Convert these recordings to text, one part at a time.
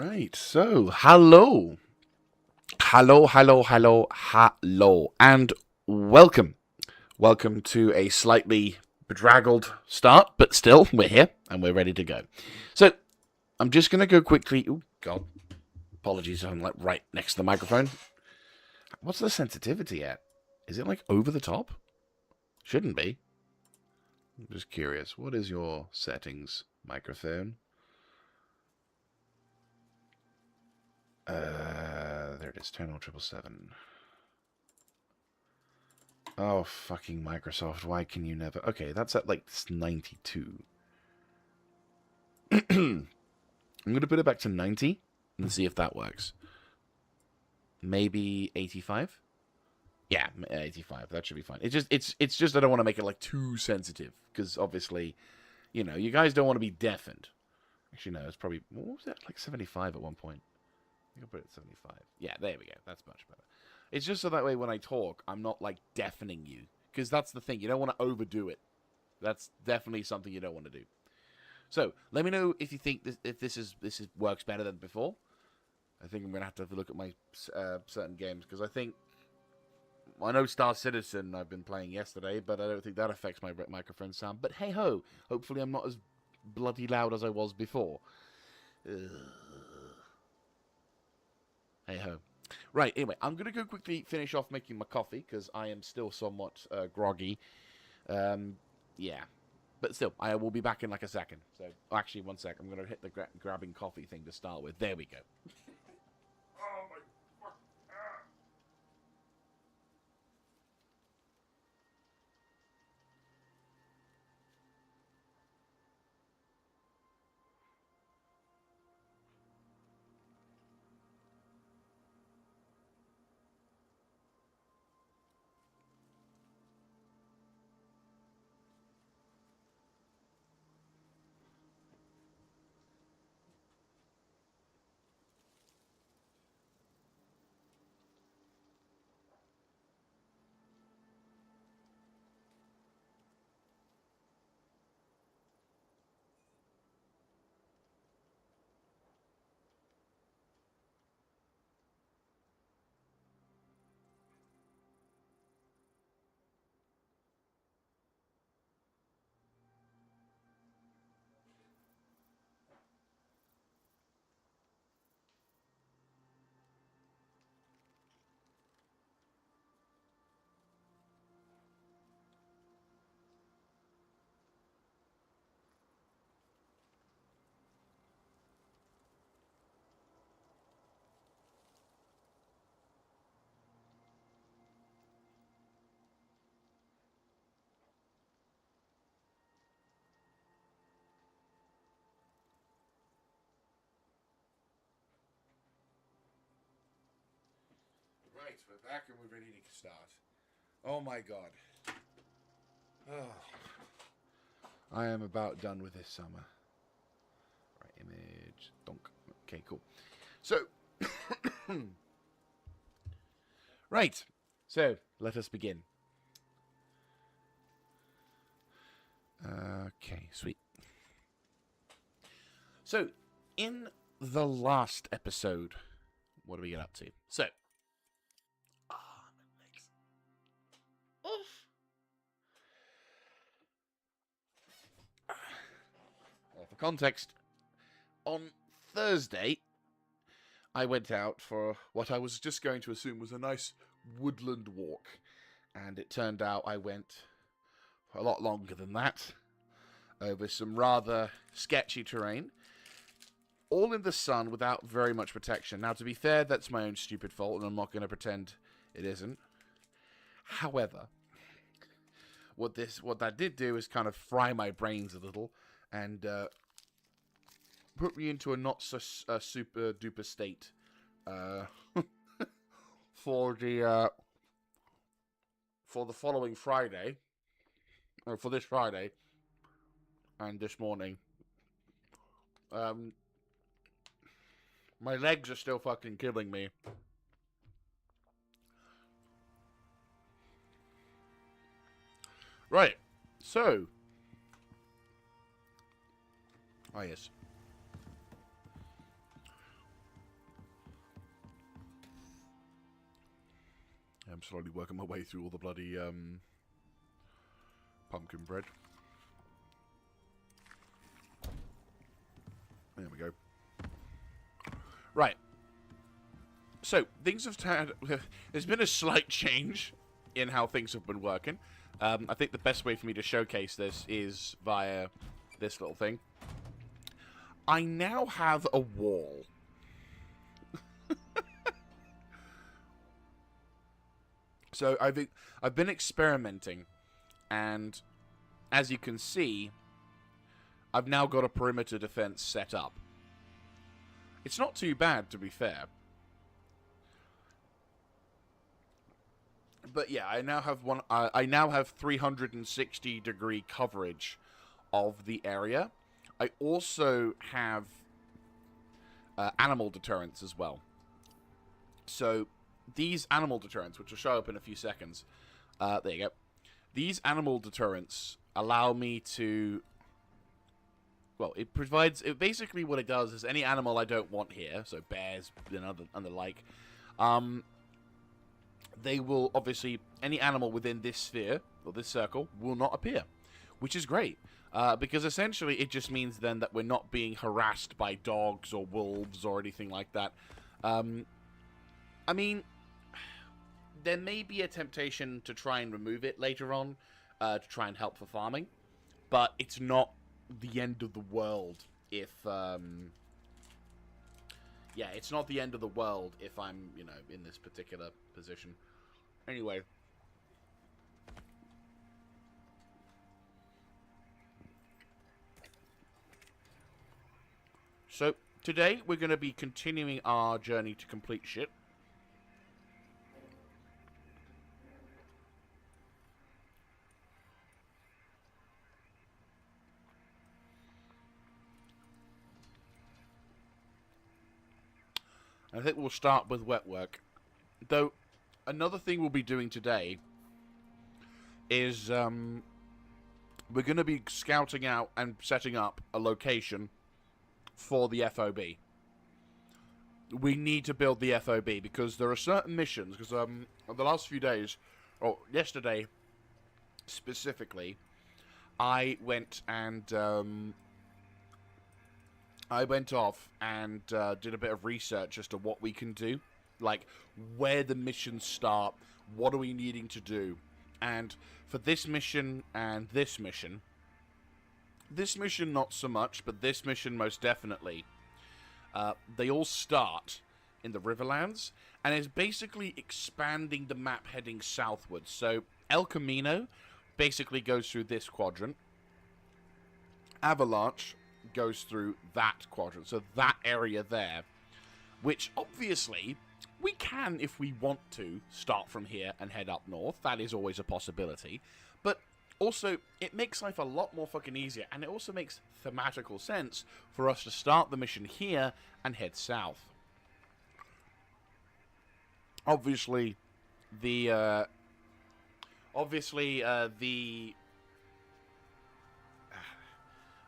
Right, so hello. Hello, and welcome. Welcome to a slightly bedraggled start, but still, we're here and we're ready to go. So, I'm just going to go quickly. Oh, God. Apologies, I'm like right next to the microphone. What's the sensitivity at? Is it like over the top? Shouldn't be. I'm just curious. What is your settings, microphone? There it is. Channel 777. Oh, fucking Microsoft. Why can you never... Okay, that's at like 92. I'm going to put it back to 90 and see if that works. Maybe 85? Yeah, 85. That should be fine. It's just I don't want to make it like too sensitive because obviously, you know, you guys don't want to be deafened. Actually, no, it's probably... What was that? Like 75 at one point. I think I'll put it at 75. Yeah, there we go. That's much better. It's just so that way when I talk, I'm not like deafening you. Because that's the thing. You don't want to overdo it. That's definitely something you don't want to do. So, let me know if you think this works better than before. I think I'm going to have a look at my certain games. Because I know Star Citizen I've been playing yesterday, but I don't think that affects my microphone sound. But hey ho, hopefully I'm not as bloody loud as I was before. Hey ho. Right, anyway, I'm going to go quickly finish off making my coffee, because I am still somewhat groggy. Yeah. But still, I will be back in like a second. So, actually, one sec. I'm going to hit the grabbing coffee thing to start with. There we go. Oh my fuck. Right, we're back and we're ready to start. Oh my god. Oh. I am about done with this summer. Right, image. Donk. Okay, cool. So, right. So, let us begin. Okay, sweet. So, in the last episode, what do we get up to? So, my legs. Oof. Well, for context, on Thursday, I went out for what I was just going to assume was a nice woodland walk. And it turned out I went for a lot longer than that, over some rather sketchy terrain, all in the sun without very much protection. Now, to be fair, that's my own stupid fault, and I'm not going to pretend it isn't. However, what that did do is kind of fry my brains a little, and put me into a not so super duper state for the following Friday, or for this Friday, and this morning. My legs are still fucking killing me. Right, so. Oh, yes. I'm slowly working my way through all the bloody pumpkin bread. There we go. Right. So, things have had... There's been a slight change in how things have been working. I think the best way for me to showcase this is via this little thing. I now have a wall. So, I've been experimenting, and as you can see, I've now got a perimeter defense set up. It's not too bad, to be fair. But yeah, I now have I now have 360-degree coverage of the area. I also have animal deterrents as well. So these animal deterrents, which will show up in a few seconds, there you go. These animal deterrents allow me to... Well, it provides... basically what it does is any animal I don't want here, so bears and the like, they will, obviously, any animal within this sphere, or this circle, will not appear. Which is great. Because essentially it just means then that we're not being harassed by dogs or wolves or anything like that. I mean, there may be a temptation to try and remove it later on, to try and help for farming. But it's not the end of the world if, yeah, it's not the end of the world if I'm, you know, in this particular position. Anyway. So, today we're going to be continuing our journey to complete shit. I think we'll start with wet work. Though, another thing we'll be doing today is we're going to be scouting out and setting up a location for the FOB. We need to build the FOB because there are certain missions, because the last few days, or yesterday specifically, I went and I went off and did a bit of research as to what we can do. Like, where the missions start, what are we needing to do. And for this mission and this mission not so much, but this mission most definitely, they all start in the Riverlands, and it's basically expanding the map heading southwards. So, El Camino basically goes through this quadrant. Avalanche goes through that quadrant, so that area there, which obviously we can, if we want to, start from here and head up north. That is always a possibility, but also it makes life a lot more fucking easier, and it also makes thematical sense for us to start the mission here and head south. Obviously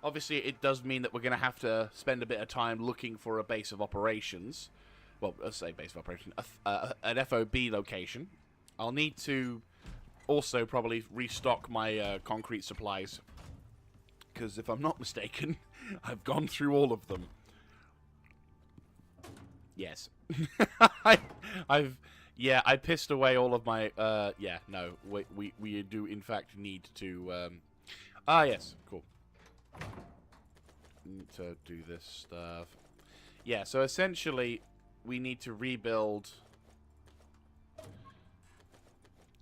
Obviously, it does mean that we're going to have to spend a bit of time looking for a base of operations. Well, let's say base of operations. An FOB location. I'll need to also probably restock my concrete supplies. Because if I'm not mistaken, I've gone through all of them. Yes. I pissed away all of my... yeah, no. We do, in fact, need to... yes, cool. Need to do this stuff. Yeah, so essentially, we need to rebuild...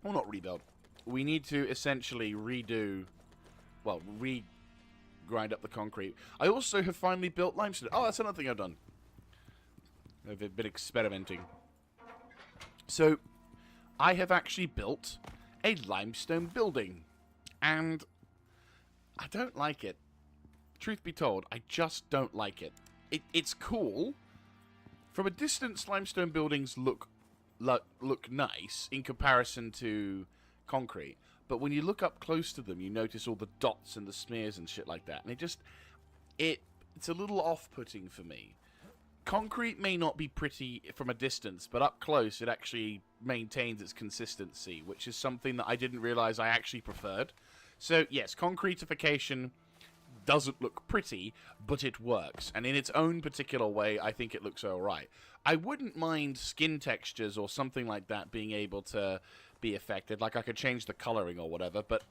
Well, not rebuild. We need to essentially redo... Well, grind up the concrete. I also have finally built limestone. Oh, that's another thing I've done. I've been experimenting. So, I have actually built a limestone building. And I don't like it. Truth be told, I just don't like it. It's cool. From a distance, limestone buildings look nice in comparison to concrete. But when you look up close to them, you notice all the dots and the smears and shit like that. And it's a little off-putting for me. concrete may not be pretty from a distance, but up close it actually maintains its consistency, which is something that I didn't realize I actually preferred. So, yes, concretification doesn't look pretty, but it works. And in its own particular way, I think it looks alright. I wouldn't mind skin textures or something like that being able to be affected. Like, I could change the coloring or whatever, but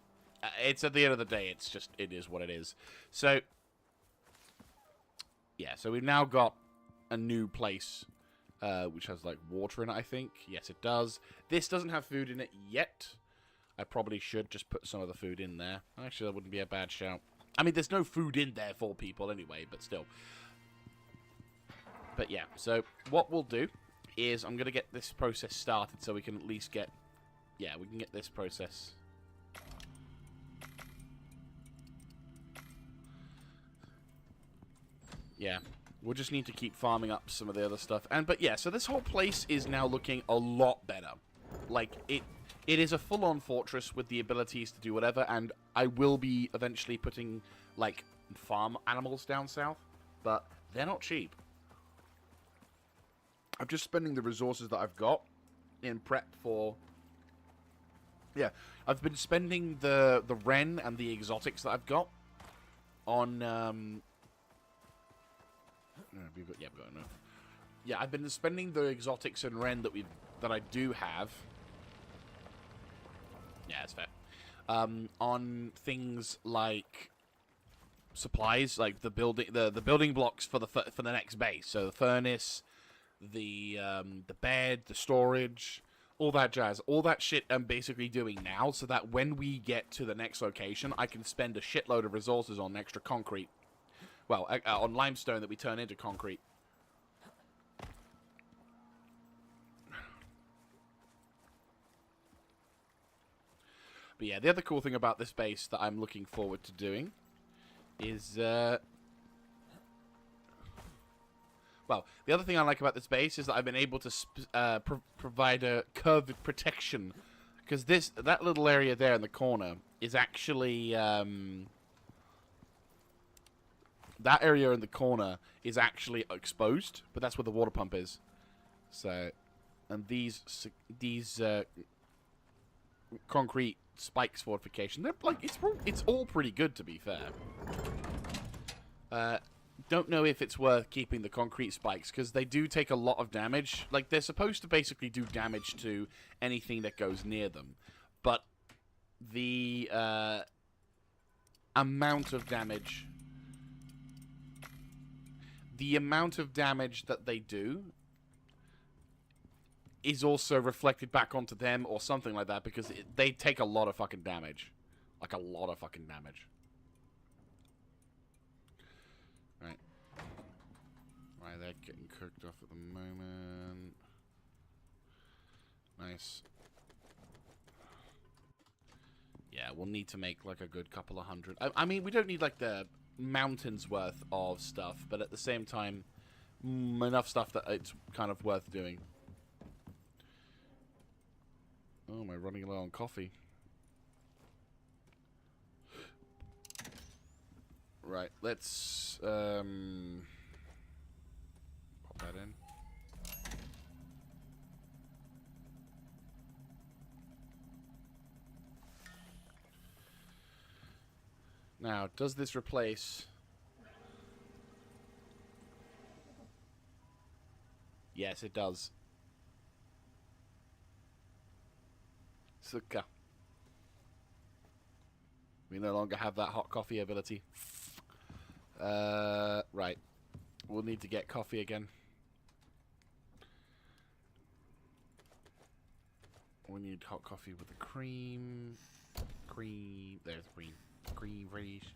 it's at the end of the day, it's just, it is what it is. So, yeah, so we've now got a new place, which has, like, water in it, I think. Yes, it does. This doesn't have food in it yet. I probably should just put some of the food in there. Actually, that wouldn't be a bad shout. I mean, there's no food in there for people anyway, but still. But yeah, so what we'll do is I'm going to get this process started so we can at least get... Yeah, we can get this process... Yeah, we'll just need to keep farming up some of the other stuff. But yeah, so this whole place is now looking a lot better. Like, it is a full-on fortress with the abilities to do whatever, and I will be eventually putting, like, farm animals down south, but they're not cheap. I'm just spending the resources that I've got in prep for... Yeah, I've been spending the Wren and the exotics that I've got on... we've got enough. Yeah, I've been spending the exotics and Wren that I do have. Yeah, that's fair. On things like supplies, like the building blocks for the next base. So the furnace, the bed, the storage, all that jazz, all that shit. I'm basically doing now, so that when we get to the next location, I can spend a shitload of resources on extra concrete. Well, on limestone that we turn into concrete. But yeah, the other cool thing about this base that I'm looking forward to doing is... Well, the other thing I like about this base is that I've been able to provide a curved protection. Because that little area there in the corner is actually... That area in the corner is actually exposed, but that's where the water pump is. So, and these concrete spikes fortification, they're like it's all pretty good, to be fair. Don't know if it's worth keeping the concrete spikes because they do take a lot of damage. Like, they're supposed to basically do damage to anything that goes near them, but the amount of damage. The amount of damage that they do is also reflected back onto them or something like that, because they take a lot of fucking damage. Like, a lot of fucking damage. Right. Right, they're getting cooked off at the moment. Nice. Yeah, we'll need to make, like, a good couple of hundred. I mean, we don't need, like, the... mountains worth of stuff, but at the same time, enough stuff that it's kind of worth doing. Oh, am I running low on coffee? Right, let's pop that in. Now, does this replace... Yes, it does. Suka. We no longer have that hot coffee ability. Right. We'll need to get coffee again. We need hot coffee with the cream. Cream. There's the cream. Green radish.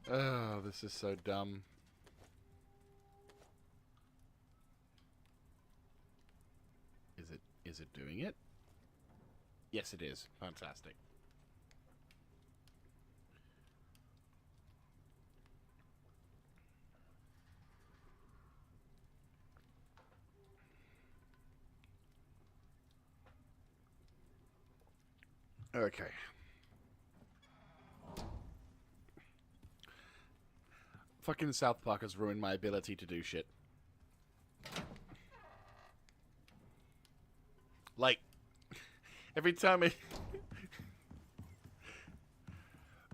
Oh, this is so dumb. Is it doing it? Yes, it is. Fantastic. Okay. Fucking South Park has ruined my ability to do shit. Like, every time it...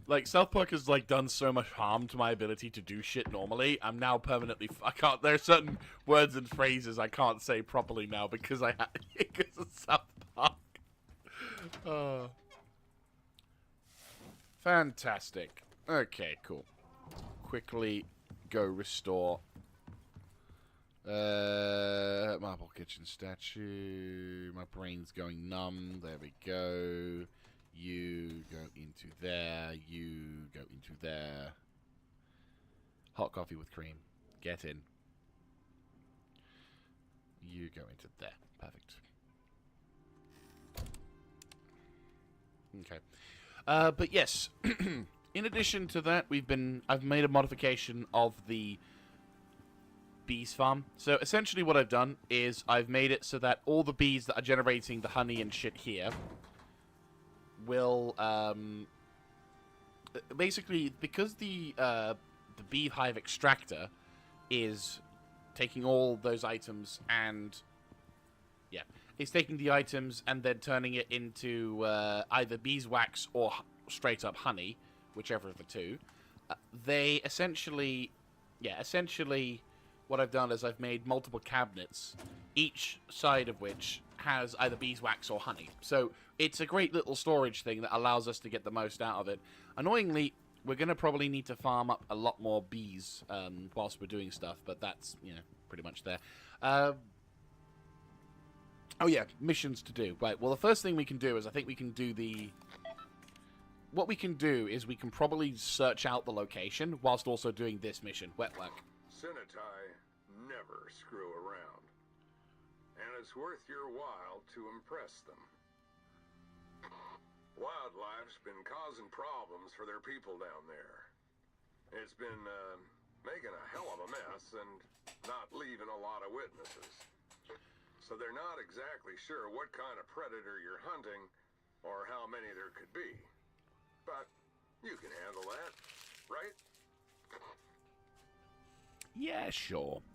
Like, South Park has, like, done so much harm to my ability to do shit normally. I'm now permanently... I can't... There are certain words and phrases I can't say properly now because because of South Park. Oh. Fantastic. Okay, cool. Quickly go restore... marble kitchen statue. My brain's going numb. There we go. You go into there. You go into there. Hot coffee with cream. Get in. You go into there. Perfect. Okay. But yes, in addition to that, I've made a modification of the bees farm. So essentially what I've done is I've made it so that all the bees that are generating the honey and shit here will basically, because the beehive extractor is taking all those items and it's taking the items and then turning it into either beeswax or straight up honey, whichever of the two. They essentially what I've done is I've made multiple cabinets, each side of which has either beeswax or honey. So it's a great little storage thing that allows us to get the most out of it. Annoyingly, we're going to probably need to farm up a lot more bees whilst we're doing stuff, but that's, pretty much there. Oh yeah, missions to do. Right, well the first thing we can do is I think we can do what we can do is we can probably search out the location whilst also doing this mission, wet work. Sinitai never screw around, and it's worth your while to impress them. Wildlife's been causing problems for their people down there. It's been making a hell of a mess and not leaving a lot of witnesses. So they're not exactly sure what kind of predator you're hunting or how many there could be. But you can handle that, right? Yeah, sure.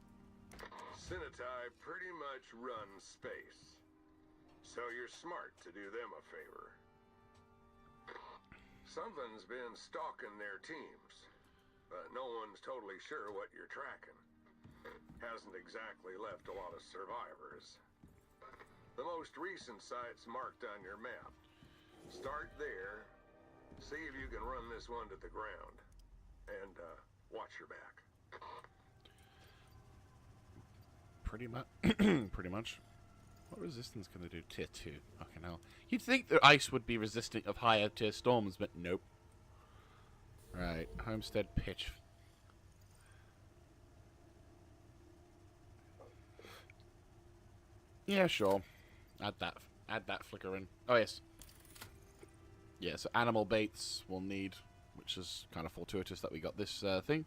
Sinitai pretty much runs space, so you're smart to do them a favor. Something's been stalking their teams, but no one's totally sure what you're tracking. Hasn't exactly left a lot of survivors. The most recent site's marked on your map. Start there, see if you can run this one to the ground, and watch your back. Pretty much. Pretty much. What resistance can they do? Tier 2. Okay, now. You'd think the ice would be resistant of higher tier storms, but nope. Right, Homestead Pitch. Yeah, sure. Add that flicker in. Oh, yes. Yeah, so animal baits we'll need, which is kind of fortuitous that we got this thing.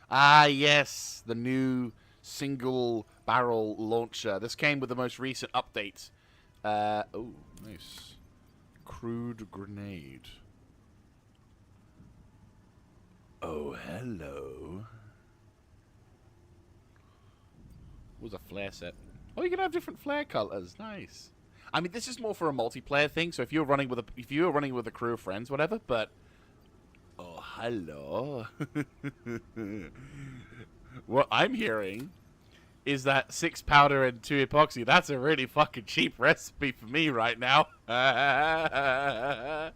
Ah, yes, the new single barrel launcher. This came with the most recent update. Oh, nice. Crude grenade. Oh, hello. Was a flare set. Oh, you can have different flare colors. Nice. I mean, this is more for a multiplayer thing. So if you're running with a crew of friends, whatever. But oh, hello. What I'm hearing is that 6 powder and 2 epoxy. That's a really fucking cheap recipe for me right now. I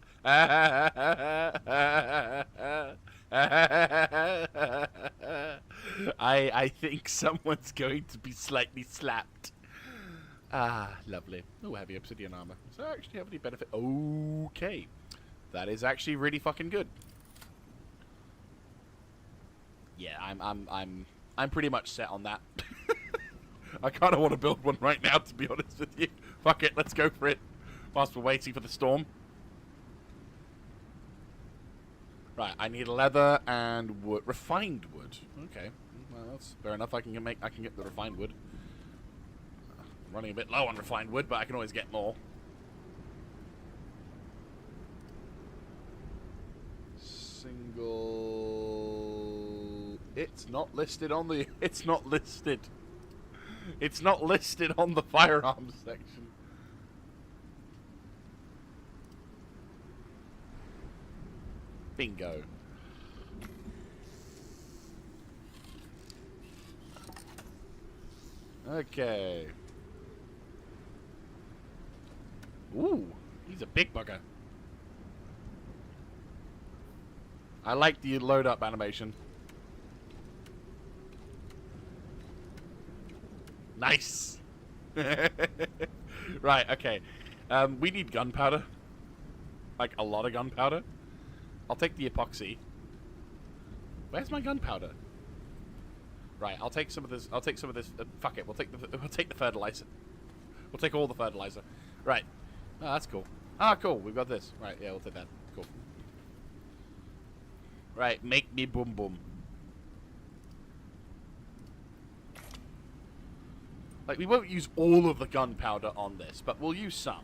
think someone's going to be slightly slapped. Ah, lovely. Oh, heavy obsidian armor. Does that actually have any benefit? Okay. That is actually really fucking good. Yeah, I'm pretty much set on that. I kind of want to build one right now, to be honest with you. Fuck it, let's go for it. Whilst we're waiting for the storm. Right, I need leather and wood. Refined wood. Okay, well that's fair enough. I can get the refined wood. I'm running a bit low on refined wood, but I can always get more. It's not listed on the... It's not listed. It's not listed on the firearms section. Bingo. Okay. Ooh, he's a big bugger. I like the load up animation. Nice. Right, okay. We need gunpowder. Like a lot of gunpowder. I'll take the epoxy. Where's my gunpowder? Right, I'll take some of this. I'll take some of this. Fuck it. We'll take the fertilizer. We'll take all the fertilizer. Right. Oh, that's cool. Ah, cool. We've got this. Right. Yeah, we'll take that. Cool. Right. Make me boom boom. Like, we won't use all of the gunpowder on this, but we'll use some.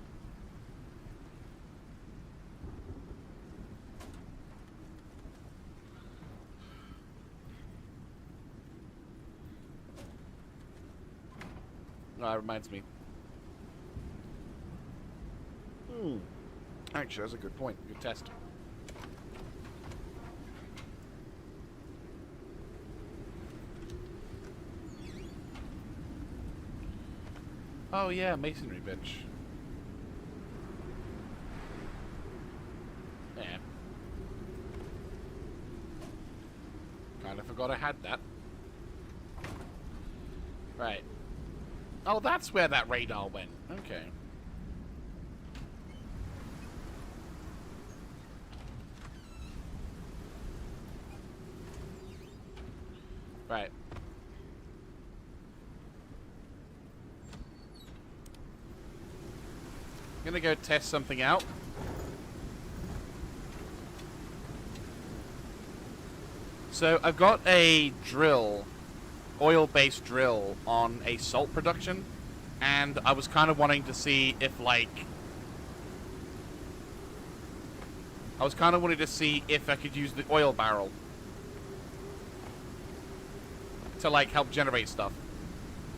Oh, that reminds me. Actually, that's a good point. Good test. Oh yeah, masonry bench. Yeah. Kinda forgot I had that. Right. Oh, that's where that radar went. Okay. Right. I'm gonna go test something out. So I've got a drill, oil-based drill on a salt production, and I was kind of wanting to see if I could use the oil barrel to like help generate stuff.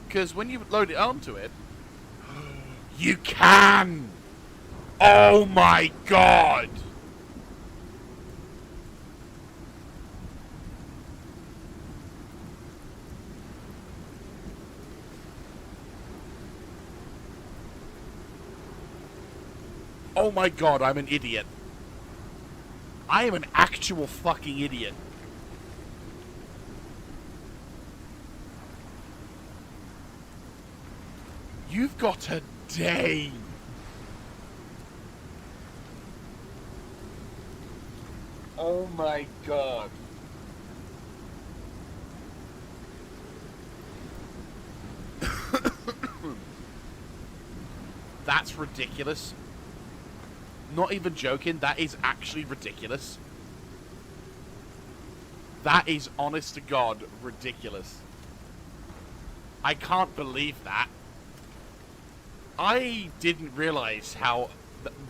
Because when you load it onto it, you can! Oh my god! Oh my god, I'm an idiot. I am an actual fucking idiot. You've got a day. Oh my god. That's ridiculous. Not even joking, that is actually ridiculous. That is, honest to God, ridiculous. I can't believe that. I didn't realize how...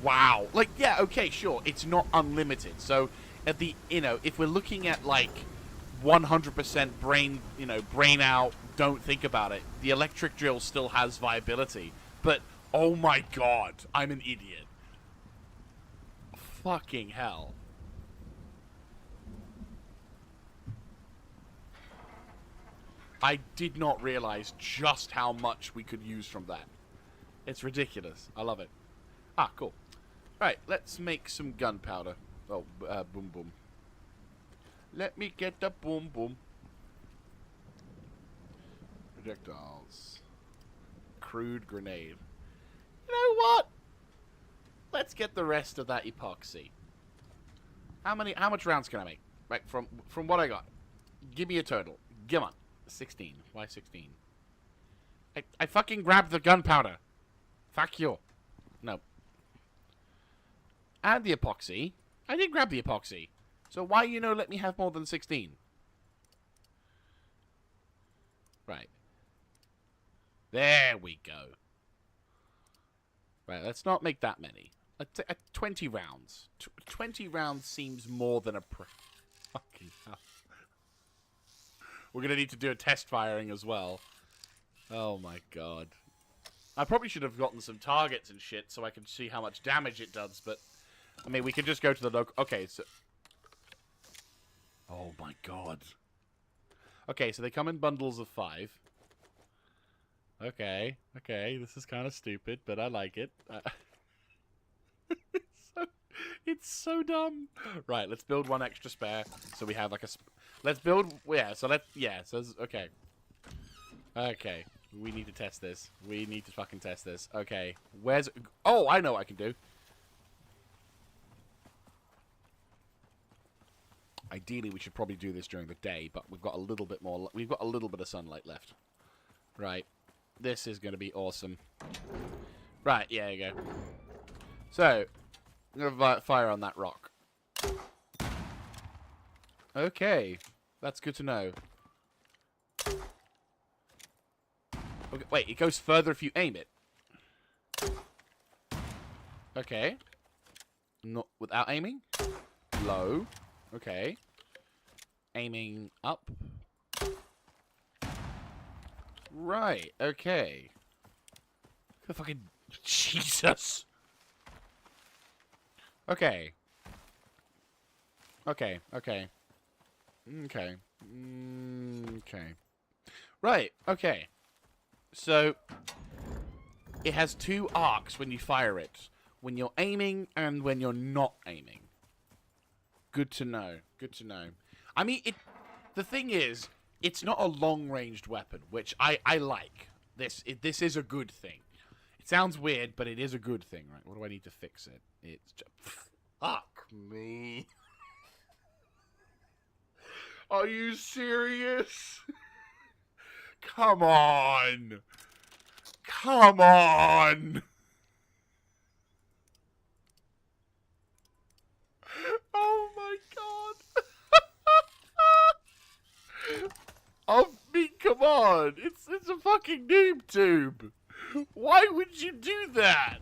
Wow. Like, yeah, okay, sure, it's not unlimited. So, at the, if we're looking at, like, 100% brain, brain out, don't think about it, the electric drill still has viability. But, oh my god, I'm an idiot. Fucking hell. I did not realize just how much we could use from that. It's ridiculous. I love it. Ah, cool. Alright, let's make some gunpowder. Oh, boom boom. Let me get the boom boom. Projectiles. Crude grenade. You know what? Let's get the rest of that epoxy. How much rounds can I make? Right, from what I got. Give me a total. Come on. 16. Why 16? I fucking grabbed the gunpowder. Fuck you. No. And the epoxy. I did grab the epoxy. So why let me have more than 16? Right. There we go. Right, let's not make that many. 20 rounds. 20 rounds seems more than Fucking hell. We're going to need to do a test firing as well. Oh my god. I probably should have gotten some targets and shit so I can see how much damage it does, but... I mean, we could just go to the local... Okay, so... Oh my god. Okay, so they come in bundles of 5. Okay, this is kind of stupid, but I like it. It's so dumb. Right, let's build one extra spare, so we have like a... Let's build... Yeah, so let's... Yeah, so... Okay. Okay. We need to test this. We need to fucking test this. Okay. Where's... Oh, I know what I can do. Ideally, we should probably do this during the day, but we've got a little bit more... We've got a little bit of sunlight left. Right. This is going to be awesome. Right, yeah, there you go. So, I'm going to fire on that rock. Okay. That's good to know. Okay, wait, it goes further if you aim it. Okay. Not without aiming. Low. Okay. Aiming up. Right, okay. Fucking Jesus. Okay. Okay. Okay. Right, okay. So, it has 2 arcs when you fire it. When you're aiming and when you're not aiming. Good to know. Good to know. I mean, the thing is, it's not a long-ranged weapon, which I like. This is a good thing. It sounds weird, but it is a good thing, right? What do I need to fix it? It's just... Fuck me. Are you serious? Come on. Come on. Oh my god. I mean, come on. It's a fucking noob tube. Why would you do that?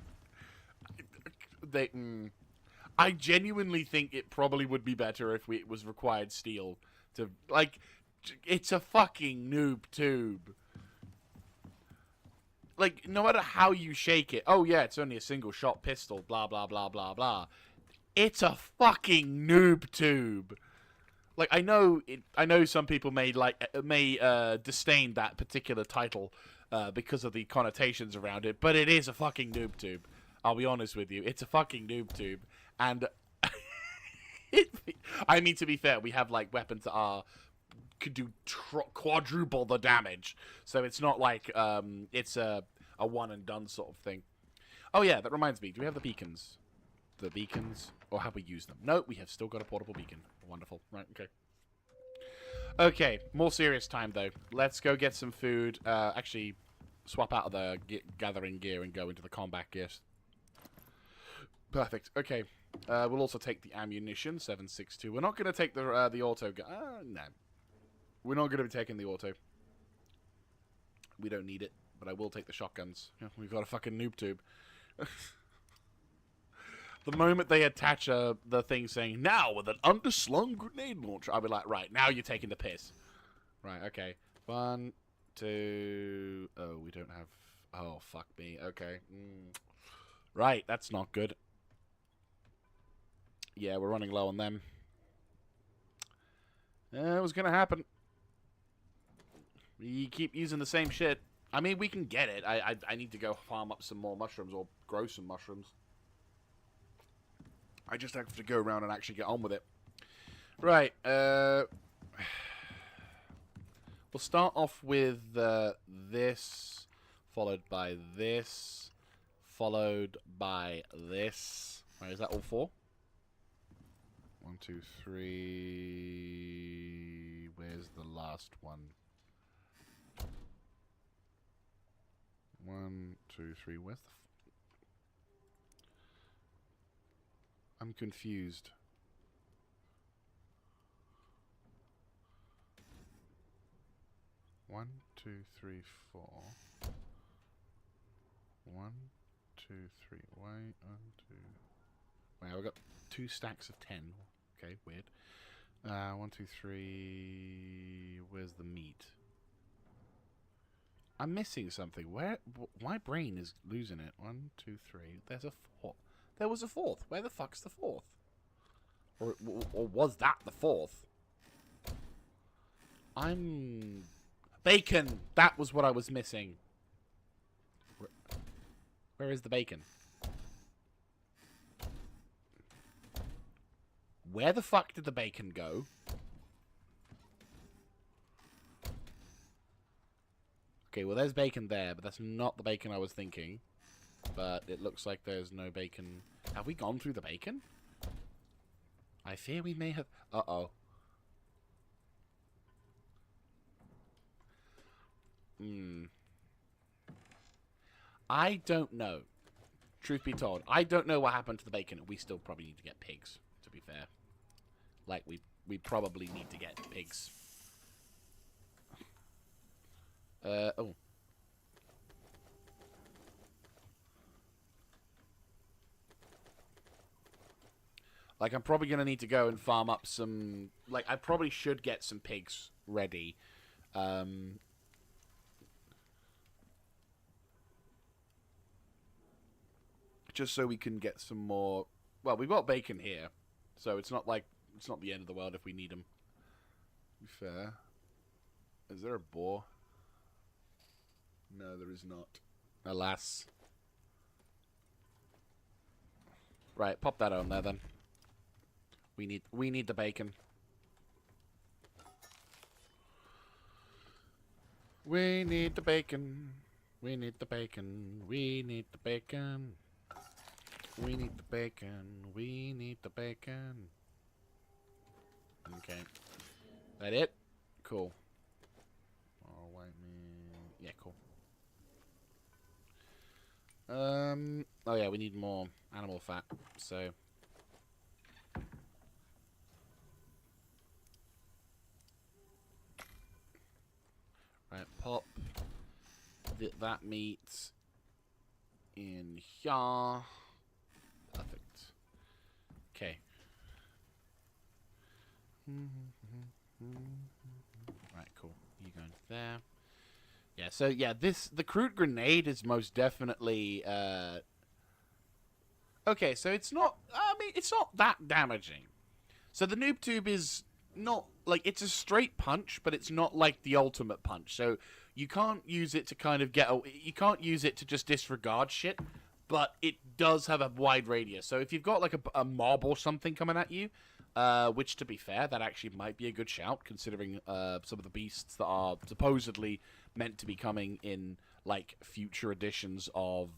I genuinely think it probably would be better if it was required steel to, like, it's a fucking noob tube. Like, no matter how you shake it, oh yeah, it's only a single shot pistol, blah, blah, blah, blah, blah. It's a fucking noob tube. Like, I know some people may disdain that particular title because of the connotations around it, but it is a fucking noob tube. I'll be honest with you, it's a fucking noob tube, and I mean, to be fair, we have like weapons that could do quadruple the damage, so it's not like it's a one and done sort of thing. Oh yeah, that reminds me, do we have the beacons? The beacons, or have we used them? No, we have still got a portable beacon. Wonderful. Right, okay. Okay, more serious time, though. Let's go get some food. Actually, swap out of the gathering gear and go into the combat gear. Perfect. Okay. We'll also take the ammunition, 7.62. We're not going to take the auto gun. No. We're not going to be taking the auto. We don't need it, but I will take the shotguns. Yeah, we've got a fucking noob tube. The moment they attach the thing saying, now with an underslung grenade launcher, I'll be like, right, now you're taking the piss. Right, okay. 1, 2... Oh, we don't have... Oh, fuck me. Okay. Right, that's not good. Yeah, we're running low on them. It was gonna happen. We keep using the same shit. I mean, we can get it. I need to go farm up some more mushrooms or grow some mushrooms. I just have to go around and actually get on with it. Right. We'll start off with this, followed by this, followed by this. Right, is that all 4? 1, 2, 3. Where's the last one? 1, 2, 3. Where's the... I'm confused. One, 2, 3, 4. 1, 2, 3. Wait, 1, 2. Wow, I got 2 stacks of 10. Okay, weird. 1, 2, 3. Where's the meat? I'm missing something. Where? My brain is losing it. 1, 2, 3. There's a fourth. There was a fourth. Where the fuck's the fourth? Or was that the fourth? Bacon! That was what I was missing. Where is the bacon? Where the fuck did the bacon go? Okay, well there's bacon there, but that's not the bacon I was thinking. But it looks like there's no bacon. Have we gone through the bacon? I fear we may have... Uh-oh. I don't know. Truth be told, I don't know what happened to the bacon. We still probably need to get pigs, to be fair. Like, we probably need to get pigs. Oh. Like, I'm probably going to need to go and farm up some... Like, I probably should get some pigs ready. Just so we can get some more... Well, we've got bacon here. So it's not like... It's not the end of the world if we need them. To be fair. Is there a boar? No, there is not. Alas. Right, pop that on there then. We need the bacon. We need the bacon. We need the bacon. We need the bacon. We need the bacon. We need the bacon. Okay. That it? Cool. Oh, white meat. Yeah, cool. Oh yeah, we need more animal fat, so... Right, pop that meat in here. Perfect. Okay. Right, cool. You go into there. Yeah, so yeah, the crude grenade is most definitely okay, so it's not it's not that damaging. So the noob tube is not like it's a straight punch, but it's not like the ultimate punch. So you can't use it to kind of you can't use it to just disregard shit, but it does have a wide radius. So if you've got like a mob or something coming at you, which to be fair, that actually might be a good shout considering some of the beasts that are supposedly meant to be coming in like future editions of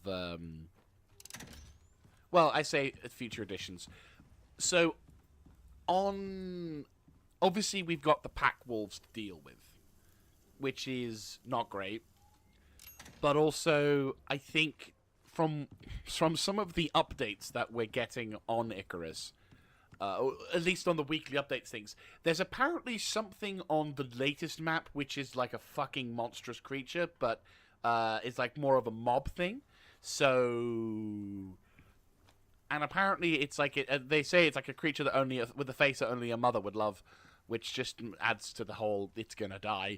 well, I say future editions. So obviously we've got the pack wolves to deal with, which is not great. But also, I think from some of the updates that we're getting on Icarus, at least on the weekly updates things, there's apparently something on the latest map which is like a fucking monstrous creature, but it's like more of a mob thing. So... And apparently it's like they say it's like a creature that only with a face that only a mother would love, which just adds to the whole "it's gonna die"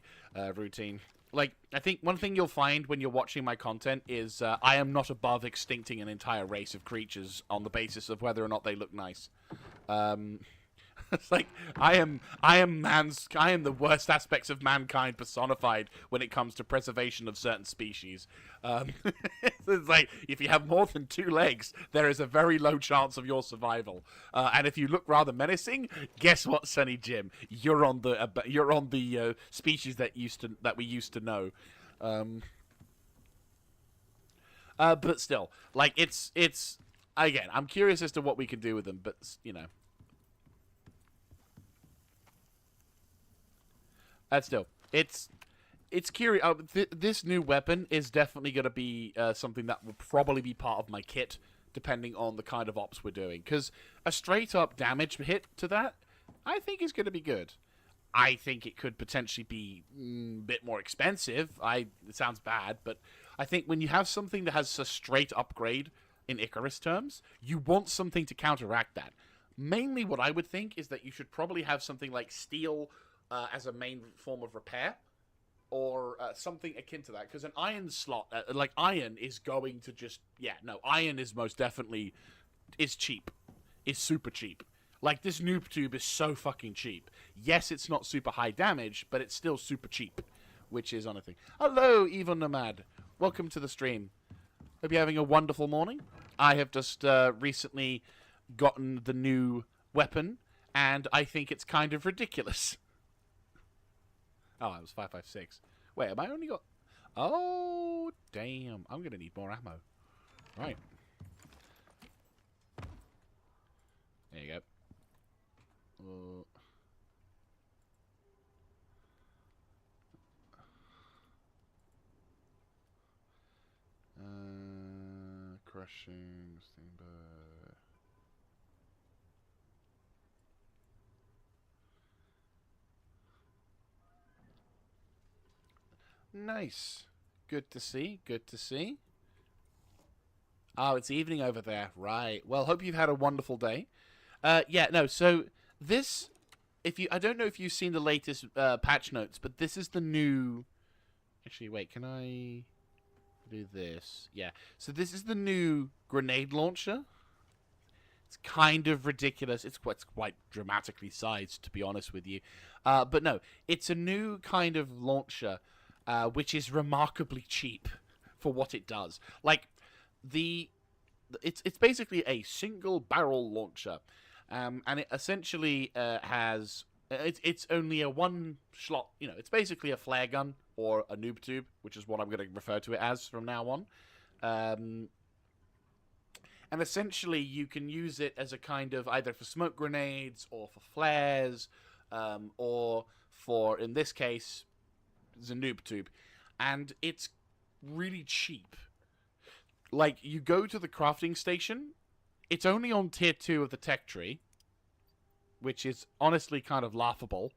routine. Like, I think one thing you'll find when you're watching my content is I am not above extincting an entire race of creatures on the basis of whether or not they look nice. It's like I am the worst aspects of mankind personified when it comes to preservation of certain species. It's like if you have more than 2 legs, there is a very low chance of your survival. And if you look rather menacing, guess what, Sonny Jim? You're on the species that we used to know. But still, like it's again, I'm curious as to what we can do with them, but you know. Still, it's curious. This new weapon is definitely going to be something that will probably be part of my kit, depending on the kind of ops we're doing. Because a straight-up damage hit to that, I think is going to be good. I think it could potentially be a bit more expensive. It sounds bad, but I think when you have something that has a straight upgrade in Icarus terms, you want something to counteract that. Mainly what I would think is that you should probably have something like steel as a main form of repair, or something akin to that, because an iron slot, like iron, is going to just iron is most definitely is cheap, is super cheap. Like this noob tube is so fucking cheap. Yes, it's not super high damage, but it's still super cheap, which is on a thing. Hello, Evil Nomad. Welcome to the stream. Hope you're having a wonderful morning. I have just recently gotten the new weapon, and I think it's kind of ridiculous. Oh, it was 556. Wait, am I only got... Oh, damn. I'm going to need more ammo. Right. There you go. Crushing steamboat. Nice. Good to see. Good to see. Oh, it's evening over there. Right. Well, hope you've had a wonderful day. Yeah, no, so this... I don't know if you've seen the latest patch notes, but this is the new... Actually, wait, can I do this? Yeah. So this is the new grenade launcher. It's kind of ridiculous. It's quite dramatically sized, to be honest with you. But no, it's a new kind of launcher, which is remarkably cheap for what it does. Like, it's basically a single barrel launcher, and it essentially has... It's only a one slot. It's basically a flare gun or a noob tube, which is what I'm going to refer to it as from now on. And essentially, you can use it as a kind of either for smoke grenades or for flares, or for, in this case, the noob tube. And it's really cheap. Like, you go to the crafting station, it's only on tier 2 of the tech tree, which is honestly kind of laughable.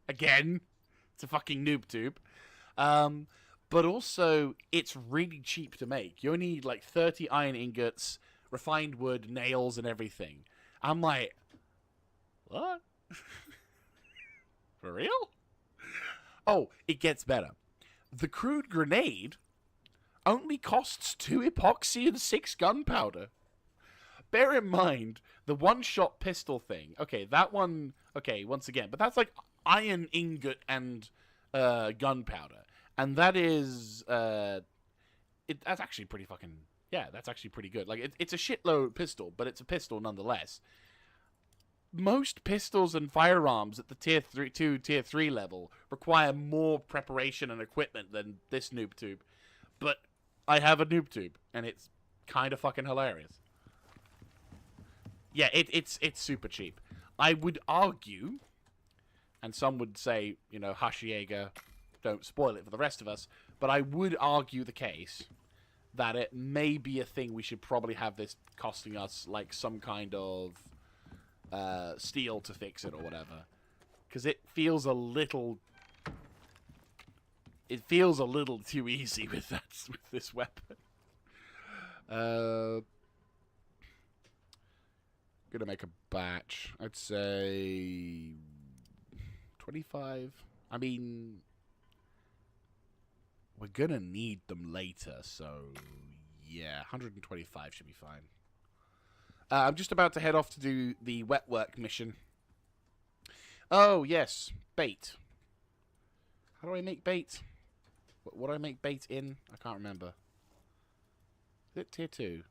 Again, it's a fucking noob tube. But also, it's really cheap to make. You only need like 30 iron ingots, refined wood, nails, and everything. I'm like, what? For real? Oh, it gets better. The crude grenade only costs 2 epoxy and 6 gunpowder. Bear in mind, the one-shot pistol thing. Okay, that one... Okay, once again. But that's like iron ingot and gunpowder. And that is... that's actually pretty fucking... Yeah, that's actually pretty good. Like, it's a shitload pistol, but it's a pistol nonetheless. Most pistols and firearms at the tier 2, tier 3 level require more preparation and equipment than this noob tube. But I have a noob tube, and it's kind of fucking hilarious. Yeah, it's super cheap. I would argue, and some would say, hush Jaeger, don't spoil it for the rest of us, but I would argue the case that it may be a thing we should probably have this costing us, like, some kind of steel to fix it or whatever. Because it feels a little... It feels a little too easy with this weapon. Gonna make a batch. I'd say 25. I mean, we're gonna need them later, so yeah, 125 should be fine. I'm just about to head off to do the wet work mission. Oh yes, bait. How do I make bait? What do I make bait in? I can't remember. Is it tier 2?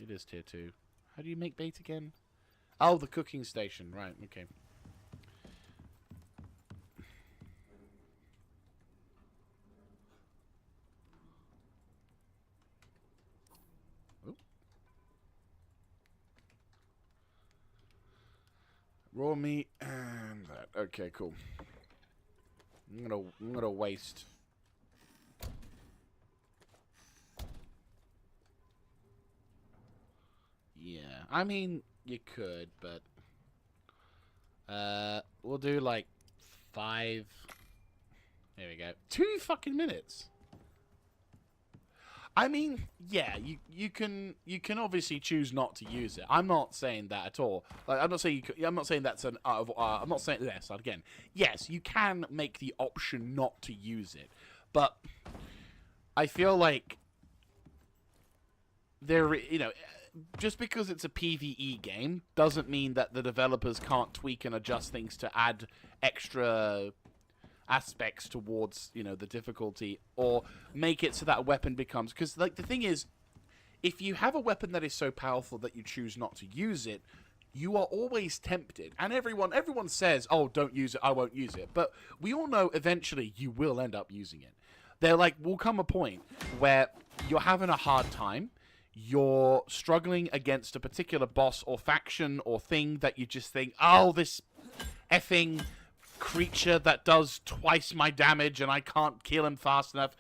It is tier 2. How do you make bait again? Oh, the cooking station. Right, okay. Oh. Raw meat and that. Okay, cool. I'm gonna waste. Yeah, I mean, you could, but we'll do like 5. There we go. 2 fucking minutes. I mean, yeah, you can obviously choose not to use it. I'm not saying that at all. Like, I'm not saying I'm not saying that's an. I'm not saying this again. Yes, you can make the option not to use it, but I feel like just because it's a PvE game doesn't mean that the developers can't tweak and adjust things to add extra aspects towards the difficulty, or make it so that a weapon becomes, because like the thing is, if you have a weapon that is so powerful that you choose not to use it, you are always tempted, and everyone says, oh, don't use it, I won't use it, but we all know eventually you will end up using it. There will come a point where you're having a hard time, you're struggling against a particular boss or faction or thing that you just think, oh, this effing creature that does twice my damage and I can't kill him fast enough,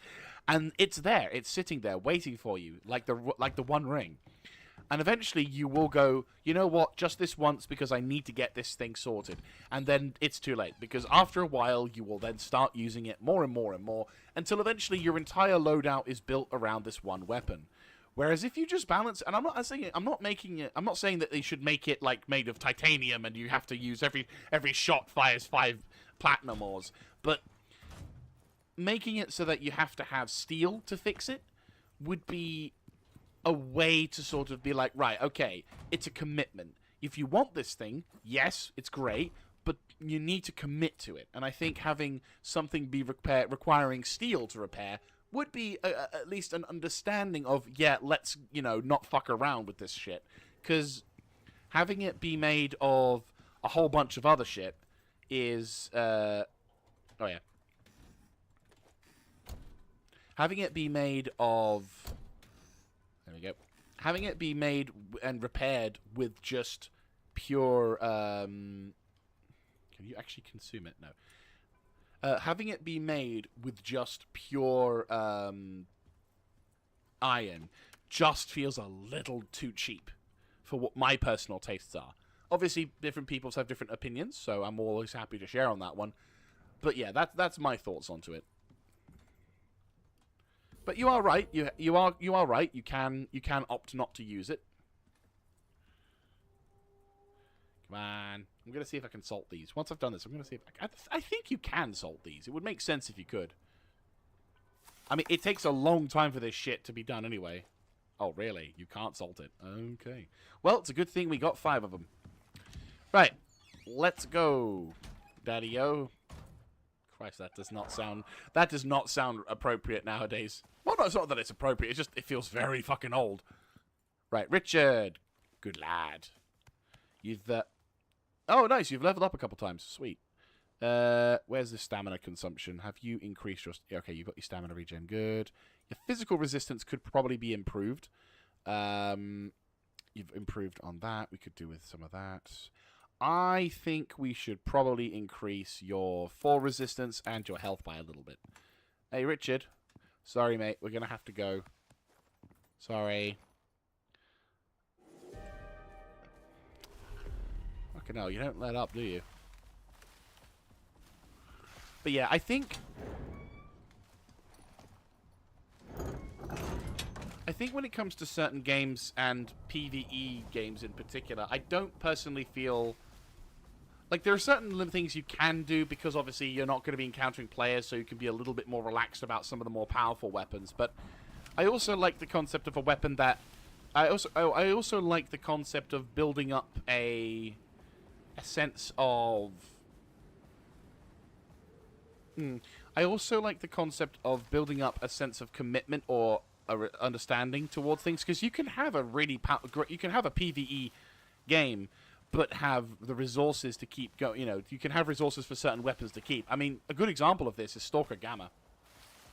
and it's sitting there waiting for you, like the One Ring, and eventually you will go, you know what, just this once because I need to get this thing sorted, and then it's too late, because after a while you will then start using it more and more and more until eventually your entire loadout is built around this one weapon. Whereas if you just balance, and I'm not saying that they should make it like made of titanium and you have to use every shot fires 5 platinum ores, but making it so that you have to have steel to fix it would be a way to sort of be like, right, okay, it's a commitment. If you want this thing, yes, it's great, but you need to commit to it. And I think having something be requiring steel to repair would be at least an understanding of, yeah, let's, not fuck around with this shit. Because having it be made of a whole bunch of other shit is, oh yeah. Having it be made of, there we go. Having it be made and repaired with just pure, can you actually consume it? No. Having it be made with just pure iron just feels a little too cheap for what my personal tastes are. Obviously, different people have different opinions, so I'm always happy to share on that one. But yeah, that's my thoughts onto it. But you are right. You are right. You can opt not to use it. Come on. I'm going to see if I can salt these. Once I've done this, I'm going to see if I think you can salt these. It would make sense if you could. I mean, it takes a long time for this shit to be done anyway. Oh, really? You can't salt it. Okay. Well, it's a good thing we got 5 of them. Right. Let's go, Daddy-o. Christ, that does not sound appropriate nowadays. Well, no, it's not that it's appropriate. It's just, it feels very fucking old. Right, Richard. Good lad. You've, oh, nice. You've leveled up a couple times. Sweet. Where's the stamina consumption? Have you increased your... Okay, you've got your stamina regen. Good. Your physical resistance could probably be improved. You've improved on that. We could do with some of that. I think we should probably increase your fall resistance and your health by a little bit. Hey, Richard. Sorry, mate. We're going to have to go. Sorry. Fucking hell, you don't let up, do you? But yeah, I think when it comes to certain games, and PvE games in particular, I don't personally feel... Like, there are certain things you can do, because obviously you're not going to be encountering players, so you can be a little bit more relaxed about some of the more powerful weapons. But I also like the concept of a weapon that... I also like the concept of building up a sense of... I also like the concept of building up a sense of commitment or understanding towards things, because you can have a you can have a PvE game, but have the resources to keep going. You can have resources for certain weapons to keep. I mean, a good example of this is Stalker Gamma.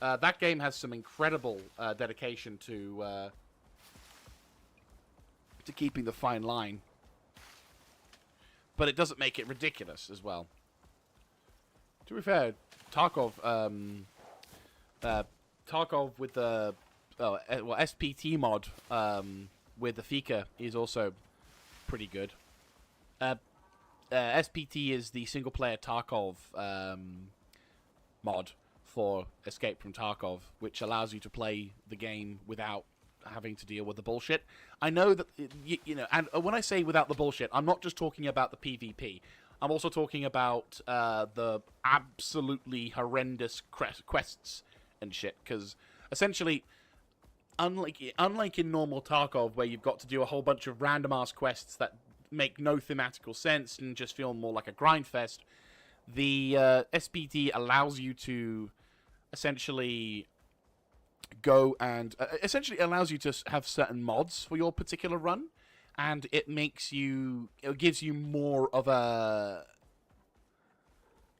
That game has some incredible dedication to keeping the fine line, but it doesn't make it ridiculous as well. To be fair, Tarkov with the SPT mod with the Fika is also pretty good. SPT is the single player Tarkov mod for Escape from Tarkov, which allows you to play the game without having to deal with the bullshit. I know that, you know, and when I say without the bullshit, I'm not just talking about the PvP. I'm also talking about the absolutely horrendous quests and shit, because essentially, unlike in normal Tarkov, where you've got to do a whole bunch of random-ass quests that make no thematical sense and just feel more like a grind fest, the SBD allows you to essentially go and essentially allows you to have certain mods for your particular run, and it gives you more of a,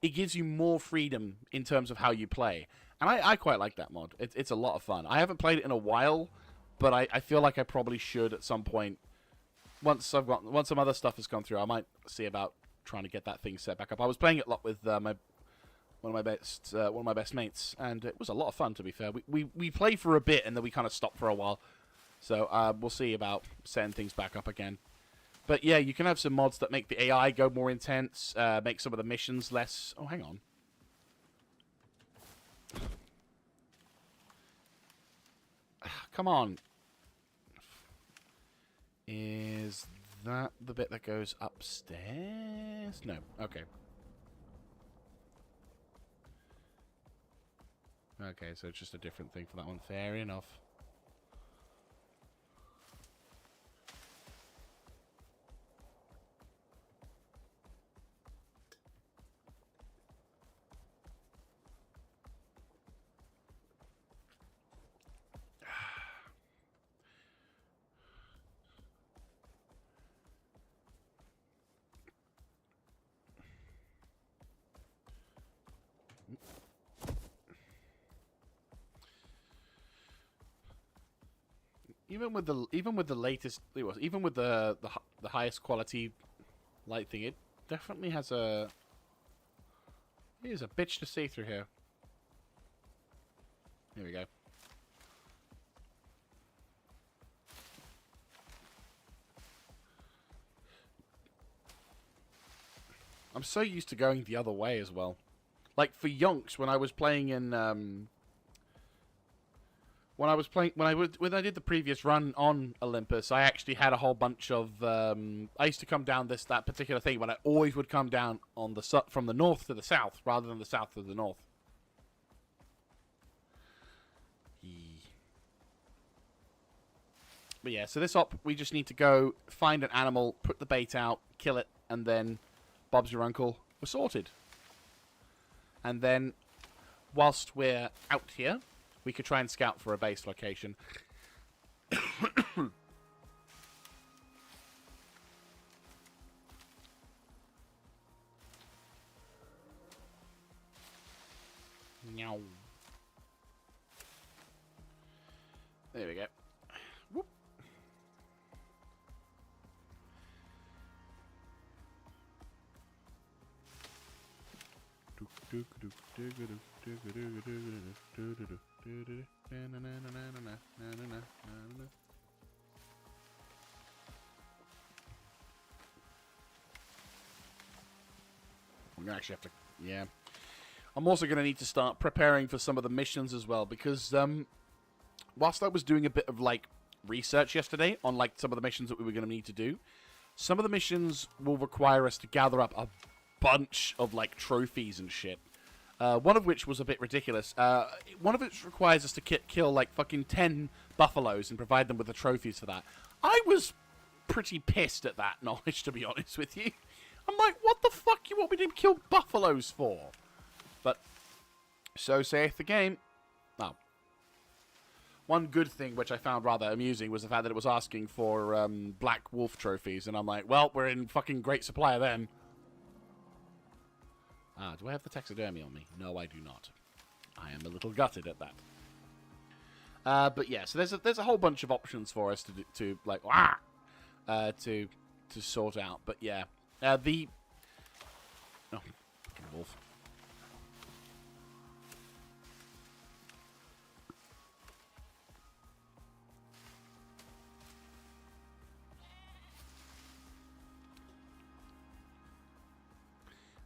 it gives you more freedom in terms of how you play, and I quite like that mod. It's a lot of fun. I haven't played it in a while, but I feel like I probably should at some point. Once some other stuff has gone through, I might see about trying to get that thing set back up. I was playing it a lot with one of my best mates, and it was a lot of fun. To be fair, we played for a bit and then we kind of stopped for a while. So we'll see about setting things back up again. But yeah, you can have some mods that make the AI go more intense, make some of the missions less. Oh, hang on. Come on. Is that the bit that goes upstairs? No. Okay. Okay, so it's just a different thing for that one. Fair enough. Even with the latest, even with the highest quality light thing, it definitely has a. It is a bitch to see through here. Here we go. I'm so used to going the other way as well. Like for Yonks, when I was playing in when I did the previous run on Olympus, I actually had a whole bunch of. I used to come down that particular thing, but I always would come down on from the north to the south rather than the south to the north. But yeah, so this op, we just need to go find an animal, put the bait out, kill it, and then Bob's your uncle. We're sorted. And then, whilst we're out here, we could try and scout for a base location. Meow. There we go. Whoop. I'm gonna actually have to, yeah. I'm also gonna need to start preparing for some of the missions as well, because whilst I was doing a bit of like research yesterday on like some of the missions that we were gonna need to do, some of the missions will require us to gather up a bunch of like trophies and shit. One of which was a bit ridiculous. One of it requires us to kill like fucking 10 buffaloes and provide them with the trophies for that. I was pretty pissed at that knowledge, to be honest with you. I'm like, what the fuck you want me to kill buffaloes for? But, so saith the game. Oh. One good thing which I found rather amusing was the fact that it was asking for black wolf trophies, and I'm like, well, we're in fucking great supply of them. Ah, do I have the taxidermy on me? No, I do not. I am a little gutted at that. But yeah, so there's a whole bunch of options for us to sort out. But yeah, oh, fucking wolf.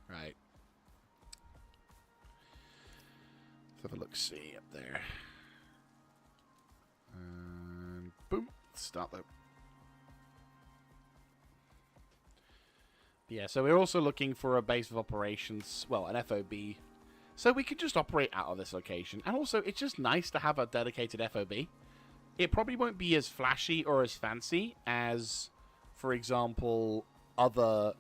Right. Let's have a look. See up there. And boom. Start that. Yeah, so we're also looking for a base of operations, well, an FOB, so we could just operate out of this location. And also, it's just nice to have a dedicated FOB. It probably won't be as flashy or as fancy as, for example, other...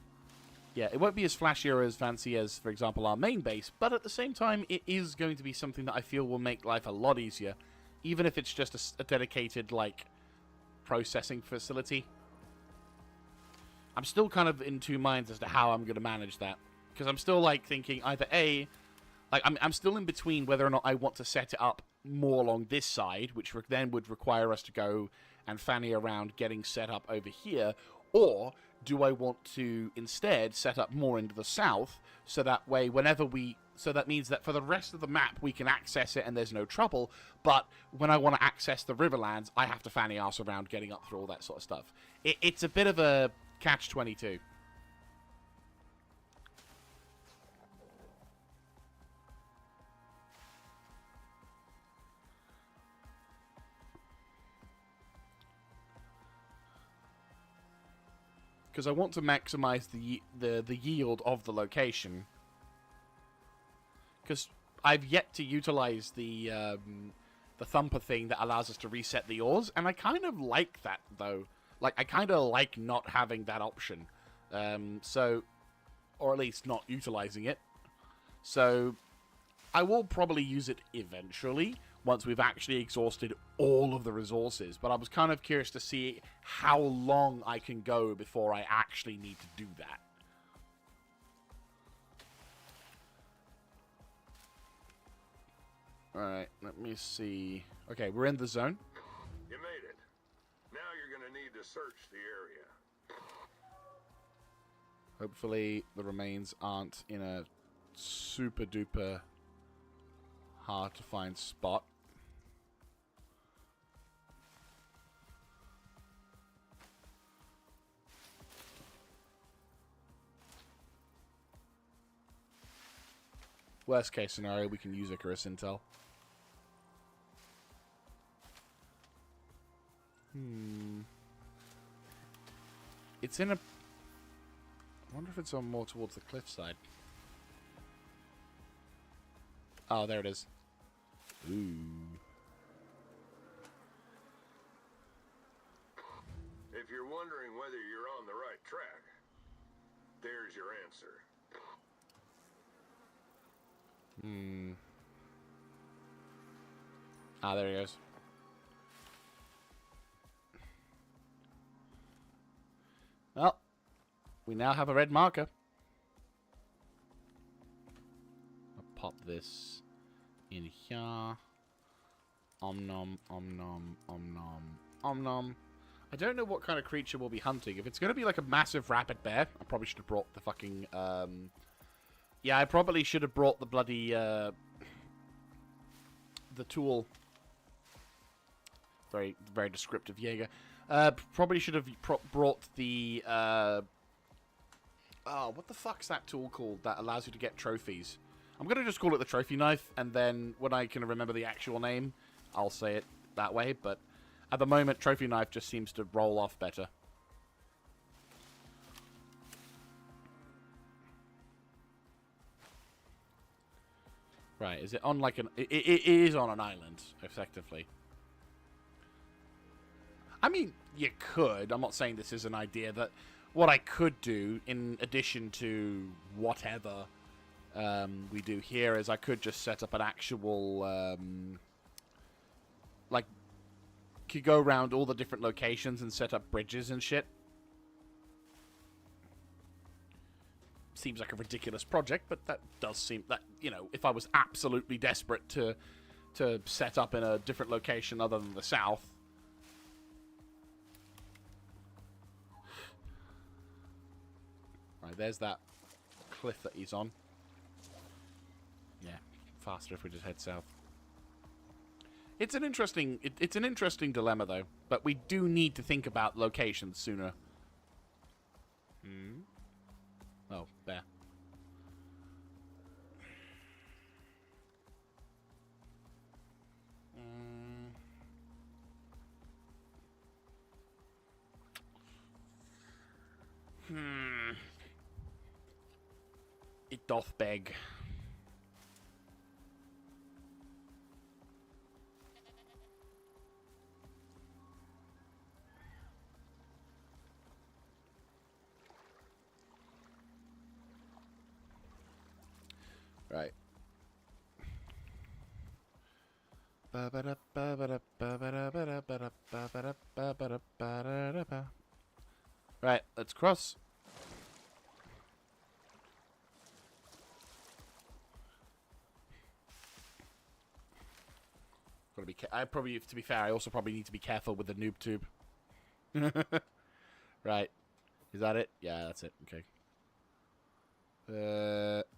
Yeah, it won't be as flashy or as fancy as, for example, our main base, but at the same time, it is going to be something that I feel will make life a lot easier, even if it's just a dedicated, like, processing facility. I'm still kind of in two minds as to how I'm going to manage that. Because I'm still, like, thinking either A... Like, I'm still in between whether or not I want to set it up more along this side, which then would require us to go and fanny around getting set up over here, or do I want to instead set up more into the south, so that way whenever we... So that means that for the rest of the map, we can access it and there's no trouble, but when I want to access the Riverlands, I have to fanny ass around getting up through all that sort of stuff. It's a bit of a... Catch-22. Because I want to maximize the yield of the location. Because I've yet to utilize the thumper thing that allows us to reset the ores, and I kind of like that, though. Like, I kind of like not having that option. So, or at least not utilizing it. So, I will probably use it eventually, once we've actually exhausted all of the resources. But I was kind of curious to see how long I can go before I actually need to do that. Alright, let me see. Okay, we're in the zone. You made it. Now you're going to need to search the area. Hopefully the remains aren't in a super duper hard to find spot. Worst case scenario, we can use Icarus intel. It's in a... I wonder if it's on more towards the cliffside. Oh, there it is. Ooh. If you're wondering whether you're on the right track, there's your answer. Ah, there he goes. Well, we now have a red marker. I'll pop this in here. Om nom, om nom, om nom, om nom. I don't know what kind of creature we'll be hunting. If it's going to be like a massive rapid bear, I probably should have brought the fucking... Yeah, I probably should have brought the bloody... the tool. Very, very descriptive Jaeger. Probably should have brought the... oh, what the fuck's that tool called that allows you to get trophies? I'm going to just call it the trophy knife, and then when I can remember the actual name, I'll say it that way, but at the moment, trophy knife just seems to roll off better. Right, is it on like an... It is on an island, effectively. I mean, you could. I'm not saying this is an idea that... What I could do, in addition to whatever we do here, is I could just set up an actual... like, could go around all the different locations and set up bridges and shit. Seems like a ridiculous project, but that does seem... that, you know, if I was absolutely desperate to set up in a different location other than the south... Right, there's that cliff that he's on. Yeah, faster if we just head south. It's an interesting... It's an interesting dilemma, though. But we do need to think about locations sooner. Oh, there. doth beg. Right. Right, let's cross. Gotta be. I probably, to be fair, I also probably need to be careful with the noob tube. Right, is that it? Yeah, that's it. Okay.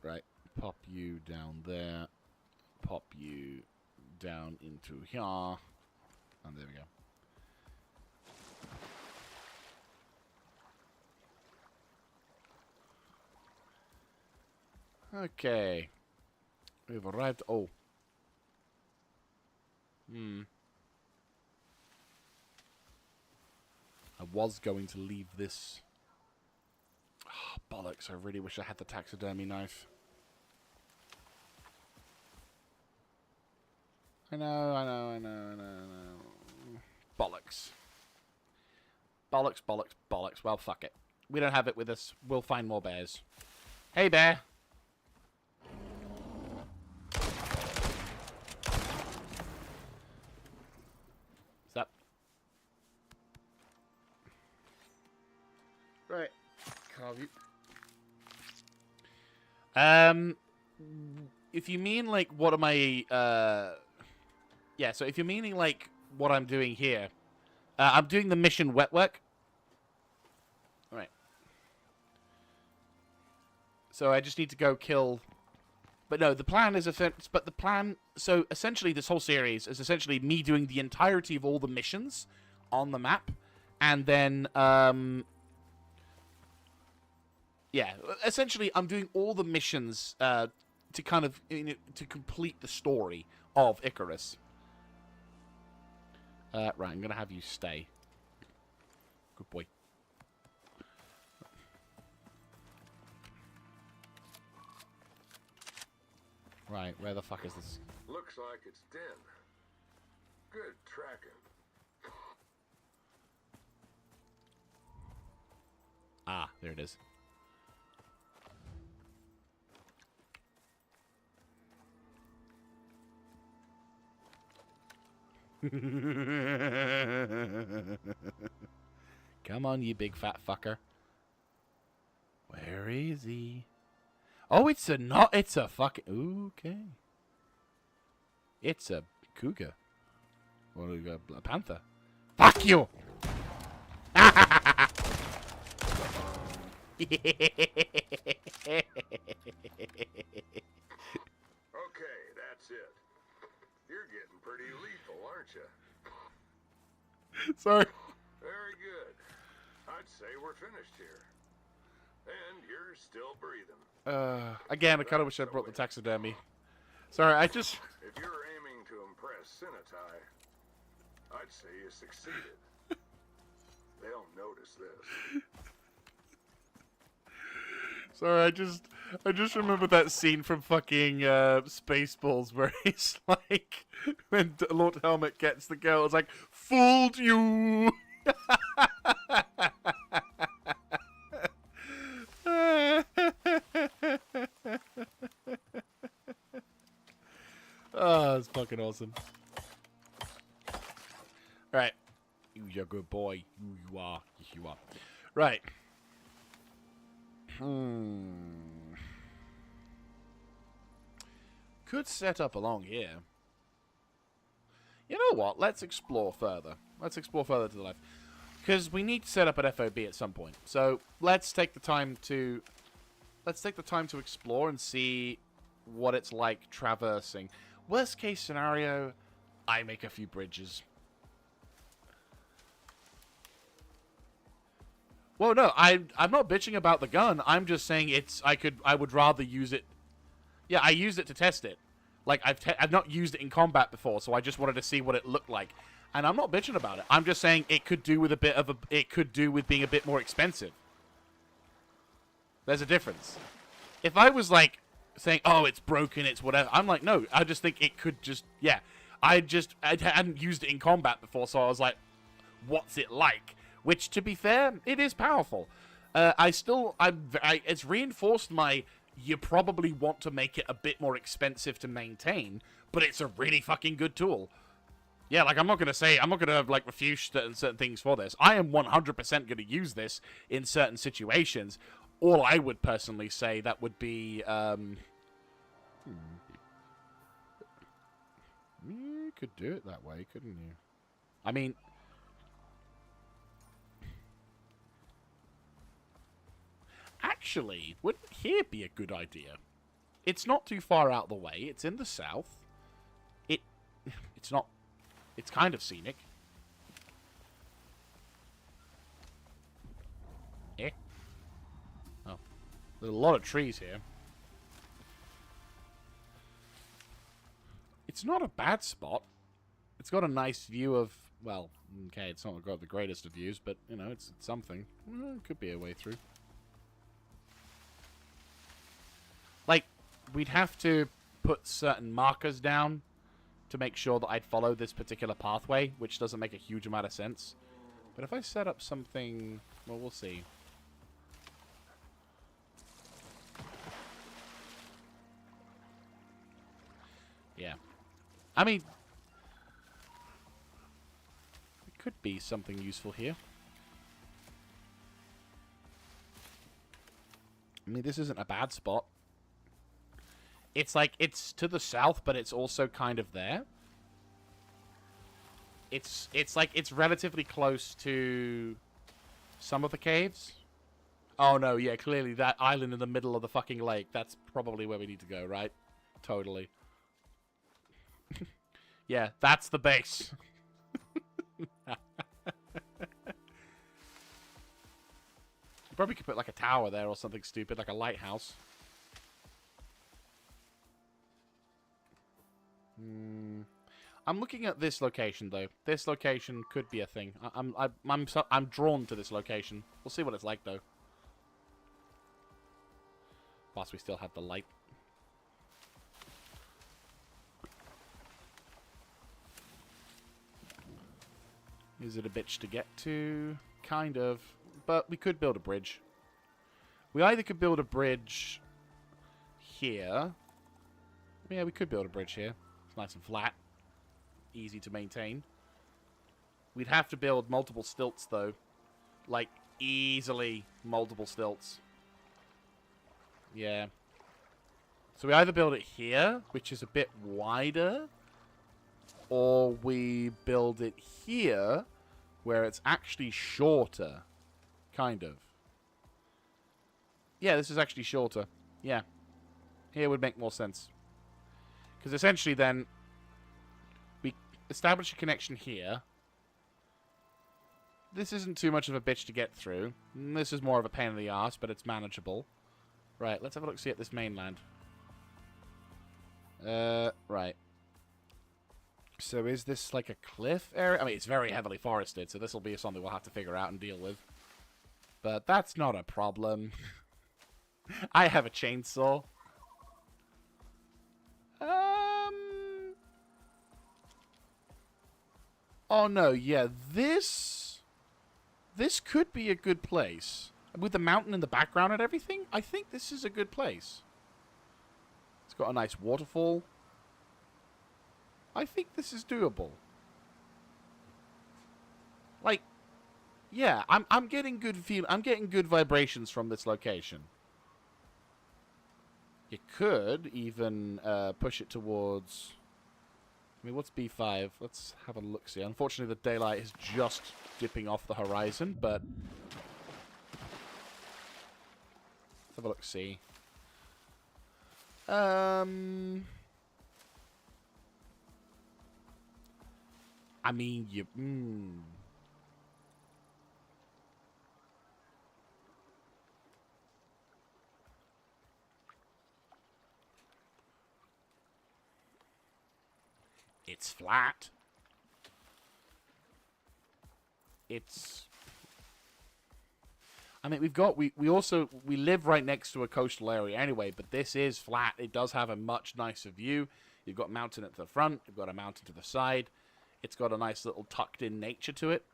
Right. Pop you down there. Pop you down into here. And there we go. Okay. We've arrived. Oh. I was going to leave this. Oh, bollocks. I really wish I had the taxidermy knife. I know. Bollocks. Bollocks. Well, fuck it. We don't have it with us. We'll find more bears. Hey, bear. Stop. Right. Carve you. If you mean, like, what am I, yeah, so if you're meaning, like, what I'm doing here, I'm doing the mission wet work. Alright. So I just need to go kill... But no, the plan is... But the plan... So, essentially, this whole series is essentially me doing the entirety of all the missions on the map. And then, yeah, essentially, I'm doing all the missions, to kind of... to complete the story of Icarus. Right, I'm going to have you stay. Good boy. Right, where the fuck is this? Looks like it's Den. Good tracking. Ah, there it is. Come on, you big fat fucker. Where is he? Oh, it's a not. It's a fucking. Okay. It's a cougar. Or a panther. Fuck you! Okay, that's it. You're getting pretty lethal, aren't you? Sorry. Very good. I'd say we're finished here. And you're still breathing. Again, I kind of wish I brought the taxidermy. Sorry, I just... If you're aiming to impress Sinatai, I'd say you succeeded. They'll notice this. Sorry, I just remember that scene from fucking Spaceballs where he's like, when Lord Helmet gets the girl, it's like, fooled you! Oh, it's fucking awesome. Alright. You're a good boy. You are. Yes, you are. Right. Could set up along here. You know what? Let's explore further. Let's explore further to the left. Because we need to set up an FOB at some point. So let's take the time to... Let's take the time to explore and see what it's like traversing. Worst case scenario, I make a few bridges. Well, no, I'm not bitching about the gun. I'm just saying I would rather use it. Yeah, I used it to test it. Like I've not used it in combat before, so I just wanted to see what it looked like. And I'm not bitching about it. I'm just saying it could do with it could do with being a bit more expensive. There's a difference. if I was like saying, "Oh, it's broken, it's whatever," I'm like, no, I just think it could just, yeah. I hadn't used it in combat before, so I was like, "What's it like?" Which, to be fair, it is powerful. It's reinforced my. You probably want to make it a bit more expensive to maintain, but it's a really fucking good tool. Yeah, like, I'm not going to, like, refuse certain things for this. I am 100% going to use this in certain situations. All I would personally say that would be, you could do it that way, couldn't you? I mean, actually, wouldn't here be a good idea? It's not too far out of the way. It's in the south. It's not... It's kind of scenic. Eh? Oh. There's a lot of trees here. It's not a bad spot. It's got a nice view of... Well, okay, it's not got the greatest of views, but, you know, it's something. Well, it could be a way through. Like, we'd have to put certain markers down to make sure that I'd follow this particular pathway, which doesn't make a huge amount of sense. But if I set up something... Well, we'll see. Yeah. I mean... It could be something useful here. I mean, this isn't a bad spot. It's like, it's to the south, but it's also kind of there. It's like, it's relatively close to some of the caves. Oh, no, yeah, clearly that island in the middle of the fucking lake. That's probably where we need to go, right? Totally. Yeah, that's the base. You probably could put, like, a tower there or something stupid, like a lighthouse. I'm looking at this location, though. This location could be a thing. I'm drawn to this location. We'll see what it's like, though. Whilst we still have the light. Is it a bitch to get to? Kind of. But we could build a bridge. We either could build a bridge here. Yeah, we could build a bridge here. It's nice and flat. Easy to maintain. We'd have to build multiple stilts, though. Like, easily multiple stilts. Yeah. So we either build it here, which is a bit wider, or we build it here, where it's actually shorter. Kind of. Yeah, this is actually shorter. Yeah. Here would make more sense. Because essentially then, we establish a connection here. This isn't too much of a bitch to get through. This is more of a pain in the arse, but it's manageable. Right, let's have a look-see at this mainland. Right. So is this like a cliff area? I mean, it's very heavily forested, so this will be something we'll have to figure out and deal with. But that's not a problem. I have a chainsaw. Oh no, yeah, this could be a good place. With the mountain in the background and everything, I think this is a good place. It's got a nice waterfall. I think this is doable. Like, yeah, I'm getting I'm getting good vibrations from this location. You could even push it towards... I mean, what's B5? Let's have a look-see. Unfortunately, the daylight is just dipping off the horizon, but... Let's have a look-see. I mean, you... It's flat. I mean, we also live right next to a coastal area anyway, but this is flat. It does have a much nicer view. You've got mountain at the front. You've got a mountain to the side. It's got a nice little tucked in nature to it.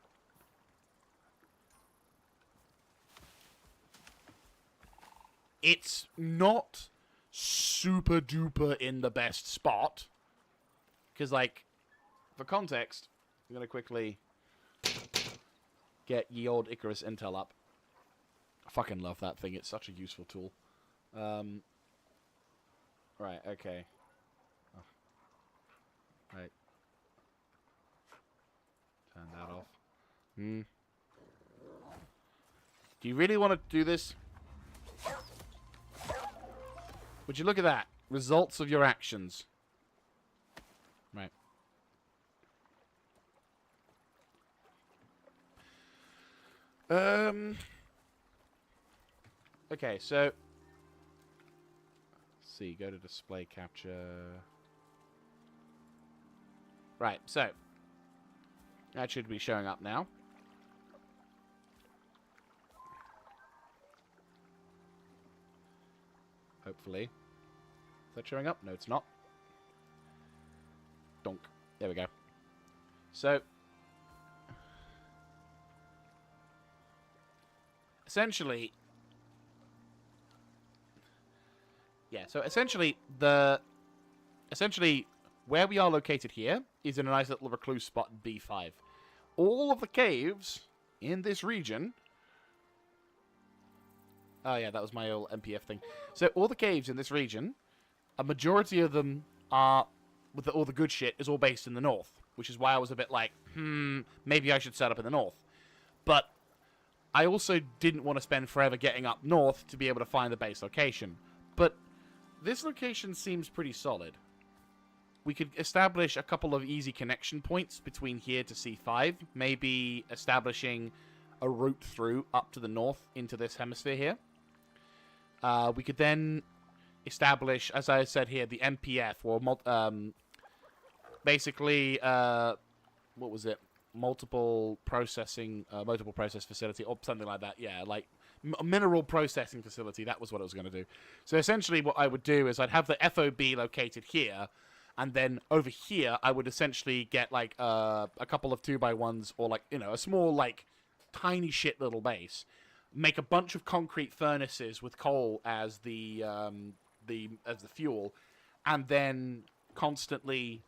It's not super duper in the best spot. Because, like, for context, I'm going to quickly get ye old Icarus intel up. I fucking love that thing. It's such a useful tool. Right, okay. Oh. Right. Turn that off. Do you really want to do this? Would you look at that? Results of your actions. Right. Okay, so... Let's see, go to display capture... Right, so... That should be showing up now. Hopefully. Is that showing up? No, it's not. Donk. There we go. So... Essentially... Yeah, so essentially, where we are located here is in a nice little recluse spot in B5. All of the caves in this region... Oh yeah, that was my old MPF thing. So all the caves in this region, a majority of them are, with all the good shit, is all based in the north. Which is why I was a bit like, maybe I should set up in the north. But I also didn't want to spend forever getting up north to be able to find the base location. But this location seems pretty solid. We could establish a couple of easy connection points between here to C5. Maybe establishing a route through up to the north into this hemisphere here. We could then establish, as I said here, the MPF, or basically, what was it? Multiple process facility, or something like that. Yeah, like mineral processing facility. That was what I was going to do. So essentially what I would do is I'd have the FOB located here, and then over here I would essentially get like a couple of 2x1s, or like, you know, a small, like, tiny shit little base. Make a bunch of concrete furnaces with coal as the fuel, and then constantly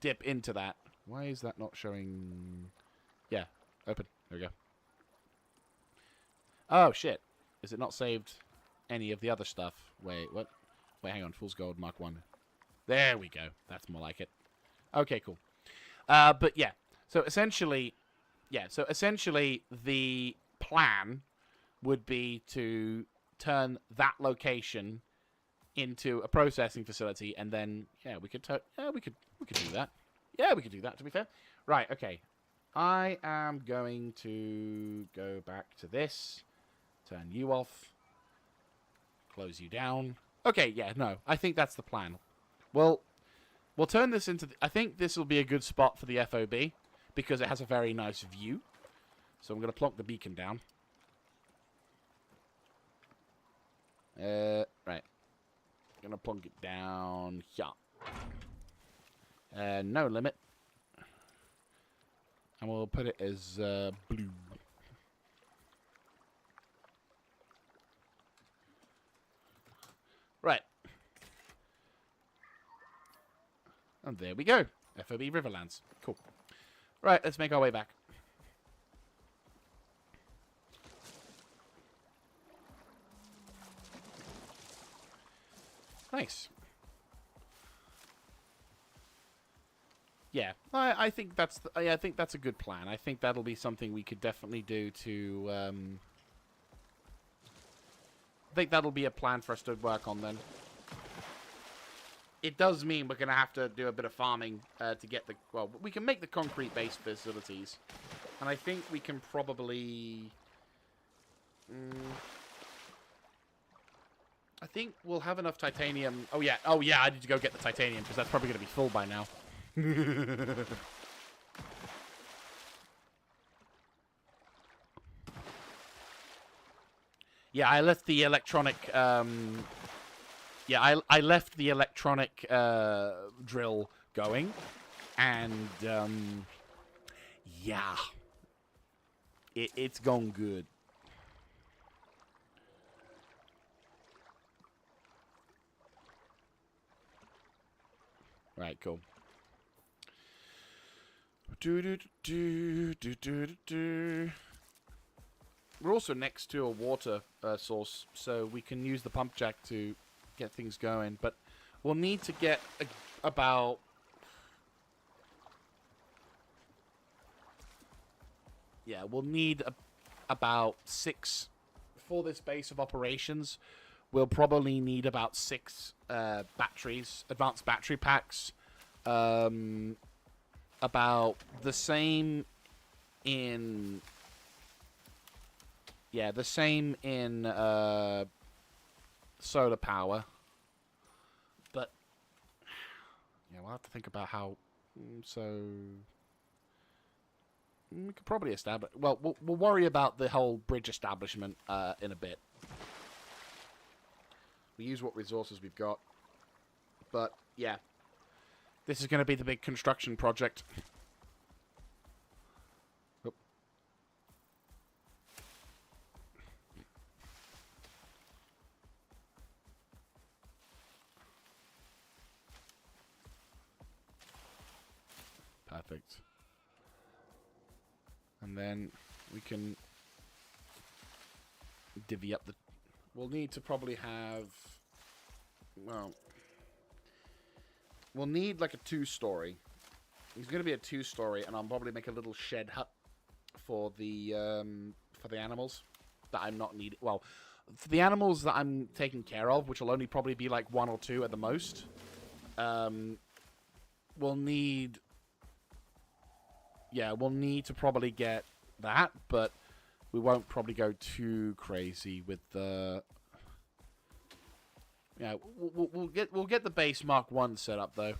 dip into that. Why is that not showing? Yeah, open. There we go. Oh, shit. Is it not saved any of the other stuff? Wait, what? Wait, hang on. Fool's Gold Mark 1. There we go. That's more like it. Okay, cool. But yeah. So essentially, the plan would be to turn that location into a processing facility, and then, yeah, we could do that. Yeah, we could do that, to be fair. Right, okay. I am going to go back to this. Turn you off. Close you down. Okay, yeah, no. I think that's the plan. Well, we'll turn this into... I think this will be a good spot for the FOB, because it has a very nice view. So I'm going to plonk the beacon down. Right. I'm going to plonk it down here. No limit. And we'll put it as blue. Right. And there we go. FOB Riverlands. Cool. Right, let's make our way back. Nice. Yeah, I think that's I think that's a good plan. I think that'll be something we could definitely do to. I think that'll be a plan for us to work on then. It does mean we're gonna have to do a bit of farming to get the. Well, we can make the concrete-based facilities, and I think we can probably. I think we'll have enough titanium. Oh yeah, I need to go get the titanium because that's probably gonna be full by now. Yeah, I left the electronic. Yeah, I left the electronic drill going, and yeah, it's gone good. Right, cool. We're also next to a water source, so we can use the pump jack to get things going. But we'll need to get about... Yeah, we'll need about 6... For this base of operations, we'll probably need about 6 batteries, advanced battery packs. About the same in... Yeah, the same in solar power. But, yeah, we'll have to think about how... So... We could probably establish... Well, we'll worry about the whole bridge establishment in a bit. We use what resources we've got. But, yeah. This is going to be the big construction project. Oh. Perfect. And then we can divvy up the... We'll need to probably have... Well... We'll need like a 2-story. It's going to be a 2-story, and I'll probably make a little shed hut for the animals that I'm not needing. Well, for the animals that I'm taking care of, which will only probably be like 1 or 2 at the most. We'll need... Yeah, we'll need to probably get that, but we won't probably go too crazy with the... Yeah, we'll get the base Mark 1 set up though.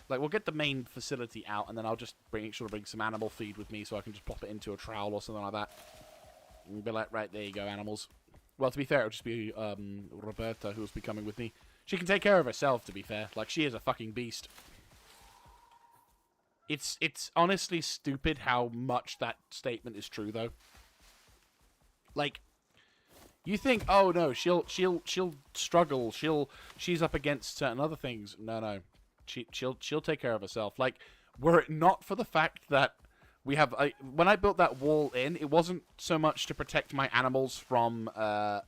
Like we'll get the main facility out, and then I'll just bring some animal feed with me, so I can just pop it into a trowel or something like that. And be like, right, there you go, animals. Well, to be fair, it'll just be Roberta who'll be coming with me. She can take care of herself. To be fair, like she is a fucking beast. It's honestly stupid how much that statement is true though. Like. You think, oh no, she'll struggle. She's up against certain other things. No, she'll take care of herself. Like, were it not for the fact that we have, when I built that wall in, it wasn't so much to protect my animals from the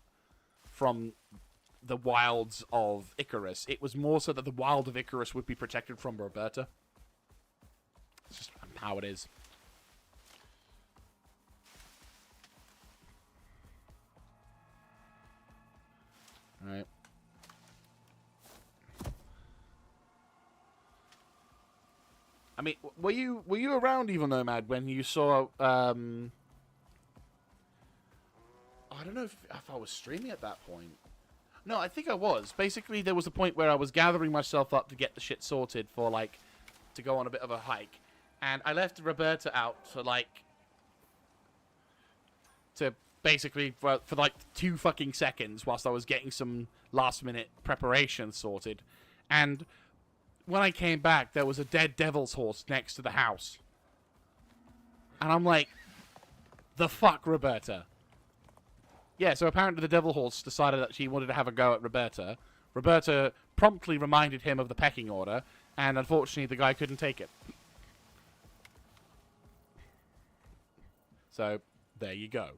wilds of Icarus. It was more so that the wild of Icarus would be protected from Roberta. It's just how it is. Alright. I mean, were you around, Evil Nomad, when you saw I don't know if I was streaming at that point. No, I think I was. Basically, there was a point where I was gathering myself up to get the shit sorted for, like, to go on a bit of a hike. And I left Roberta out for, like, to basically, for like 2 fucking seconds whilst I was getting some last-minute preparation sorted. And when I came back, there was a dead devil's horse next to the house. And I'm like, the fuck, Roberta? Yeah, so apparently the devil horse decided that she wanted to have a go at Roberta. Roberta promptly reminded him of the pecking order, and unfortunately the guy couldn't take it. So, there you go.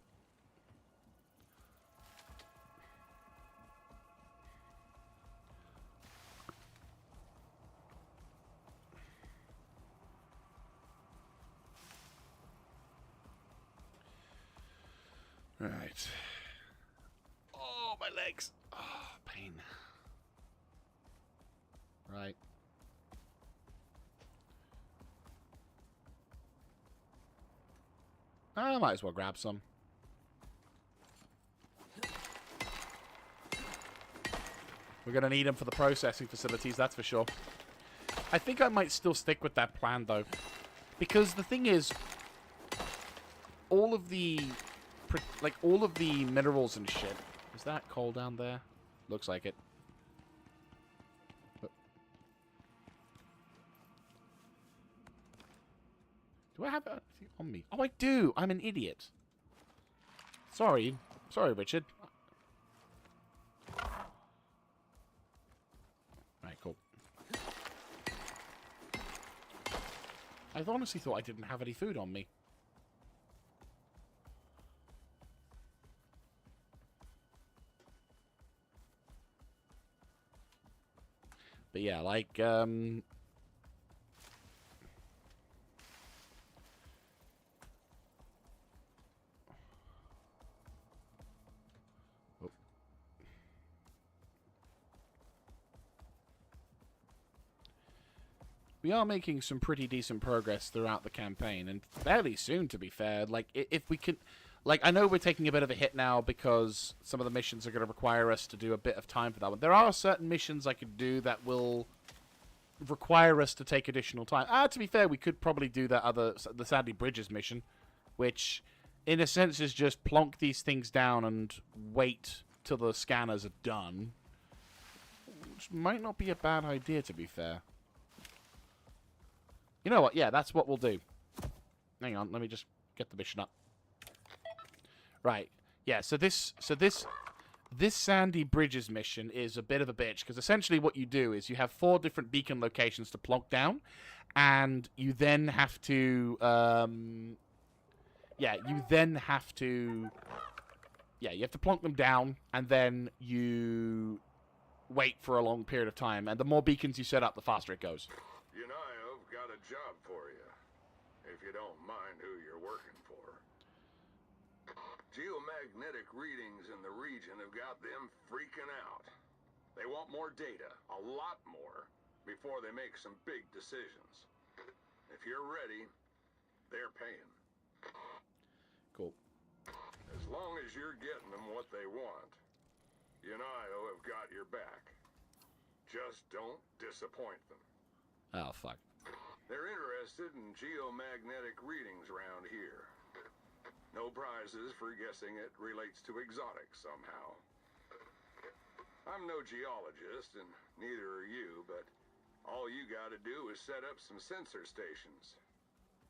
Right. Oh, my legs. Oh, pain. Right. I might as well grab some. We're going to need them for the processing facilities, that's for sure. I think I might still stick with that plan, though. Because the thing is, all of the like all of the minerals and shit. Is that coal down there? Looks like it. Do I have it on me? Oh, I do. I'm an idiot. Sorry. Sorry, Richard. Right, cool. I honestly thought I didn't have any food on me. But yeah, like, oh. We are making some pretty decent progress throughout the campaign, and fairly soon, to be fair. Like, if we can... Like, I know we're taking a bit of a hit now because some of the missions are going to require us to do a bit of time for that one. There are certain missions I could do that will require us to take additional time. To be fair, we could probably do the Sandy Bridges mission, which, in a sense, is just plonk these things down and wait till the scanners are done. Which might not be a bad idea, to be fair. You know what? Yeah, that's what we'll do. Hang on, let me just get the mission up. Right. Yeah, so this Sandy Bridges mission is a bit of a bitch, because essentially what you do is you have 4 different beacon locations to plonk down, and you then have to, you have to plonk them down, and then you wait for a long period of time, and the more beacons you set up, the faster it goes. You know, I've got a job for you, if you don't mind who you're working for. Geomagnetic readings in the region have got them freaking out. They want more data, a lot more, before they make some big decisions. If you're ready, they're paying. Cool. As long as you're getting them what they want, you and I have got your back. Just don't disappoint them. Oh, fuck. They're interested in geomagnetic readings around here. No prizes for guessing it relates to exotics somehow. I'm no geologist, and neither are you, but all you gotta do is set up some sensor stations.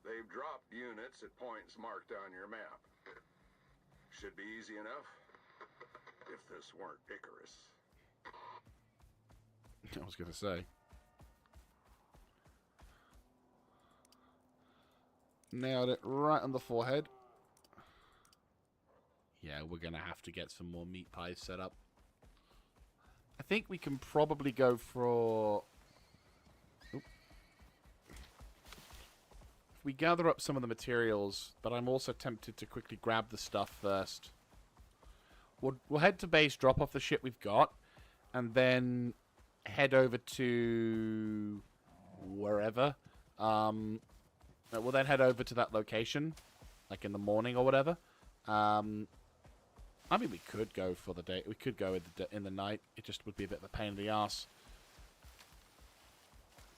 They've dropped units at points marked on your map. Should be easy enough, if this weren't Icarus. I was gonna say. Nailed it right on the forehead. Yeah, we're going to have to get some more meat pies set up. I think we can probably go for... Oop. If we gather up some of the materials, but I'm also tempted to quickly grab the stuff first. We'll head to base, drop off the shit we've got, and then head over to wherever. We'll then head over to that location, like in the morning or whatever. I mean, we could go for the day. We could go in the night. It just would be a bit of a pain in the ass.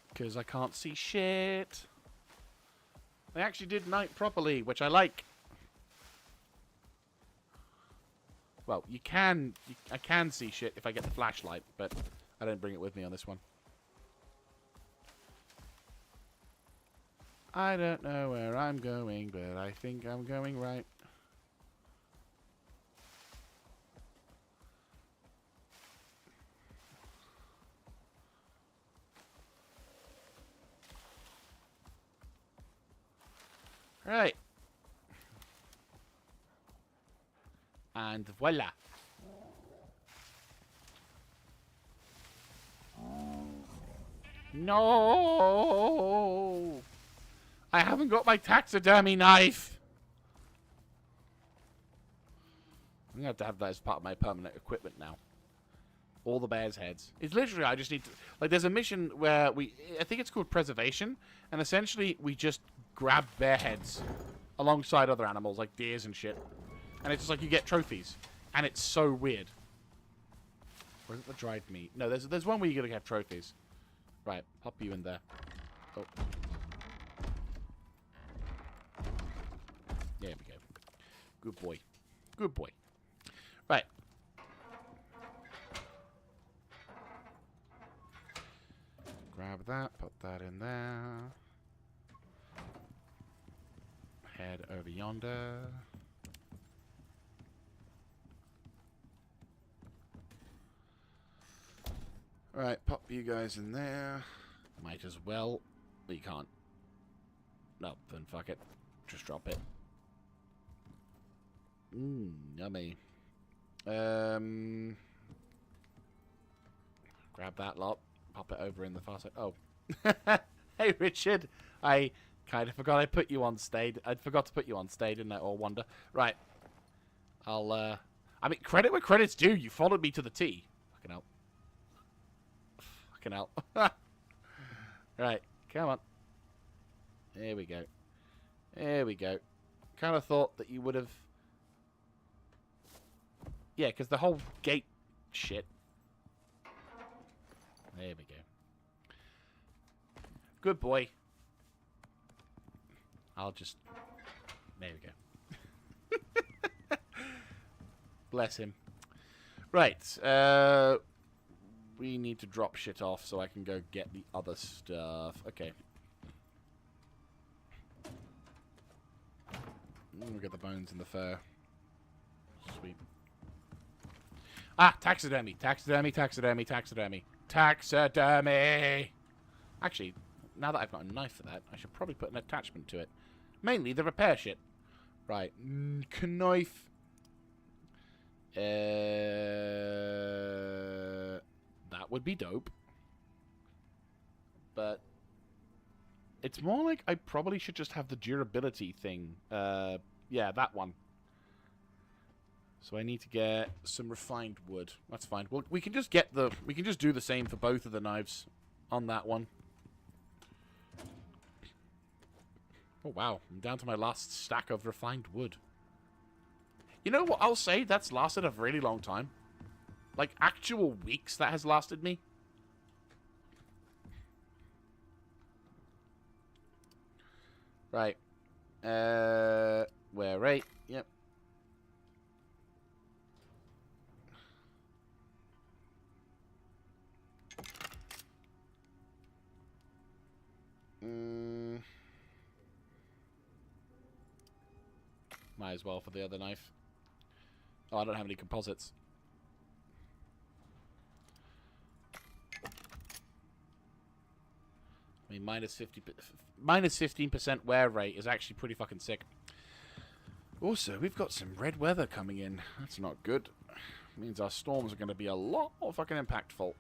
Because I can't see shit. They actually did night properly, which I like. Well, I can see shit if I get the flashlight, but I don't bring it with me on this one. I don't know where I'm going, but I think I'm going right. Right. And voila. No! I haven't got my taxidermy knife! I'm going to have that as part of my permanent equipment now. All the bear's heads. It's literally, I just need to... Like, there's a mission where I think it's called Preservation, and essentially we just grab bear heads alongside other animals, like deers and shit. And it's just like you get trophies. And it's so weird. Or is it the dried meat? No, there's one where you're going to have trophies. Right, pop you in there. Oh. There we go. Good boy. Good boy. Right. Grab that, put that in there. Head over yonder. Alright, pop you guys in there. Might as well. But you can't. No, then fuck it. Just drop it. Yummy. Grab that lot. Pop it over in the far side. Oh. Hey, Richard. I kind of forgot I put you on stage. I forgot to put you on stage, didn't I? Or Wonder. Right. I mean, credit where credit's due. You followed me to the T. Fucking hell. Fucking hell. Right. Come on. There we go. There we go. Kind of thought that you would have... Yeah, because the whole gate shit. There we go. Good boy. I'll just... There we go. Bless him. Right. We need to drop shit off so I can go get the other stuff. Okay. We'll get the bones and the fur. Sweet. Ah, taxidermy. Taxidermy, taxidermy, taxidermy. Taxidermy! Actually, now that I've got a knife for that, I should probably put an attachment to it. Mainly the repair shit. Right. Knife. That would be dope. But it's more like I probably should just have the durability thing. Yeah, that one. So I need to get some refined wood. That's fine. Well, we can just get the... We can just do the same for both of the knives on that one. Oh, wow. I'm down to my last stack of refined wood. You know what I'll say? That's lasted a really long time. Like, actual weeks that has lasted me. Right. Where, right? Yep. Might as well for the other knife. Oh, I don't have any composites. I mean, minus 15% wear rate is actually pretty fucking sick. Also, we've got some red weather coming in. That's not good. Means our storms are going to be a lot more fucking impactful.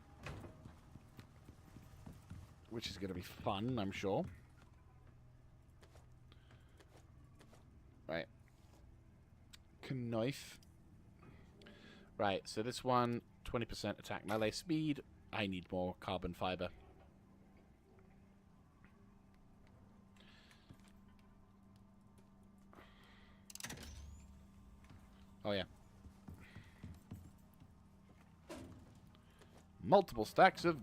Which is going to be fun, I'm sure. Right. Knife. Right, so this one, 20% attack melee speed. I need more carbon fiber. Oh, yeah. Multiple stacks of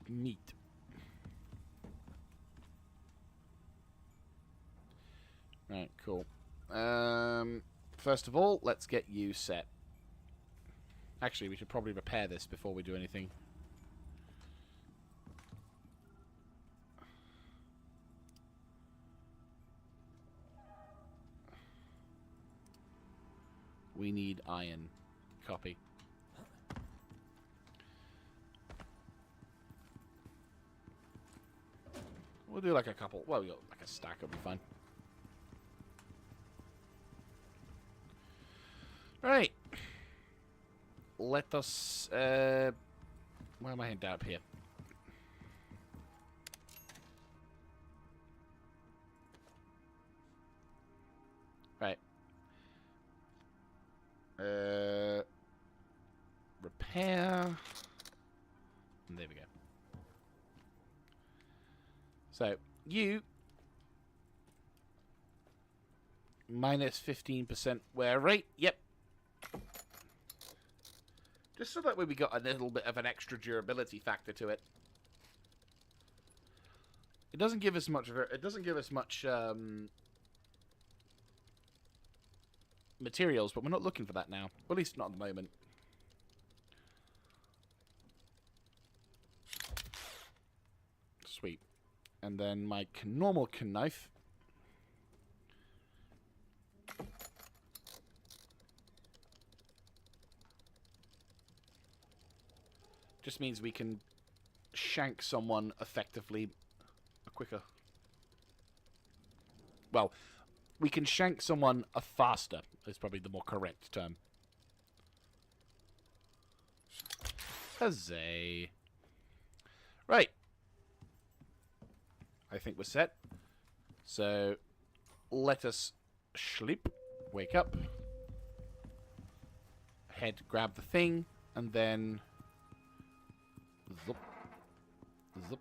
meat. Right, cool. First of all, let's get you set. Actually, we should probably repair this before we do anything. We need iron. Copy. We'll do like a couple. Well, like a stack will be fine. Right. Let us... where am I heading up here? Right. Repair. And there we go. So, you... minus 15% wear rate. Yep. Just so that way we got a little bit of an extra durability factor to it. It doesn't give us much. It doesn't give us much materials, but we're not looking for that now. At least not at the moment. Sweet. And then my normal knife. Just means we can shank someone effectively quicker. Well, we can shank someone faster is probably the more correct term. Huzzay. Right. I think we're set. So, let us sleep. Wake up. Head, grab the thing, and then... Zup. Zup.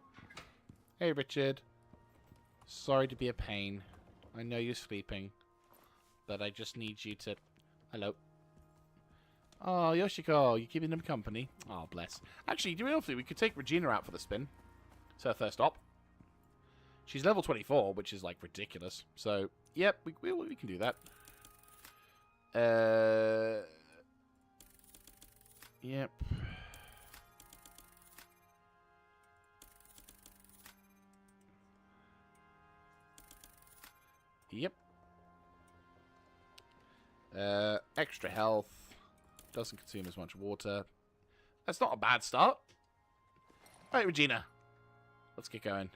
Hey, Richard. Sorry to be a pain. I know you're sleeping. But I just need you to... Hello. Oh, Yoshiko, you're keeping them company. Oh, bless. Actually, do you know we could take Regina out for the spin? It's her first op. She's level 24, which is, like, ridiculous. So, yep, we can do that. Yep. Yep. Extra health. Doesn't consume as much water. That's not a bad start. Right, Regina. Let's get going.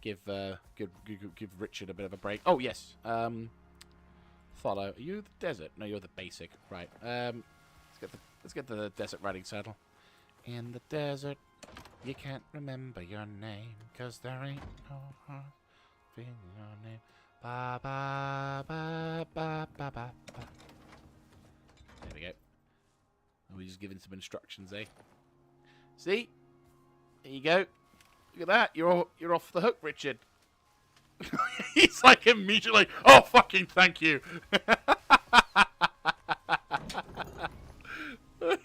Give Richard a bit of a break. Oh, yes. Follow. Are you the desert? No, you're the basic. Right. Let's get the desert riding saddle. In the desert, you can't remember your name, 'cause there ain't no heart feeling your name. Ba ba ba ba ba ba ba. There we go. And we're just giving some instructions, eh? See? There you go. Look at that. You're off the hook, Richard. He's like immediately, oh, fucking thank you. You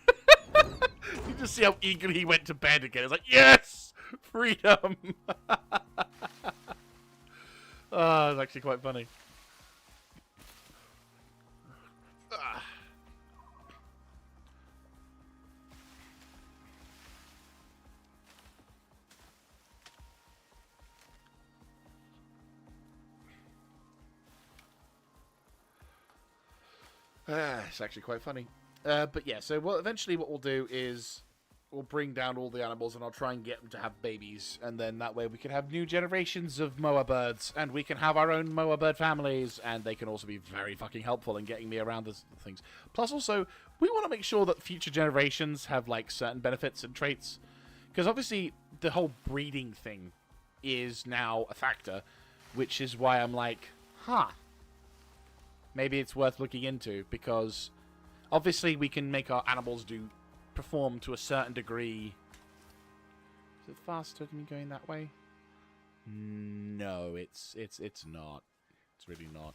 just see how eagerly he went to bed again. It's like, yes! Freedom! Oh, it's actually quite funny. It's actually quite funny. But yeah, so eventually what we'll do is we'll bring down all the animals and I'll try and get them to have babies. And then that way we can have new generations of moa birds. And we can have our own moa bird families. And they can also be very fucking helpful in getting me around the things. Plus also, we want to make sure that future generations have like certain benefits and traits. Because obviously the whole breeding thing is now a factor. Which is why I'm like, huh. Maybe it's worth looking into, because obviously we can make our animals perform to a certain degree. Is it faster than me going that way? No, it's not. It's really not.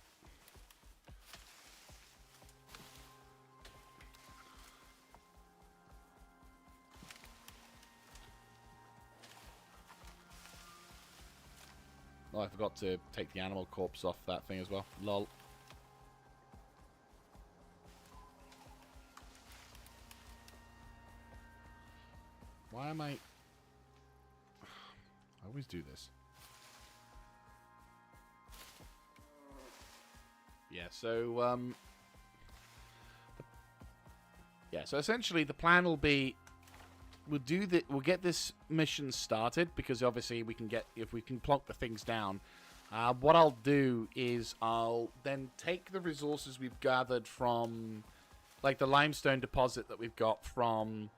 Oh, I forgot to take the animal corpse off that thing as well. Lol. Why am I always do this. Yeah, so so essentially the plan will be we'll get this mission started, because obviously if we can plonk the things down. What I'll do is I'll then take the resources we've gathered from like the limestone deposit that we've got from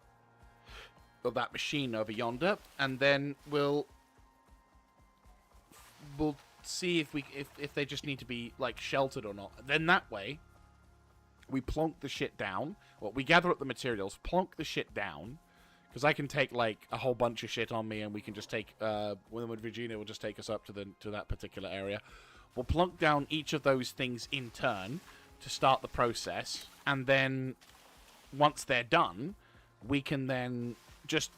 that machine over yonder, and then we'll see if they just need to be like sheltered or not. Then that way we plonk the shit down. Well, we gather up the materials, plonk the shit down, because I can take like a whole bunch of shit on me, and we can just take when Virginia will just take us up to that particular area. We'll plonk down each of those things in turn to start the process, and then once they're done, we can then just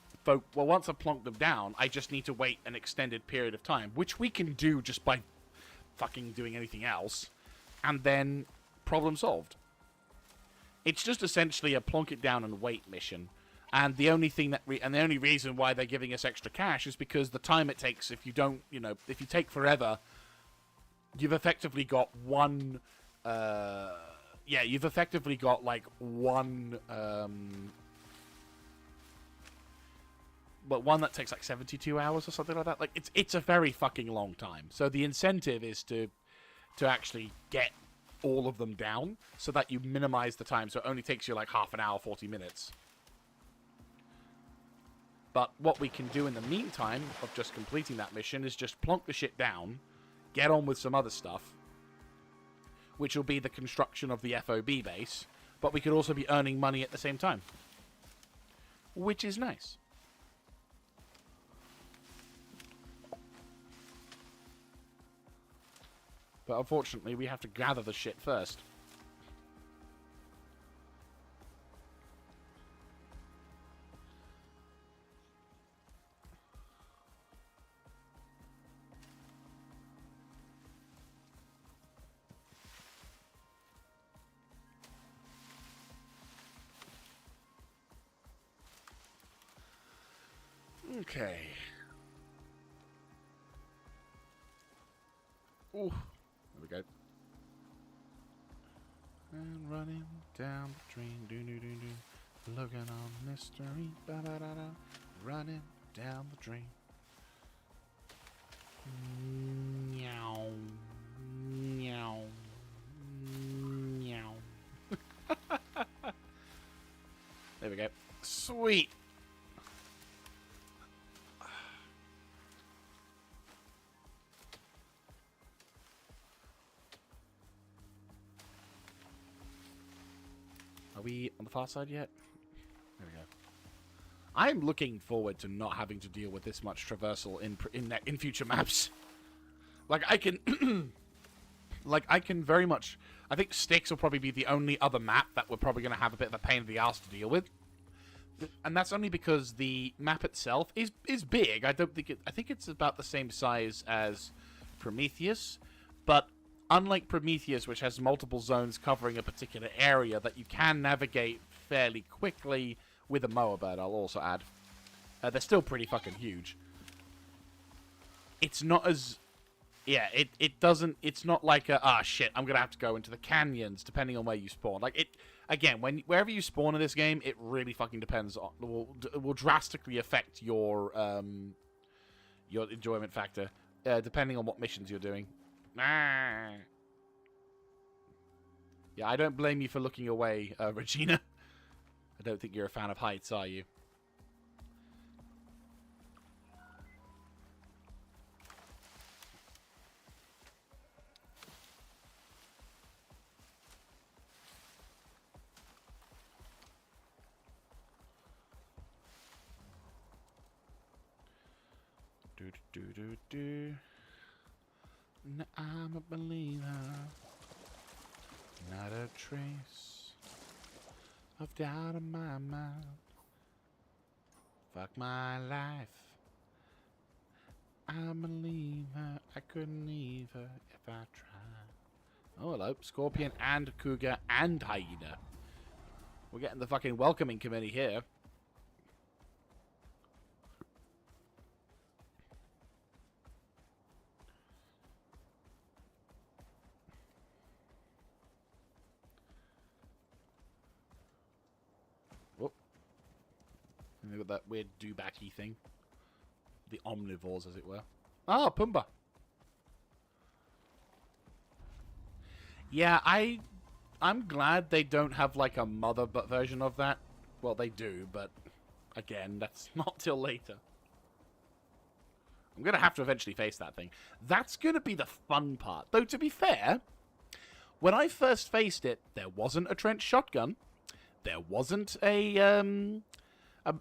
once I've plonked them down, I just need to wait an extended period of time, which we can do just by fucking doing anything else, and then problem solved. It's just essentially a plonk it down and wait mission. And the only thing that the only reason why they're giving us extra cash is because the time it takes, if you don't, if you take forever, you've effectively got one. You've effectively got like one. But one that takes like 72 hours or something like that. Like it's a very fucking long time. So the incentive is to actually get all of them down so that you minimize the time. So it only takes you like half an hour, 40 minutes. But what we can do in the meantime of just completing that mission is just plonk the shit down, get on with some other stuff, which will be the construction of the FOB base, but we could also be earning money at the same time, which is nice. But unfortunately, we have to gather the shit first. Okay. Ooh, there we go. And running down the drain, looking on mystery, running down the drain. Meow, meow, meow. There we go. Sweet. Are we on the far side yet? There we go. I'm looking forward to not having to deal with this much traversal in future maps. Like I can, I can very much. I think Styx will probably be the only other map that we're probably going to have a bit of a pain in the ass to deal with, and that's only because the map itself is big. I think it's about the same size as Prometheus, but unlike Prometheus, which has multiple zones covering a particular area that you can navigate fairly quickly with a mower bird, I'll also add. They're still pretty fucking huge. It's not as... Yeah, it doesn't... It's not like a... shit, I'm gonna have to go into the canyons, depending on where you spawn. Like, it... Again, wherever you spawn in this game, it really fucking depends on... will drastically affect your enjoyment factor, depending on what missions you're doing. Yeah, I don't blame you for looking away, Regina. I don't think you're a fan of heights, are you? Do. I'm a believer, not a trace of doubt in my mind. Fuck my life. I'm a believer, I couldn't leave her if I tried. Oh, hello. Scorpion and Cougar and Hyena. We're getting the fucking welcoming committee here. Look at that weird doobacky thing. The omnivores, as it were. Ah, Pumbaa. Yeah, I'm glad they don't have like a mother version of that. Well, they do, but again, that's not till later. I'm gonna have to eventually face that thing. That's gonna be the fun part. Though, to be fair, when I first faced it, there wasn't a trench shotgun. There wasn't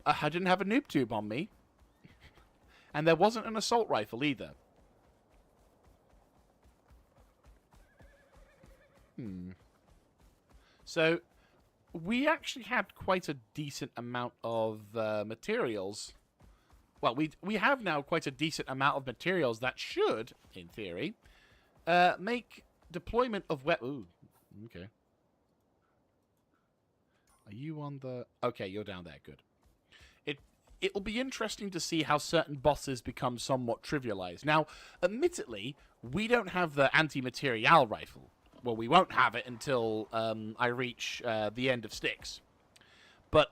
I didn't have a noob tube on me. And there wasn't an assault rifle either. So, we actually had quite a decent amount of materials. Well, we have now quite a decent amount of materials that should, in theory, Make deployment of Ooh, okay. Are you on the... Okay, you're down there. Good. It'll be interesting to see how certain bosses become somewhat trivialized. Now, admittedly, we don't have the anti-material rifle. Well, we won't have it until I reach the end of Styx. But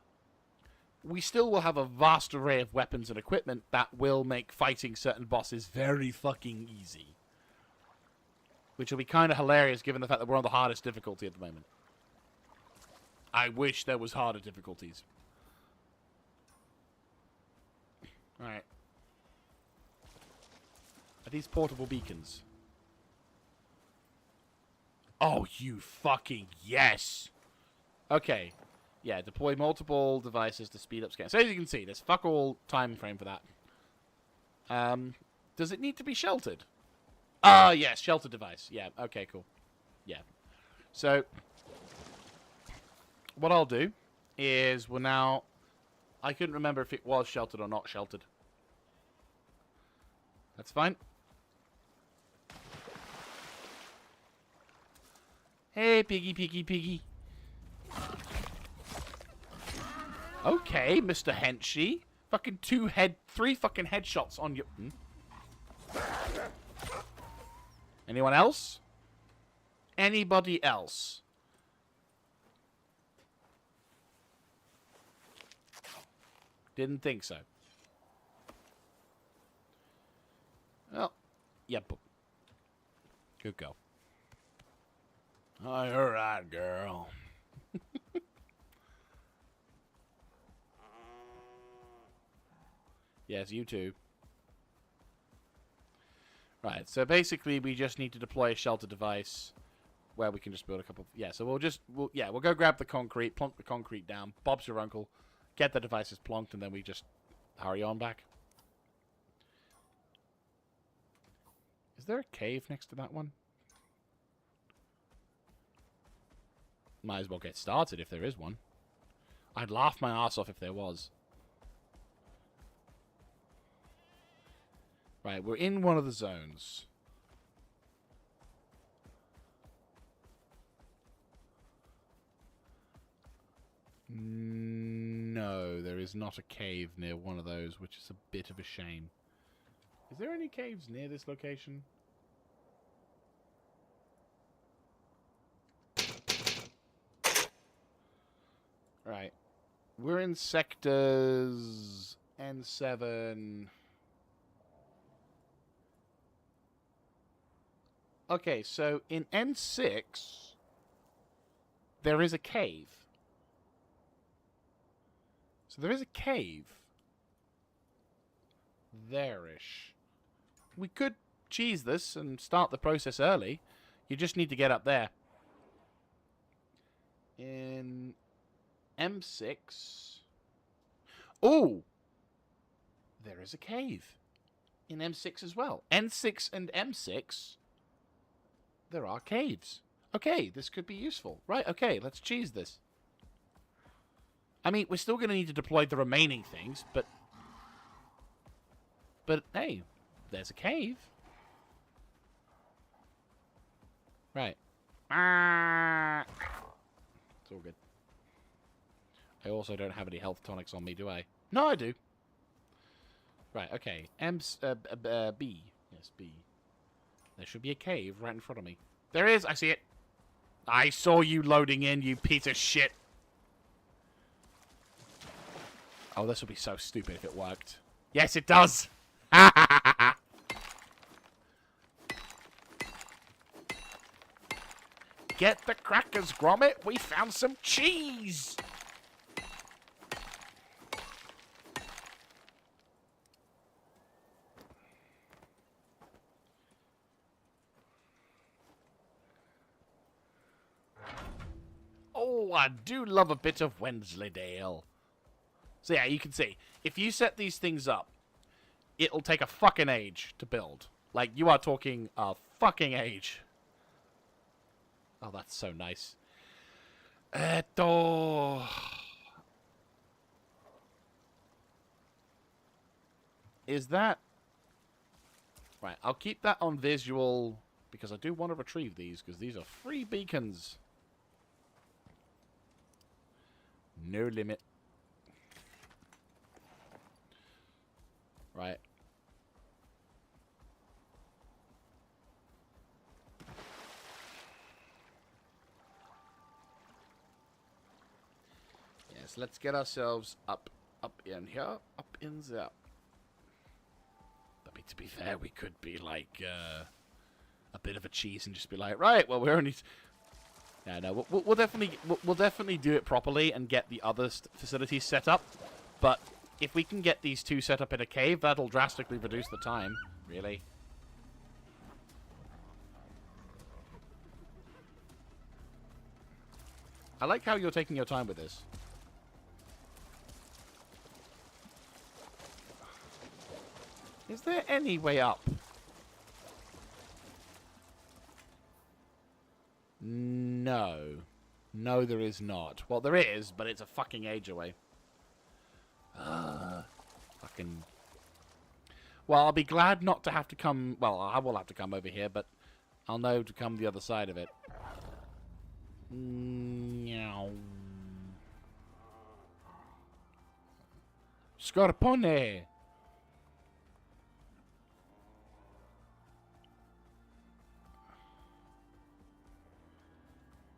we still will have a vast array of weapons and equipment that will make fighting certain bosses very fucking easy. Which will be kind of hilarious given the fact that we're on the hardest difficulty at the moment. I wish there was harder difficulties. Alright. Are these portable beacons? Oh, you fucking yes! Okay. Yeah, deploy multiple devices to speed up scan. So as you can see, there's fuck all time frame for that. Does it need to be sheltered? Ah, yes, shelter device. Yeah, okay, cool. Yeah. So, what I'll do is we'll now... I couldn't remember if it was sheltered or not sheltered. That's fine. Hey, piggy, piggy, piggy. Okay, Mr. Henchy. Fucking three fucking headshots on your... Anyone else? Anybody else? Didn't think so. Well, yep. Good go. Oh, you're right, girl. Yes, you too. Right, so basically we just need to deploy a shelter device where we can just build a couple... Yeah, so we'll go grab the concrete, plonk the concrete down, Bob's your uncle, get the devices plonked, and then we just hurry on back. Is there a cave next to that one? Might as well get started if there is one. I'd laugh my ass off if there was. Right, we're in one of the zones. No, there is not a cave near one of those, which is a bit of a shame. Is there any caves near this location? Right. We're in sectors N7. Okay, so in N6, there is a cave. So there is a cave. There-ish. We could cheese this and start the process early. You just need to get up there. In M6... Oh! There is a cave. In M6 as well. N6 and M6... There are caves. Okay, this could be useful. Right, okay, let's cheese this. I mean, we're still going to need to deploy the remaining things, but... But, hey, there's a cave. Right. It's all good. I also don't have any health tonics on me, do I? No, I do. Right, okay. B. Yes, B. There should be a cave right in front of me. There is! I see it! I saw you loading in, you piece of shit! Oh, this would be so stupid if it worked. Yes, it does! Get the crackers, Gromit! We found some cheese! Oh, I do love a bit of Wensleydale. So yeah, you can see, if you set these things up, it'll take a fucking age to build. Like, you are talking a fucking age. Oh, that's so nice. Is that... Right, I'll keep that on visual because I do want to retrieve these, because these are free beacons. No limit. Right. Yes, let's get ourselves up in here, up in there. I mean, to be fair, we could be like a bit of a cheese and just be like, right, well, we're only. Yeah, no, we'll definitely do it properly and get the other facilities set up. But if we can get these two set up in a cave, that'll drastically reduce the time. Really. I like how you're taking your time with this. Is there any way up? No. No, there is not. Well, there is, but it's a fucking age away. Fucking... Well, I'll be glad not to have to come... Well, I will have to come over here, but I'll know to come the other side of it. Meow. Scorpone!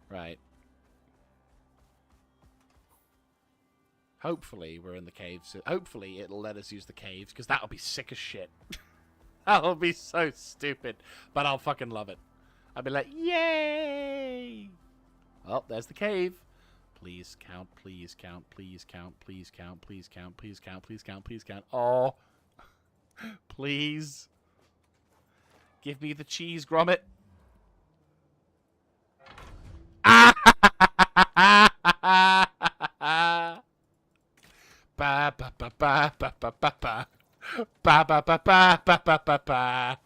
Right. Hopefully we're in the caves. Hopefully it'll let us use the caves, because that'll be sick as shit. That'll be so stupid. But I'll fucking love it. I'll be like, yay! Oh, there's the cave. Please count, please count, please count, please count, please count, please count, please count, please count. Oh. Please. Give me the cheese, grommet. Ba ba ba ba ba ba ba ba. Ba ba ba ba ba ba ba ba.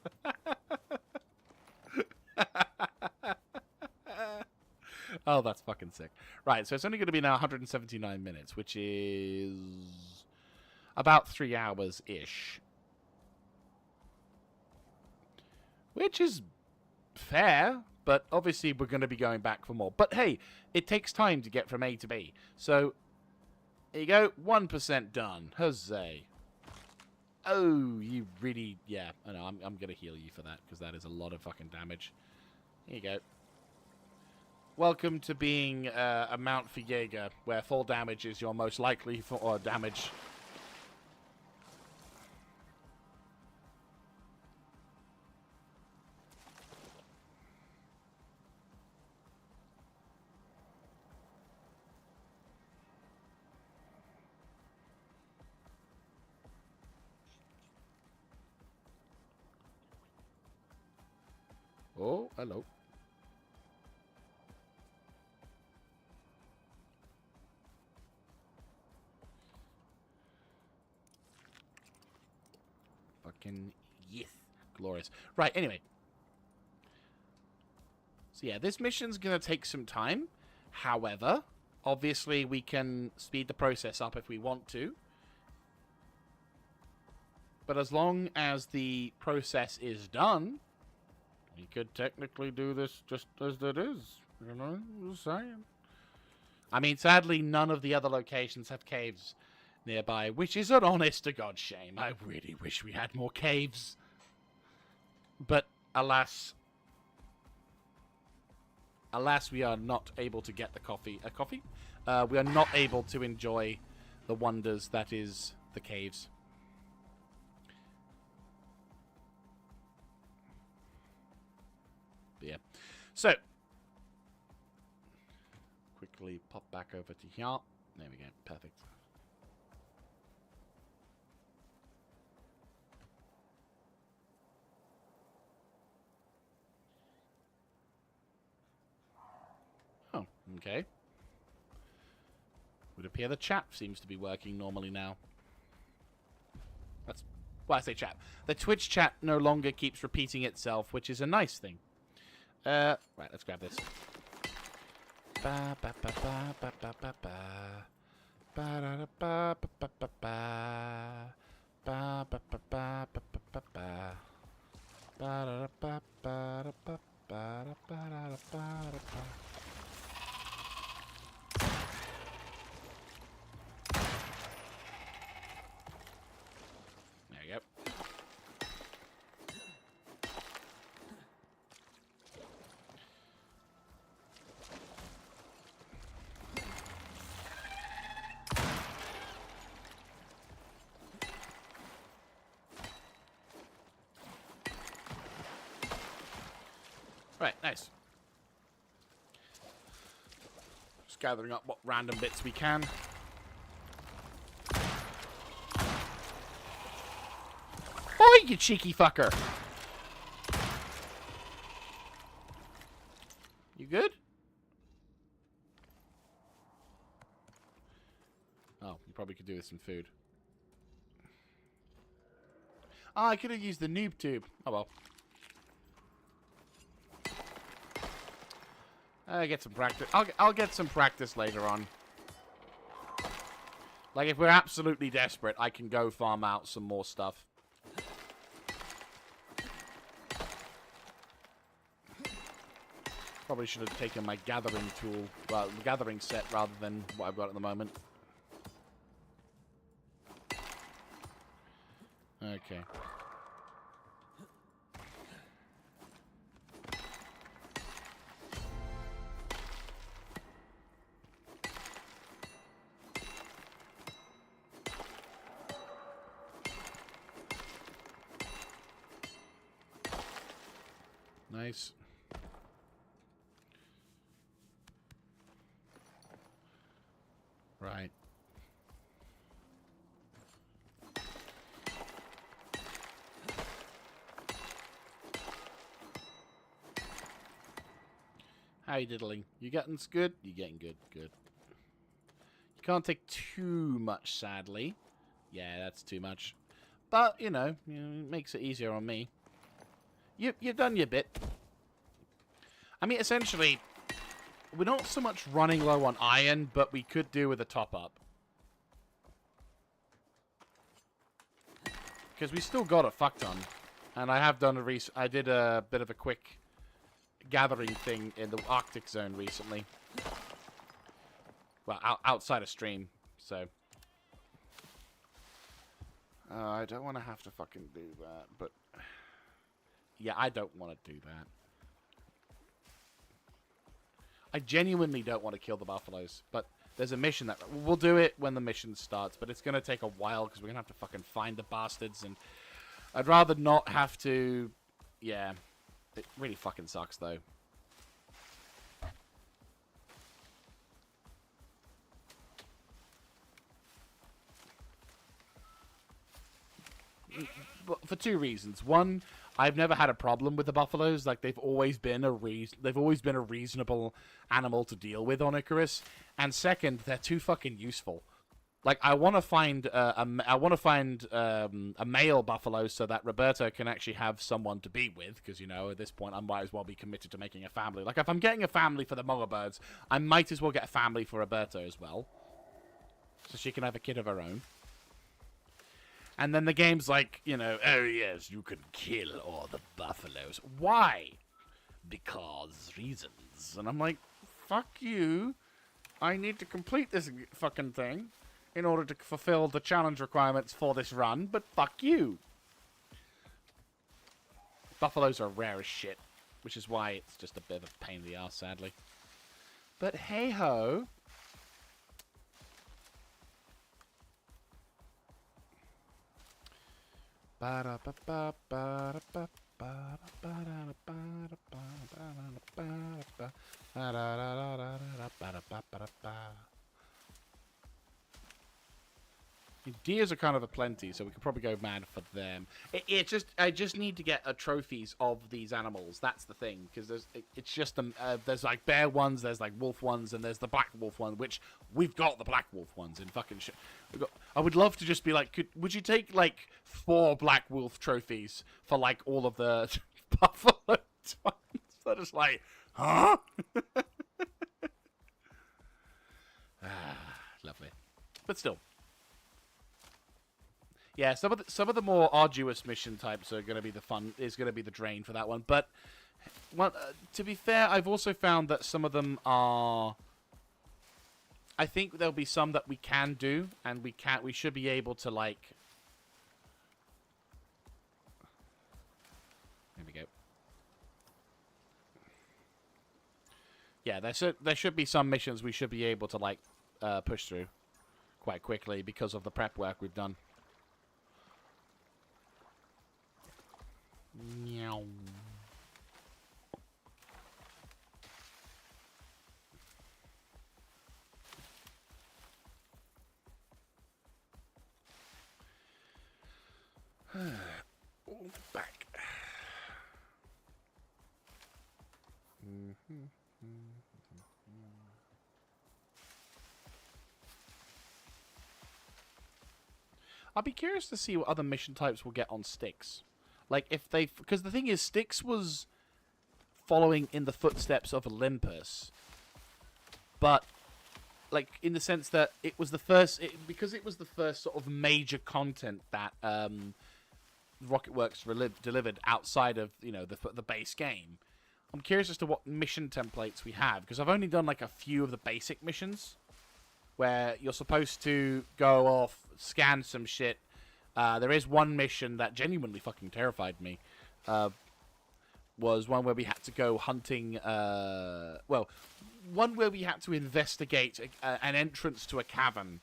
Oh, that's fucking sick. Right, so it's only going to be now 179 minutes, which is about 3 hours-ish. Which is fair, but obviously we're going to be going back for more. But hey, it takes time to get from A to B. So, there you go, 1% done. Huzzay. Oh, you really... Yeah, I know, I'm going to heal you for that, because that is a lot of fucking damage. Here you go. Welcome to being a mount for Jaeger, where full damage is your most likely for damage. Oh, hello. Fucking yes. Glorious. Right, anyway. So yeah, this mission's going to take some time. However, obviously we can speed the process up if we want to. But as long as the process is done, we could technically do this just as it is. You know, just saying. I mean, sadly, none of the other locations have caves nearby, which is an honest-to-God shame. I really wish we had more caves. But, alas, we are not able to get the coffee. We are not able to enjoy the wonders that is the caves. But yeah. So, quickly pop back over to here. There we go. Perfect. Oh, okay. Would appear the chat seems to be working normally now. That's why I say chat. The Twitch chat no longer keeps repeating itself, which is a nice thing. Right, let's grab this. Ba ba ba ba ba ba ba ba. Ba da da ba ba ba ba ba. Ba ba ba ba ba ba ba ba. There you go. Right, nice. Just gathering up what random bits we can. Boy, you cheeky fucker! You good? Oh, you probably could do with some food. Oh, I could have used the noob tube. Oh well. I get some practice. I'll get some practice later on. Like if we're absolutely desperate, I can go farm out some more stuff. Probably should have taken my gathering tool, well, gathering set rather than what I've got at the moment. Okay. Nice. Right. How you diddling? You getting good? You getting good? Good. You can't take too much, sadly. Yeah, that's too much. But, you know, it makes it easier on me. You've done your bit. I mean, essentially, we're not so much running low on iron, but we could do with a top-up. Because we still got a fuck ton. And I have done I did a bit of a quick gathering thing in the Arctic zone recently. Well, outside of stream, so. I don't want to have to fucking do that, but. Yeah, I don't want to do that. I genuinely don't want to kill the buffaloes, but there's a mission that... We'll do it when the mission starts, but it's going to take a while because we're going to have to fucking find the bastards, and I'd rather not have to... Yeah. It really fucking sucks, though. For two reasons. One, I've never had a problem with the buffaloes. Like they've always been a reasonable animal to deal with on Icarus. And second, they're too fucking useful. Like I want to find a male buffalo so that Roberta can actually have someone to be with. Because you know at this point I might as well be committed to making a family. Like if I'm getting a family for the mother birds, I might as well get a family for Roberta as well, so she can have a kid of her own. And then the game's like, you know, oh yes, you can kill all the buffaloes. Why? Because reasons. And I'm like, fuck you. I need to complete this fucking thing in order to fulfill the challenge requirements for this run, but fuck you. Buffaloes are rare as shit, which is why it's just a bit of a pain in the ass, sadly. But hey-ho. Deers are kind of a plenty, so we could probably go mad for them. I just need to get trophies of these animals. That's the thing, because there's like bear ones, there's like wolf ones, and there's the black wolf one, which we've got the black wolf ones in fucking shit. I would love to just be like, would you take like 4 black wolf trophies for like all of the buffalo ones? They're just like, huh? Lovely, but still. Yeah, some of the more arduous mission types are going to be the fun. Is going to be the drain for that one. But well, to be fair, I've also found that some of them are. I think there'll be some that we can do, and we should be able to like. There we go. Yeah, there should be some missions we should be able to like push through quite quickly because of the prep work we've done. Meow. Oh, back. I'll be curious to see what other mission types we'll get on Styx. Like, if they... Because the thing is, Styx was following in the footsteps of Olympus. But, like, in the sense that it was the first... because it was the first sort of major content that Rocketworks delivered outside of, you know, the base game. I'm curious as to what mission templates we have. Because I've only done, like, a few of the basic missions. Where you're supposed to go off, scan some shit. There is one mission that genuinely fucking terrified me. Was one where we had to go hunting... well, one where we had to investigate an entrance to a cavern.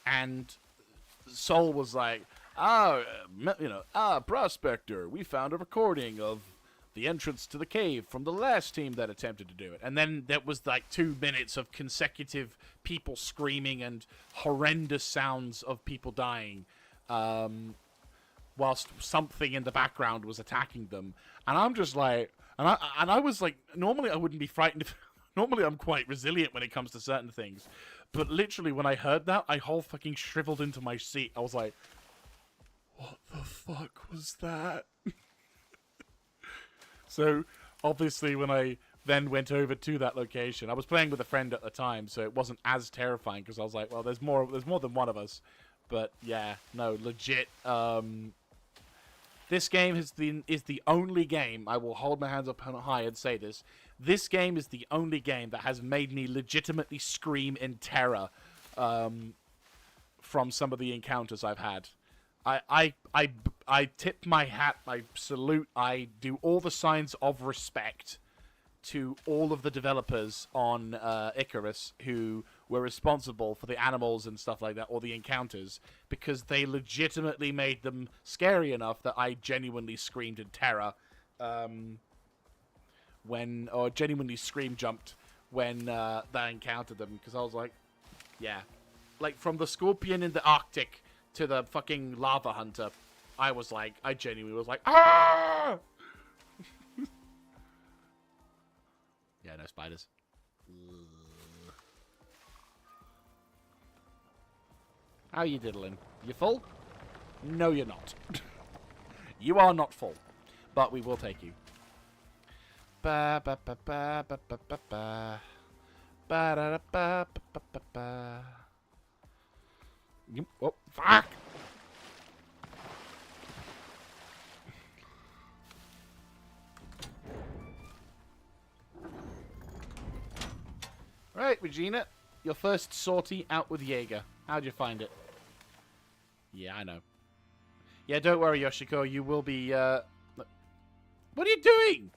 And Sol was like, Prospector, we found a recording of the entrance to the cave from the last team that attempted to do it. And then there was like 2 minutes of consecutive people screaming and horrendous sounds of people dying, whilst something in the background was attacking them. And I'm just like, and I was like, normally I wouldn't be frightened. Normally I'm quite resilient when it comes to certain things. But literally when I heard that, I whole fucking shriveled into my seat. I was like, what the fuck was that? So, obviously, when I then went over to that location, I was playing with a friend at the time, so it wasn't as terrifying, because I was like, well, there's more than one of us. But, yeah, no, legit. This game is the only game, I will hold my hands up high and say this, this game is the only game that has made me legitimately scream in terror from some of the encounters I've had. I tip my hat, I salute, I do all the signs of respect to all of the developers on Icarus who were responsible for the animals and stuff like that, or the encounters, because they legitimately made them scary enough that I genuinely screamed in terror or genuinely scream jumped when I encountered them, because I was like, yeah. Like, from the scorpion in the Arctic to the fucking lava hunter, I genuinely was like, ah! Yeah, no spiders. How are you diddling? You full? No, you're not. You are not full. But we will take you. Ba ba ba ba ba ba ba ba. Ba da da ba ba ba ba ba. Oh, fuck! Right, Regina. Your first sortie out with Jaeger. How'd you find it? Yeah, I know. Yeah, don't worry, Yoshiko. You will be, What are you doing?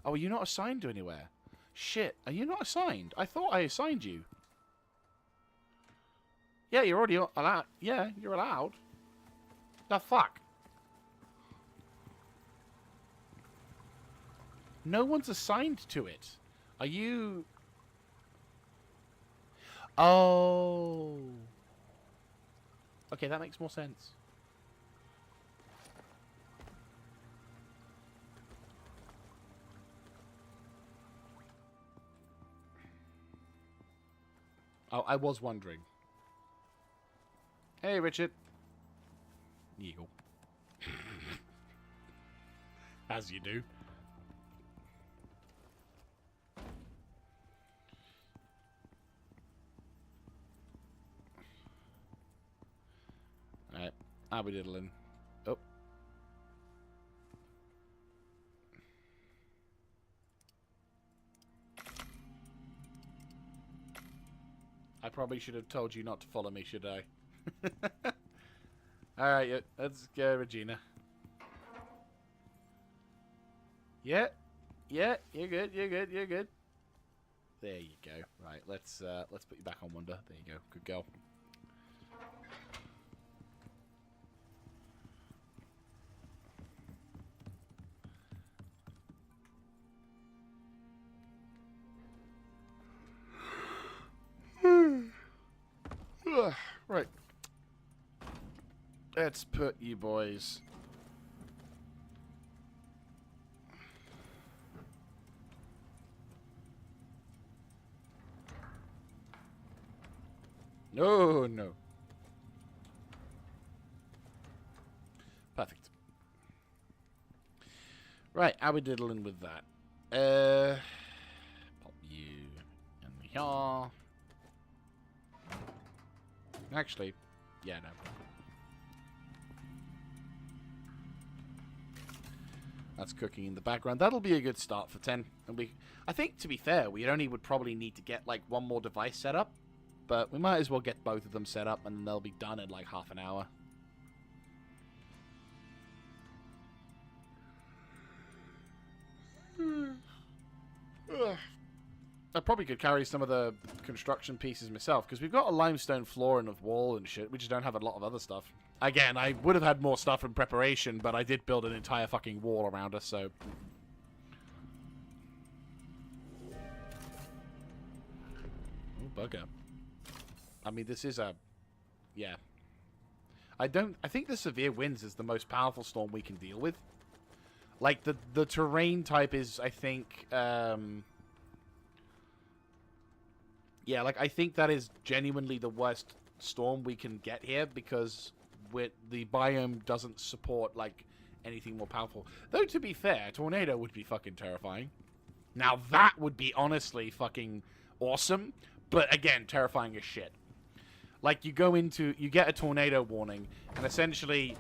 Oh, are you not assigned to anywhere? Shit, are you not assigned? I thought I assigned you. Yeah, you're already allowed. Yeah, you're allowed. The fuck? No one's assigned to it. Are you... Oh. Okay, that makes more sense. Oh, I was wondering. Hey, Richard. Eagle. As you do. How we diddling? Oh. I probably should have told you not to follow me, should I? Alright, yeah, let's go, Regina. Yeah. Yeah, you're good, you're good, you're good. There you go. Right, let's put you back on Wonder. There you go. Good girl. Right. Let's put you boys. No, no. Perfect. Right, how we diddling with that? Pop you in here. Actually, yeah, no. That's cooking in the background. That'll be a good start for 10. And I think, to be fair, we only would probably need to get, like, one more device set up. But we might as well get both of them set up, and they'll be done in, like, half an hour. I probably could carry some of the construction pieces myself, because we've got a limestone floor and a wall and shit. We just don't have a lot of other stuff. Again, I would have had more stuff in preparation, but I did build an entire fucking wall around us, so... Oh, bugger. I mean, this is a... Yeah. I think the severe winds is the most powerful storm we can deal with. Like, the terrain type is, I think... Yeah, like, I think that is genuinely the worst storm we can get here, because the biome doesn't support, like, anything more powerful. Though, to be fair, a tornado would be fucking terrifying. Now, that would be honestly fucking awesome, but, again, terrifying as shit. Like, you get a tornado warning, and essentially,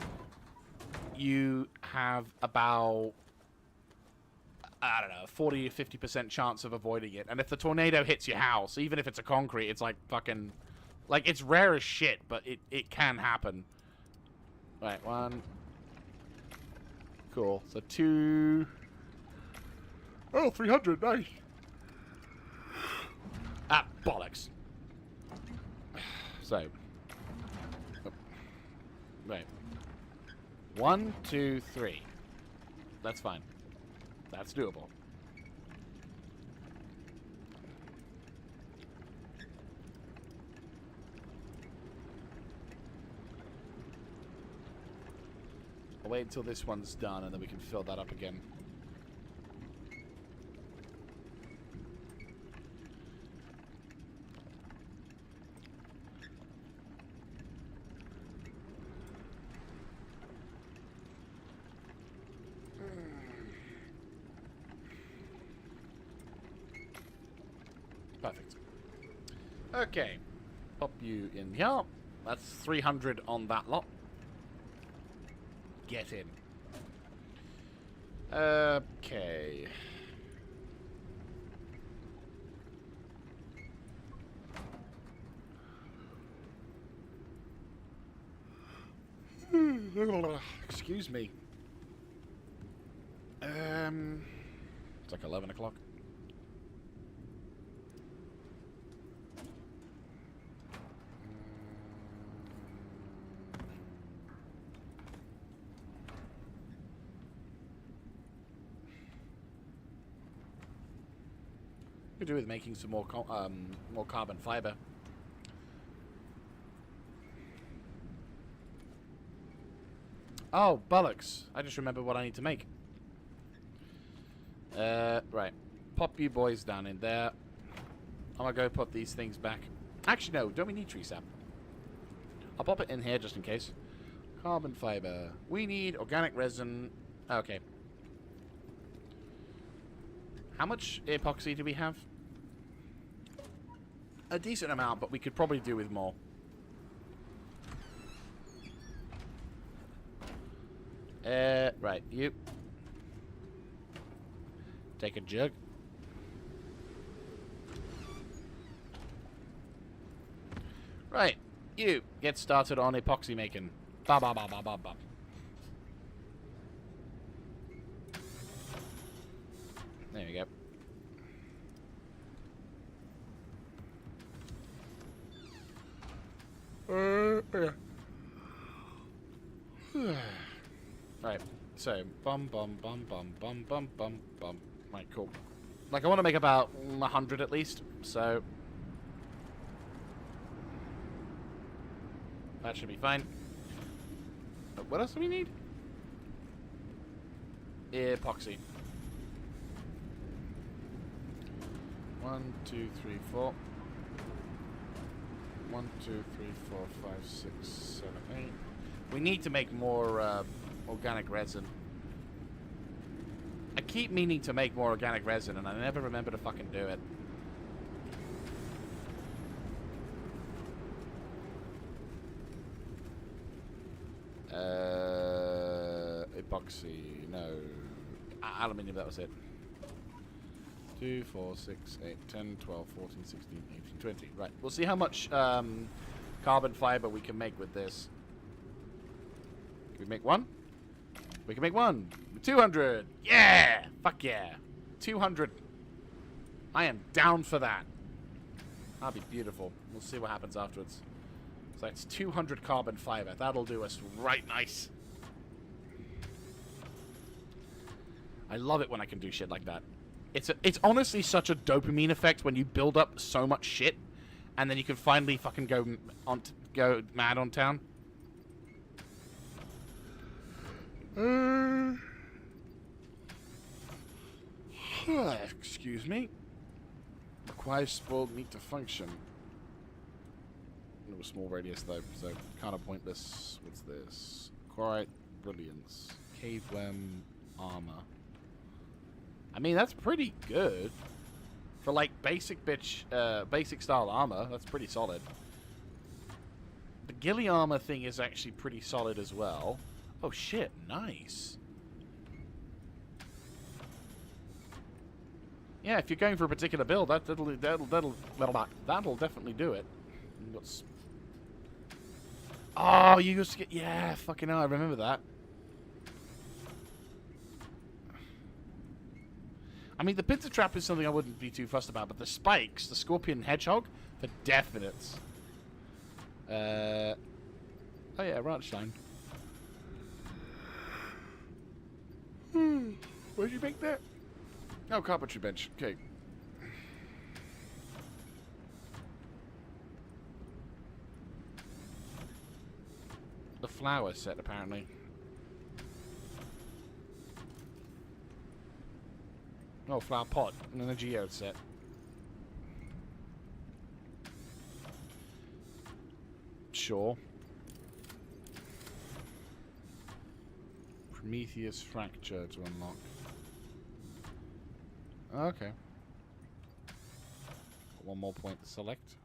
you have about... I don't know, 40 to 50% chance of avoiding it. And if the tornado hits your house, even if it's a concrete, it's like fucking... Like, it's rare as shit, but it can happen. Right, 1. Cool. So 2... Oh, 300, nice. Ah, bollocks. So. Oh. Right. 1, 2, 3. That's fine. That's doable. I'll wait until this one's done and then we can fill that up again. Perfect. Okay. Pop you in here. That's 300 on that lot. Get in. Okay. Excuse me. It's like 11 o'clock. Could do with making some more carbon fiber. Oh, bollocks. I just remember what I need to make. Right. Pop you boys down in there. I'm gonna go put these things back. Actually, no. Don't we need tree sap? I'll pop it in here just in case. Carbon fiber. We need organic resin. Okay. How much epoxy do we have? A decent amount, but we could probably do with more. Right, you. Take a jug. Right, you. Get started on epoxy making. Ba ba ba ba ba ba. There we go. Right, so bum bum bum bum bum bum bum bum. Right, cool. Like I want to make about 100 at least, so that should be fine. But what else do we need? Epoxy. 1, 2, 3, 4. 1, 2, 3, 4, 5, 6, 7, 8. We need to make more organic resin. I keep meaning to make more organic resin, and I never remember to fucking do it. Epoxy, no. Aluminium, that was it. 2, 4, 6, 8, 10, 12, 14, 16, 18, 20. Right, we'll see how much carbon fiber we can make with this. Can we make one? We can make one. 200. Yeah! Fuck yeah. 200. I am down for that. That'll be beautiful. We'll see what happens afterwards. So it's 200 carbon fiber. That'll do us right nice. I love it when I can do shit like that. It's honestly such a dopamine effect when you build up so much shit, and then you can finally fucking go mad on town. Excuse me. Requires spoiled meat to function. No small radius though, so kind of pointless. What's this? Quite brilliance. Cave worm armor. I mean, that's pretty good for like basic style armor. That's pretty solid. The ghillie armor thing is actually pretty solid as well. Oh shit! Nice. Yeah, if you're going for a particular build, that'll definitely do it. Oh, you used to get, yeah, fucking hell, I remember that. I mean, the pincer trap is something I wouldn't be too fussed about, but the spikes, the scorpion hedgehog, for definites. Oh yeah, Ranchline. Where'd you make that? Oh, carpentry bench. Okay. The flower set, apparently. Oh, flower pot. And then a geode set. Sure. Prometheus fracture to unlock. Okay. Got one more point to select.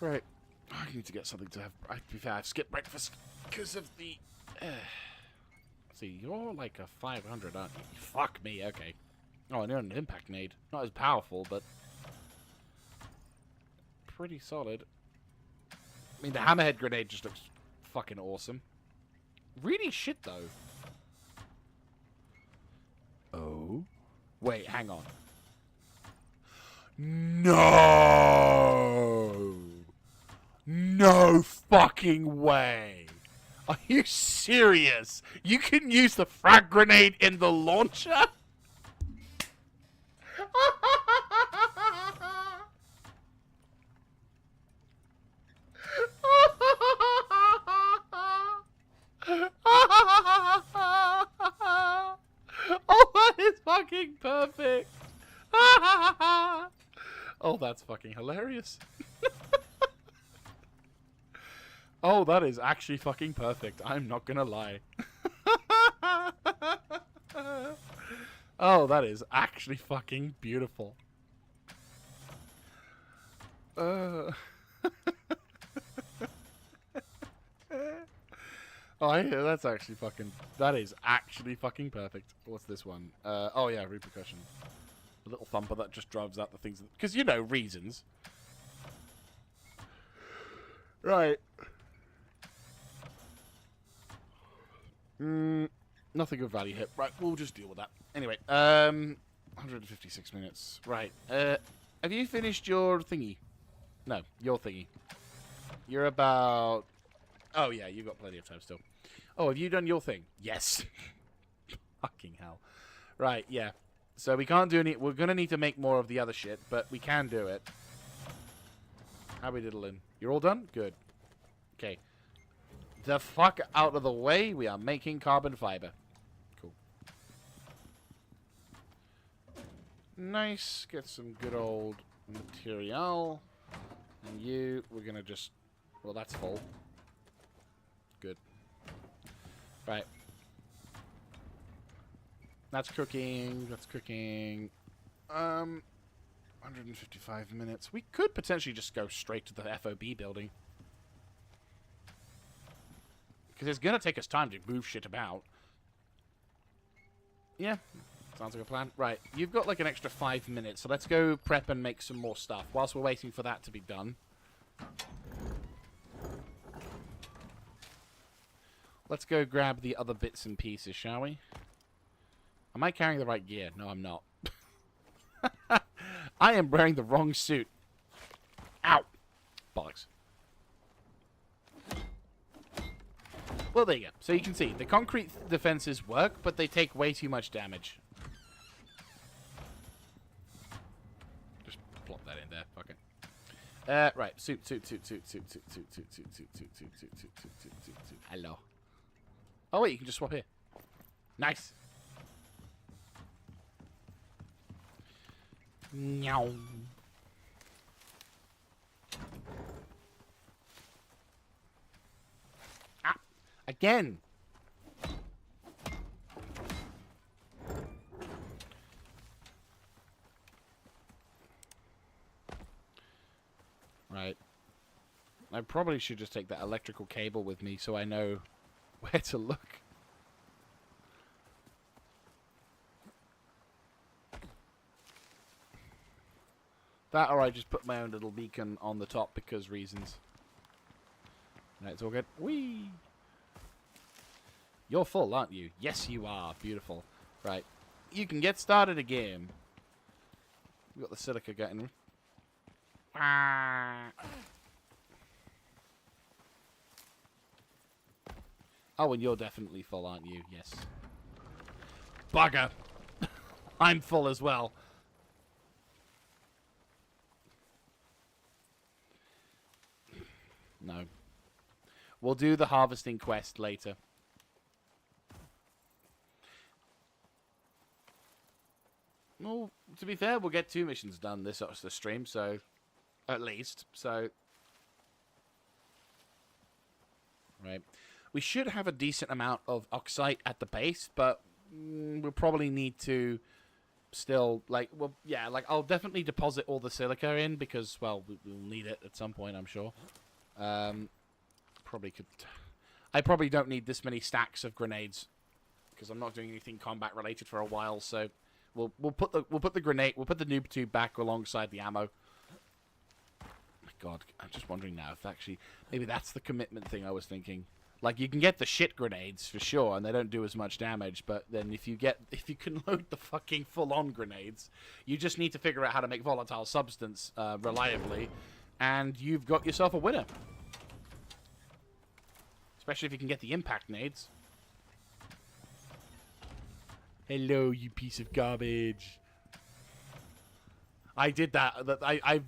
Right. I need to get something to have. To be fair, I've skipped breakfast because of the. See, you're like a 500, aren't you? Fuck me. Okay. Oh, and you're an impact nade. Not as powerful, but pretty solid. I mean, the hammerhead grenade just looks fucking awesome. Really shit though. Oh. Wait, hang on. No! No fucking way! Are you serious? You can use the frag grenade in the launcher? Oh, that is fucking perfect! Oh, that's fucking hilarious. Oh, that is actually fucking perfect. I'm not gonna lie. Oh, that is actually fucking beautiful. Oh, yeah, that's actually fucking... That is actually fucking perfect. What's this one? Oh, yeah, repercussion. A little thumper that just drives out the things... Because, you know, reasons. Right. Nothing of value here. Right, we'll just deal with that. Anyway, 156 minutes. Right. Have you finished your thingy? No, your thingy. You're about... Oh, yeah, you've got plenty of time still. Oh, have you done your thing? Yes. Fucking hell. Right, yeah. So we can't do any... We're going to need to make more of the other shit, but we can do it. How we diddling? You're all done? Good. Okay. The fuck out of the way. We are making carbon fiber. Cool. Nice. Get some good old material. And you, we're going to just... Well, that's full. Good. Right. That's cooking. That's cooking. 155 minutes. We could potentially just go straight to the FOB building. Because it's going to take us time to move shit about. Yeah. Sounds like a plan. Right. You've got like an extra 5 minutes. So let's go prep and make some more stuff. Whilst we're waiting for that to be done. Let's go grab the other bits and pieces, shall we? Am I carrying the right gear? No, I'm not. I am wearing the wrong suit. Ow! Bollocks. Well, there you go. So you can see, the concrete defenses work, but they take way too much damage. Just plop that in there. Fuck it. Right. Suit. Hello. Oh, wait, you can just swap here. Nice. Meow. Ah, again. Right. I probably should just take that electrical cable with me so I know where to look. That or I just put my own little beacon on the top because reasons. No, it's all good. Whee! You're full, aren't you? Yes, you are. Beautiful. Right. You can get started again. We've got the silica getting... Oh, and you're definitely full, aren't you? Yes. Bugger! I'm full as well. No. We'll do the harvesting quest later. Well, to be fair, we'll get 2 missions done this stream, so... At least, so... Right. We should have a decent amount of oxide at the base, but we'll probably need to still, like, well, yeah, like, I'll definitely deposit all the silica in because, well, we'll need it at some point, I'm sure. Probably could... I probably don't need this many stacks of grenades because I'm not doing anything combat related for a while, so we'll put the noob tube back alongside the ammo. My God, I'm just wondering now if actually maybe that's the commitment thing I was thinking. Like, you can get the shit grenades for sure, and they don't do as much damage. But then if you can load the fucking full-on grenades, you just need to figure out how to make volatile substance reliably, and you've got yourself a winner. Especially if you can get the impact nades. Hello, you piece of garbage. I did that. I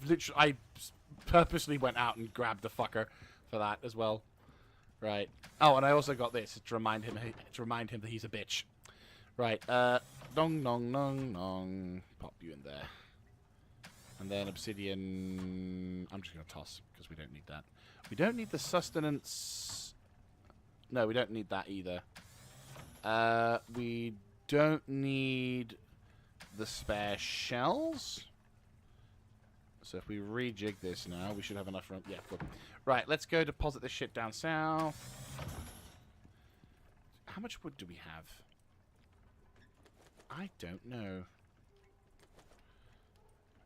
purposely went out and grabbed the fucker for that as well. Right. Oh, and I also got this to remind him that he's a bitch. Right. Dong dong dong dong. Pop you in there. And then obsidian. I'm just gonna toss because we don't need that. We don't need the sustenance. No, we don't need that either. We don't need the spare shells. So if we rejig this now, we should have enough room. Yeah, cool. Right, let's go deposit this shit down south. How much wood do we have? I don't know.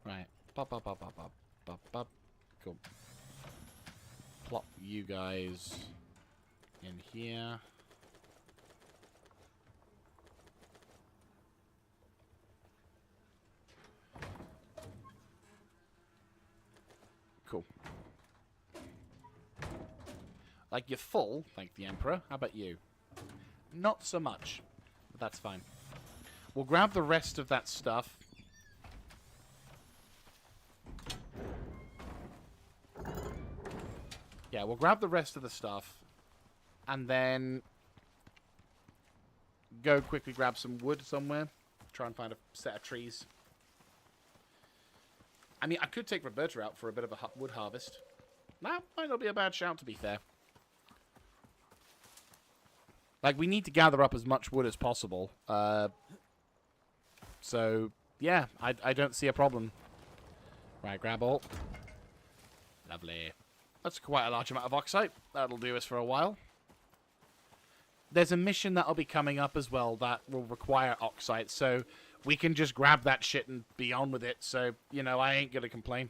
Right. Bop, bop, bop, bop, bop, bop, bop. Cool. Plop you guys in here. Cool. Like, you're full, thank the Emperor. How about you? Not so much. But that's fine. We'll grab the rest of that stuff. Yeah, we'll grab the rest of the stuff. And then go quickly grab some wood somewhere. Try and find a set of trees. I mean, I could take Roberta out for a bit of a wood harvest. That might not be a bad shout, to be fair. Like, we need to gather up as much wood as possible. So, yeah, I don't see a problem. Right, grab all. Lovely. That's quite a large amount of oxide. That'll do us for a while. There's a mission that'll be coming up as well that will require oxide, so we can just grab that shit and be on with it. So, you know, I ain't gonna complain.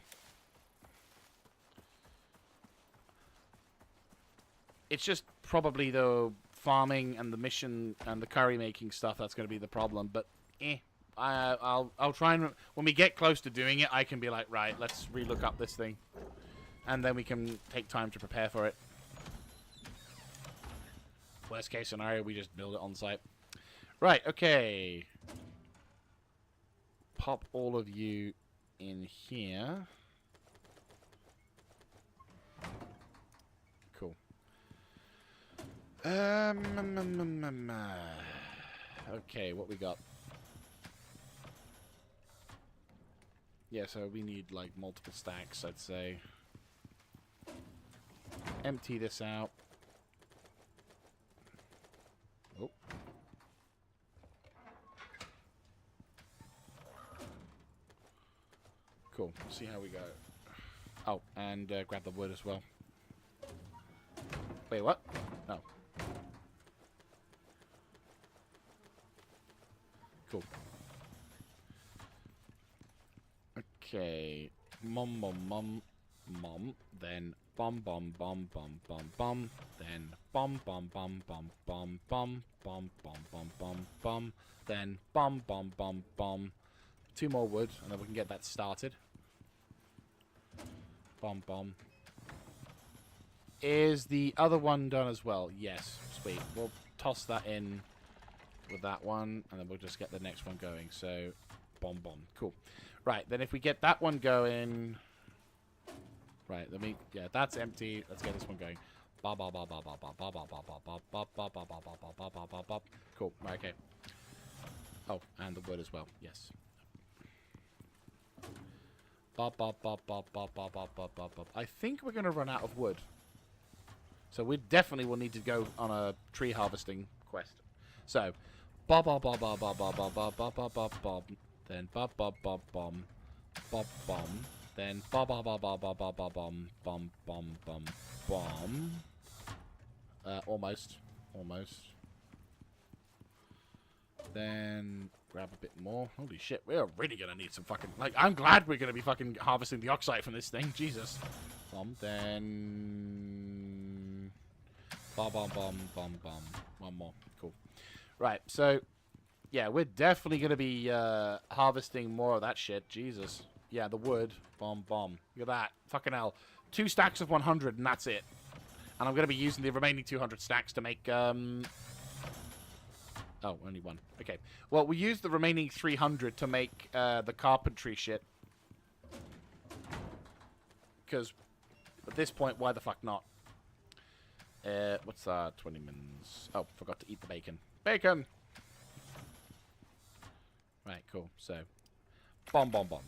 It's just probably the farming and the mission and the curry making stuff that's going to be the problem. But I'll try and when we get close to doing it, I can be like, right, let's relook up this thing, and then we can take time to prepare for it. Worst case scenario, we just build it on site. Right, okay. Pop all of you in here. Cool. Okay, what we got? Yeah, so we need like multiple stacks, I'd say. Empty this out. Oh. Cool. See how we go. Oh, and grab the wood as well. Wait, what? No. Cool. Okay. Mum, mum, mum, mum. Then bum, bum, bum, bum, bum, bum. Then bum, bum, bum, bum, bum, bum, bum, bum, bum, bum, bum. Then bum, bum, bum, bum. 2 more wood, and then we can get that started. Bum, bum. Is the other one done as well? Yes. Sweet. We'll toss that in with that one, and then we'll just get the next one going. So, bomb, bomb. Cool. Right, then if we get that one going... Right, let me... Yeah, that's empty. Let's get this one going. Ba ba ba ba ba ba ba ba ba ba ba ba ba ba ba ba ba ba ba ba. Cool. Right, okay. Oh, and the wood as well. Yes. Ba ba ba ba ba ba ba ba ba ba. I think we're gonna run out of wood. So we definitely will need to go on a tree harvesting quest. So, ba ba ba ba ba ba ba ba ba ba ba ba. Then ba ba ba bum, ba bum. Then ba ba ba ba ba ba ba bum, bum bum bum bum. Almost. Then grab a bit more. Holy shit, we are really gonna need some fucking... Like, I'm glad we're gonna be fucking harvesting the oxide from this thing. Jesus. Then... Bum, bum, bum, bum, bum. One more. Cool. Right, so... Yeah, we're definitely gonna be harvesting more of that shit. Jesus. Yeah, the wood. Bomb, bomb. Look at that. Fucking hell. 2 stacks of 100, and that's it. And I'm gonna be using the remaining 200 stacks to make, Oh, only 1. Okay. Well, we used the remaining 300 to make the carpentry shit. Because at this point, why the fuck not? What's that? 20 minutes. Oh, forgot to eat the bacon. Bacon! Right, cool. So, bomb, bomb, bomb.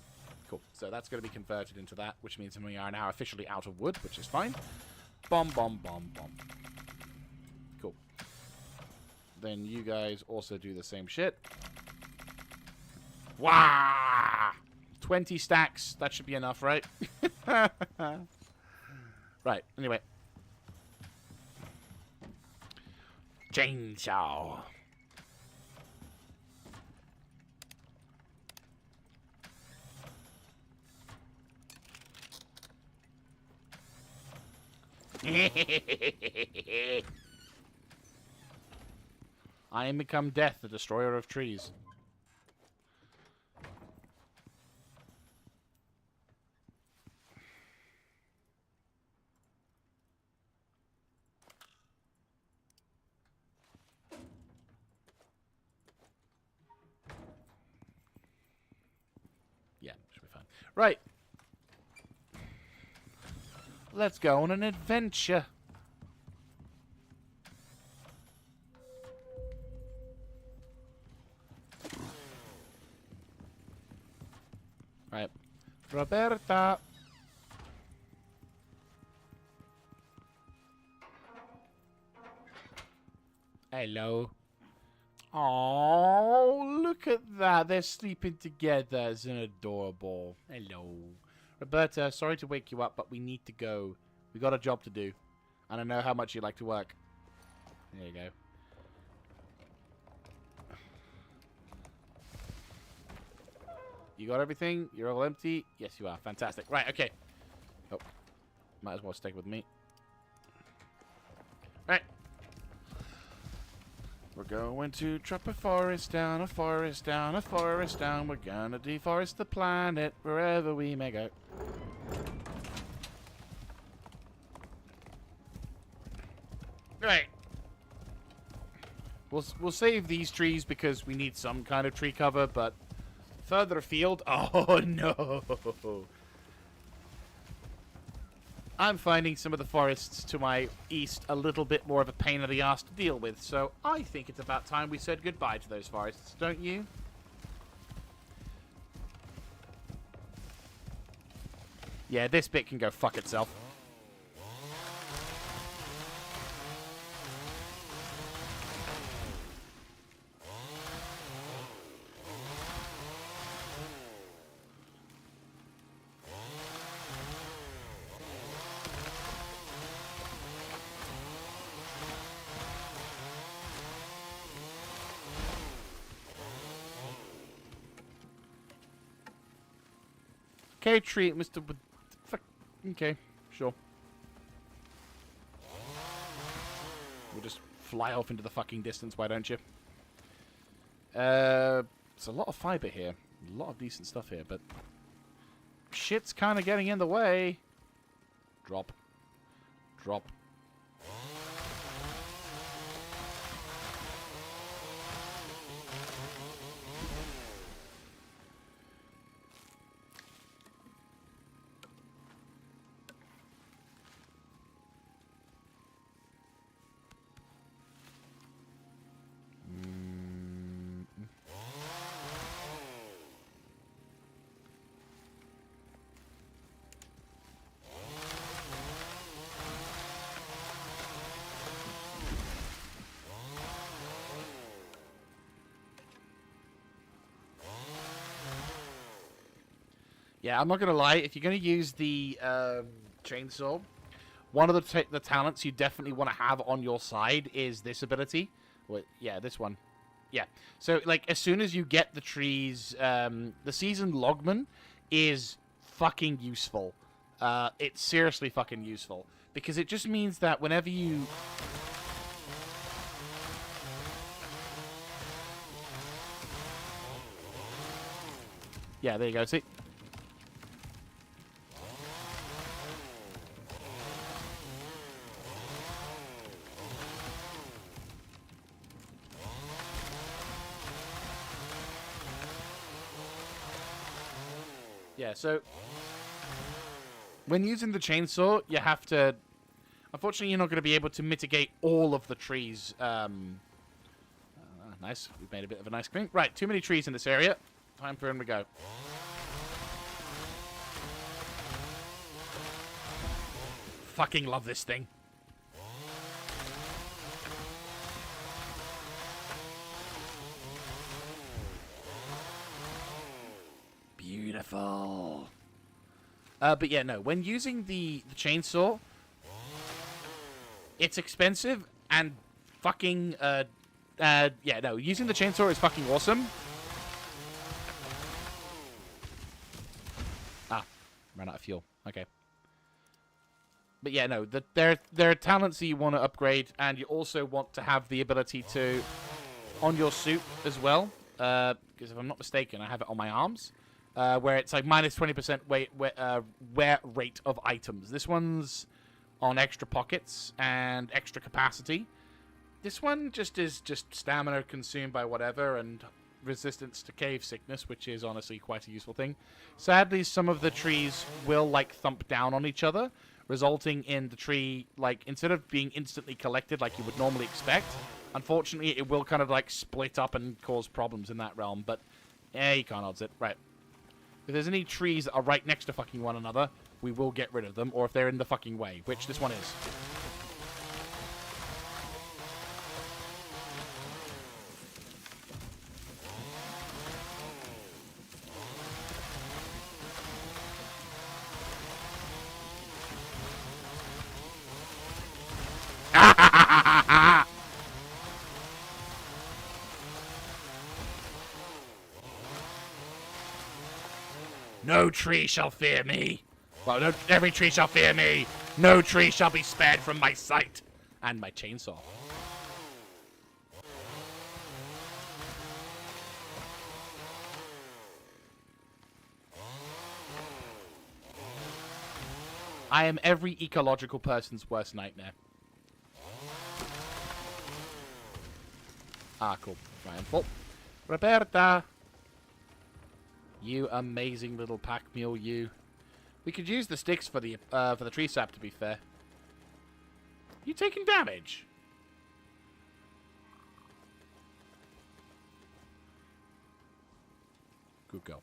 Cool. So that's going to be converted into that, which means we are now officially out of wood, which is fine. Bomb, bomb, bomb, bomb. Cool. Then you guys also do the same shit. Wow! 20 stacks. That should be enough, right? Right, anyway. Chainsaw. I am become death, the destroyer of trees. Yeah, should be fine. Right. Let's go on an adventure. Right. Roberta. Hello. Oh, look at that. They're sleeping together. It's an adorable. Hello. Roberta, sorry to wake you up, but we need to go. We got a job to do. And I know how much you like to work. There you go. You got everything? You're all empty? Yes, you are. Fantastic. Right, okay. Oh. Might as well stick with me. Right. We're going to chop a forest down, a forest down, a forest down. We're gonna deforest the planet wherever we may go. Right. We'll save these trees because we need some kind of tree cover, but further afield... Oh, no. I'm finding some of the forests to my east a little bit more of a pain in the ass to deal with, so I think it's about time we said goodbye to those forests, don't you? Yeah, this bit can go fuck itself. Okay, tree, Mr. Fuck. Okay, sure. We'll just fly off into the fucking distance, why don't you? There's a lot of fiber here. A lot of decent stuff here, but... shit's kind of getting in the way. Drop. Drop. Yeah, I'm not going to lie. If you're going to use the chainsaw, one of the talents you definitely want to have on your side is this ability. Well, yeah, this one. Yeah. So, like, as soon as you get the trees, the seasoned logman is fucking useful. It's seriously fucking useful. Because it just means that whenever you... Yeah, there you go. See? Yeah, so when using the chainsaw, you have to... Unfortunately, you're not going to be able to mitigate all of the trees. Nice. We've made a bit of a nice clean. Right, too many trees in this area. Time for him to go. Fucking love this thing. beautiful. But yeah, no. When using the chainsaw, it's expensive and fucking... yeah, no. Using the chainsaw is fucking awesome. Ah, ran out of fuel. Okay. But yeah, no. There are talents that you want to upgrade, and you also want to have the ability to... on your suit as well. Because if I'm not mistaken, I have it on my arms. Where it's like minus 20% wear rate of items. This one's on extra pockets and extra capacity. This one just is stamina consumed by whatever and resistance to cave sickness, which is honestly quite a useful thing. Sadly, some of the trees will like thump down on each other, resulting in the tree, like, instead of being instantly collected like you would normally expect, unfortunately it will kind of like split up and cause problems in that realm. But you can't odds it. Right. If there's any trees that are right next to fucking one another, we will get rid of them, or if they're in the fucking way, which this one is. No tree shall fear me. Well, no, every tree shall fear me. No tree shall be spared from my sight. And my chainsaw. I am every ecological person's worst nightmare. Ah, cool. Right, I'm full. Roberta. You amazing little pack mule, you. We could use the sticks for the tree sap, to be fair. You taking damage? Good girl.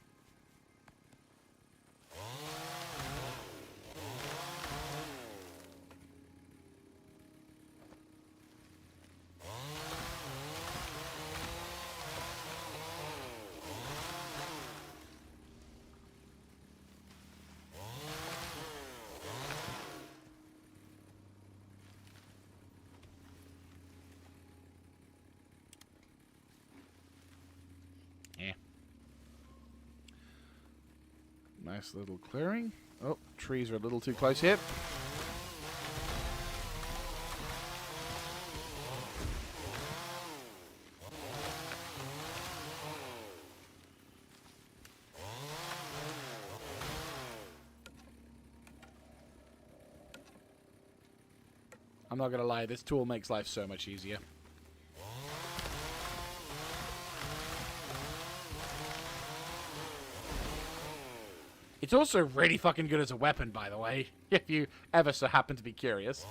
Nice little clearing. Oh, trees are a little too close here. I'm not gonna lie, this tool makes life so much easier. It's also really fucking good as a weapon, by the way, if you ever so happen to be curious.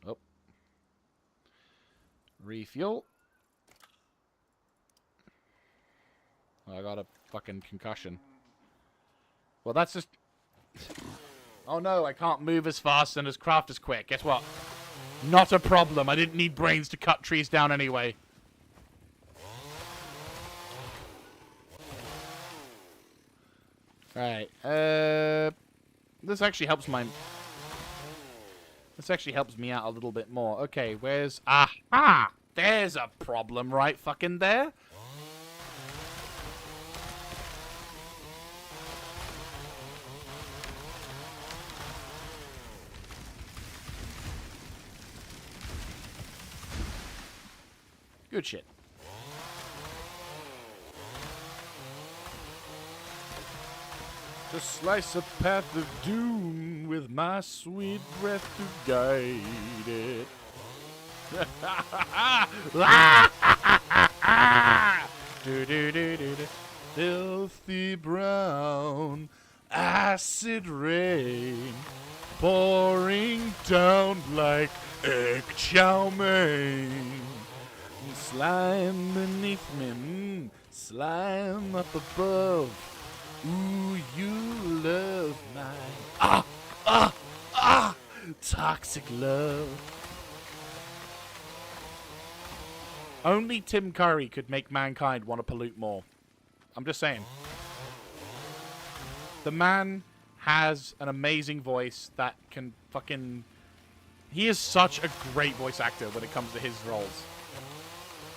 Oh. Refuel. I got a fucking concussion. Well, that's just... Oh no, I can't move as fast and as craft as quick. Guess what? Not a problem. I didn't need brains to cut trees down anyway. Right. This actually helps my... This actually helps me out a little bit more. Okay, where's... Aha! There's a problem right fucking there. Good shit. To slice a path of doom with my sweet breath to guide it. Do, do, do, do, do. Filthy brown acid rain pouring down like egg chow mein. Slime beneath me, slime up above. Ooh, you love my toxic love. Only Tim Curry could make mankind want to pollute more. I'm just saying. The man has an amazing voice that can fucking... He is such a great voice actor when it comes to his roles.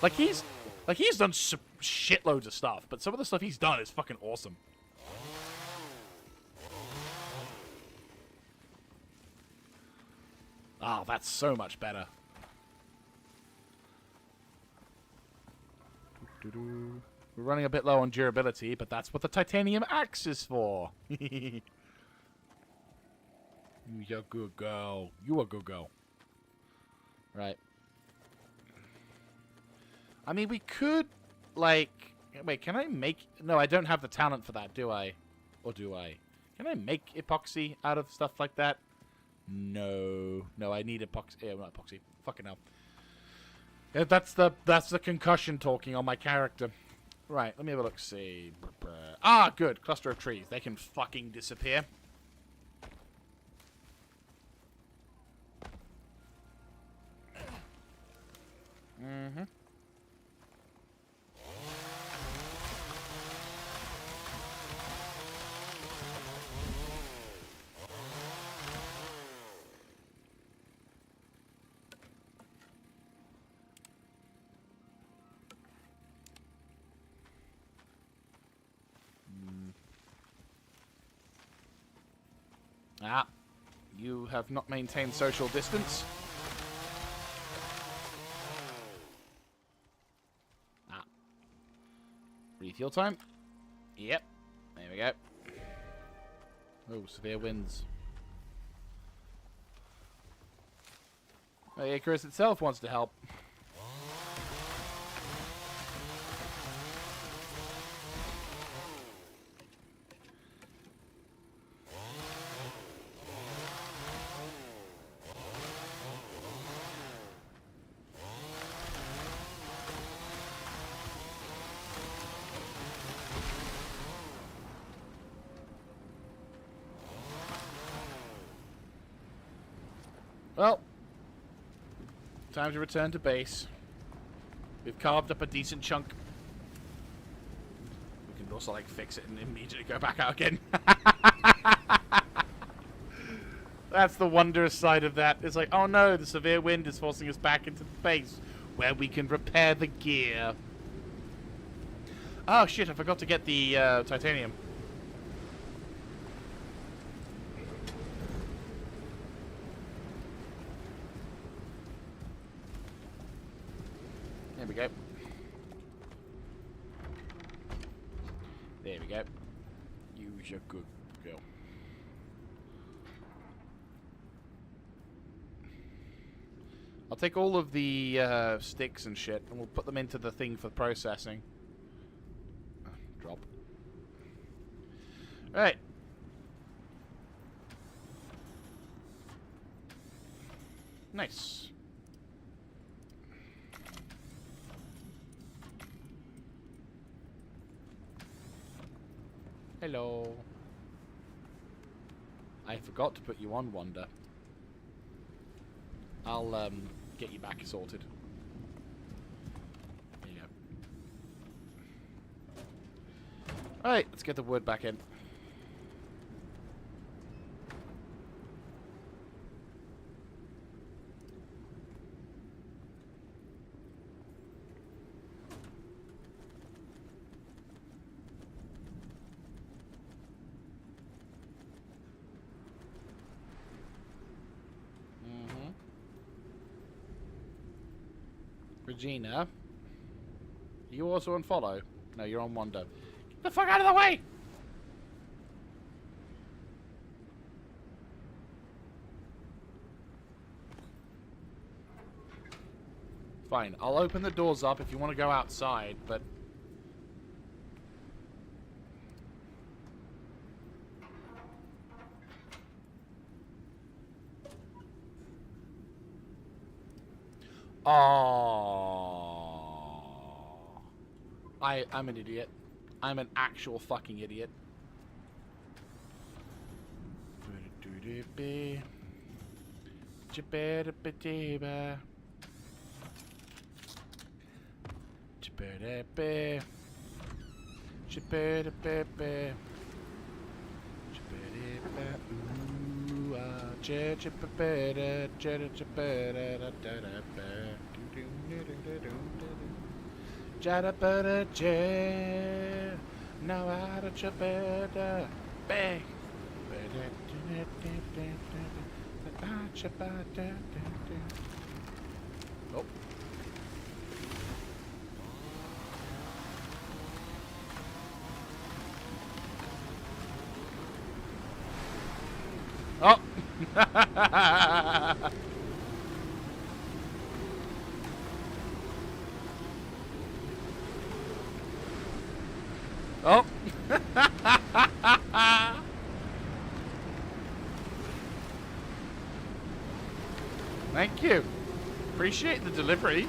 Like, he's done shitloads of stuff, but some of the stuff he's done is fucking awesome. Oh, that's so much better. We're running a bit low on durability, but that's what the titanium axe is for. You're a good girl. You a good girl. Right. I mean, we could, like... Wait, can I make... No, I don't have the talent for that, do I? Or do I? Can I make epoxy out of stuff like that? No. No, I need epoxy. Yeah, not epoxy. Fucking hell. Yeah, that's the concussion talking on my character. Right, let me have a look. See. Ah, good. Cluster of trees. They can fucking disappear. Mm-hmm. Ah, you have not maintained social distance. Ah. Refuel time. Yep. There we go. Oh, severe winds. Oh, Icarus itself wants to help. Well, time to return to base. We've carved up a decent chunk. We can also, like, fix it and immediately go back out again. That's the wondrous side of that. It's like, oh no, the severe wind is forcing us back into the base, where we can repair the gear. Oh shit, I forgot to get the titanium. There we go. There we go. Use your good girl. I'll take all of the sticks and shit, and we'll put them into the thing for processing. Drop. Right. Nice. Hello. I forgot to put you on Wonder. I'll get you back sorted. There you go. Alright, let's get the wood back in. Regina, are you also on follow? No, you're on Wonder. Get the fuck out of the way! Fine, I'll open the doors up if you want to go outside, but... Oh, I'm an idiot. I'm an actual fucking idiot. Now out of your bed, bang. Oh. Oh. Oh. Thank you. Appreciate the delivery.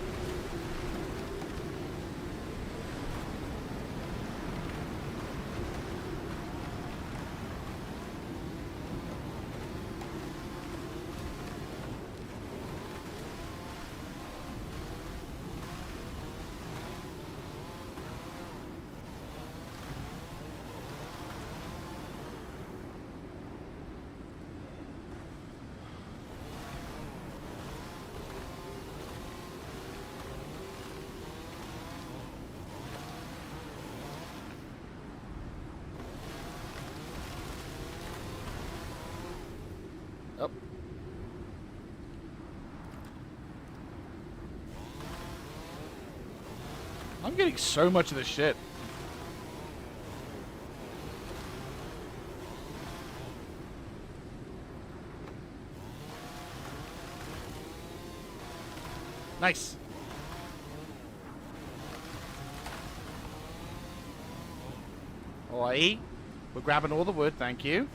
Oh. I'm getting so much of this shit. Nice. Oi. We're grabbing all the wood, thank you.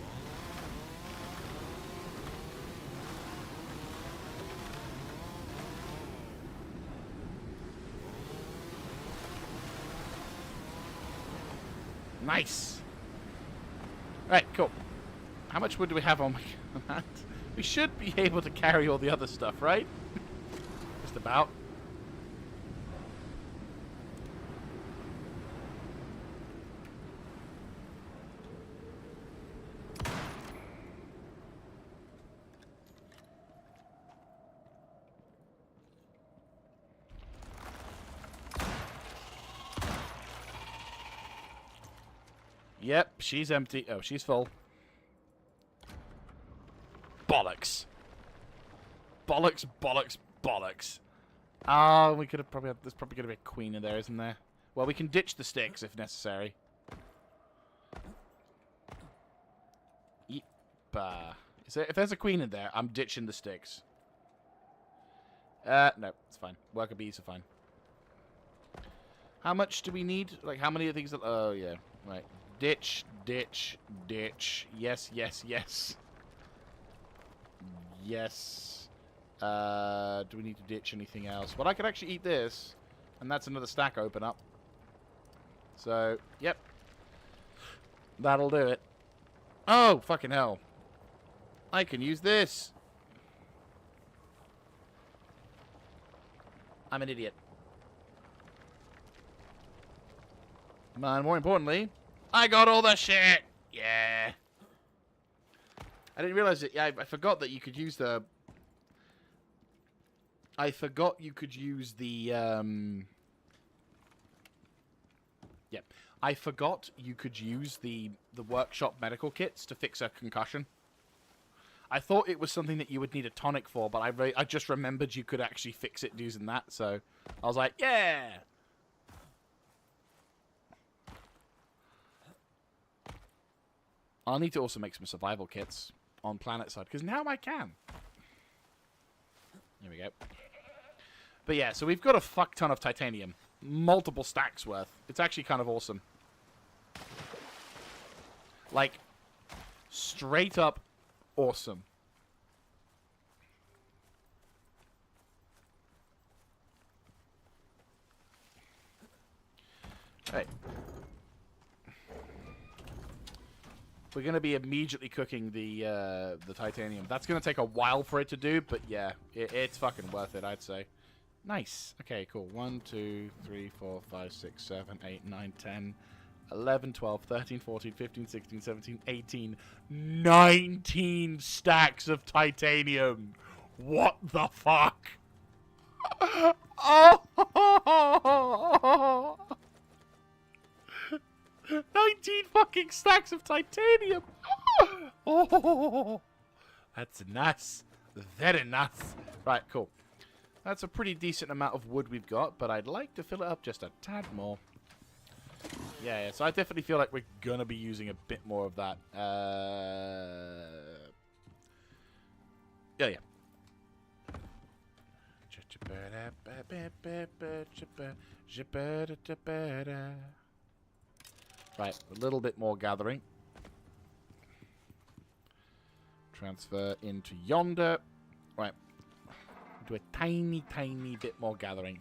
Nice. Right, cool. How much wood do we have on that? We should be able to carry all the other stuff, right? Just about. Yep, she's empty. Oh, she's full. Bollocks. Bollocks, bollocks, bollocks. Ah, we could have probably had, there's probably going to be a queen in there, isn't there? Well, we can ditch the sticks if necessary. Yep. If there's a queen in there, I'm ditching the sticks. No, it's fine. Worker bees are fine. How much do we need? Like, how many of these? Oh, yeah. Right. Ditch, ditch, ditch. Yes, yes, yes. Yes. Do we need to ditch anything else? Well, I could actually eat this, and that's another stack open up. So, yep. That'll do it. Oh, fucking hell. I can use this. I'm an idiot. And more importantly, I got all the shit. Yeah. I didn't realize it. Yeah, I forgot that you could use the... I forgot you could use the... Yeah. I forgot you could use the workshop medical kits to fix a concussion. I thought it was something that you would need a tonic for, but I just remembered you could actually fix it using that, so I was like, yeah! I'll need to also make some survival kits on planet side, because now I can. There we go. But yeah, so we've got a fuck ton of titanium. Multiple stacks worth. It's actually kind of awesome. Like, straight up awesome. Right. We're going to be immediately cooking the titanium. That's going to take a while for it to do, but yeah, it's fucking worth it, I'd say. Nice. Okay, cool. 1, 2, 3, 4, 5, 6, 7, 8, 9, 10, 11, 12, 13, 14, 15, 16, 17, 18, 19 stacks of titanium. What the fuck? Oh! 19 fucking stacks of titanium. Oh, that's nice. Very nice. Right, cool. That's a pretty decent amount of wood we've got, but I'd like to fill it up just a tad more. Yeah, so I definitely feel like we're going to be using a bit more of that. Yeah. Right, a little bit more gathering. Transfer into yonder. Right. Do a tiny, tiny bit more gathering.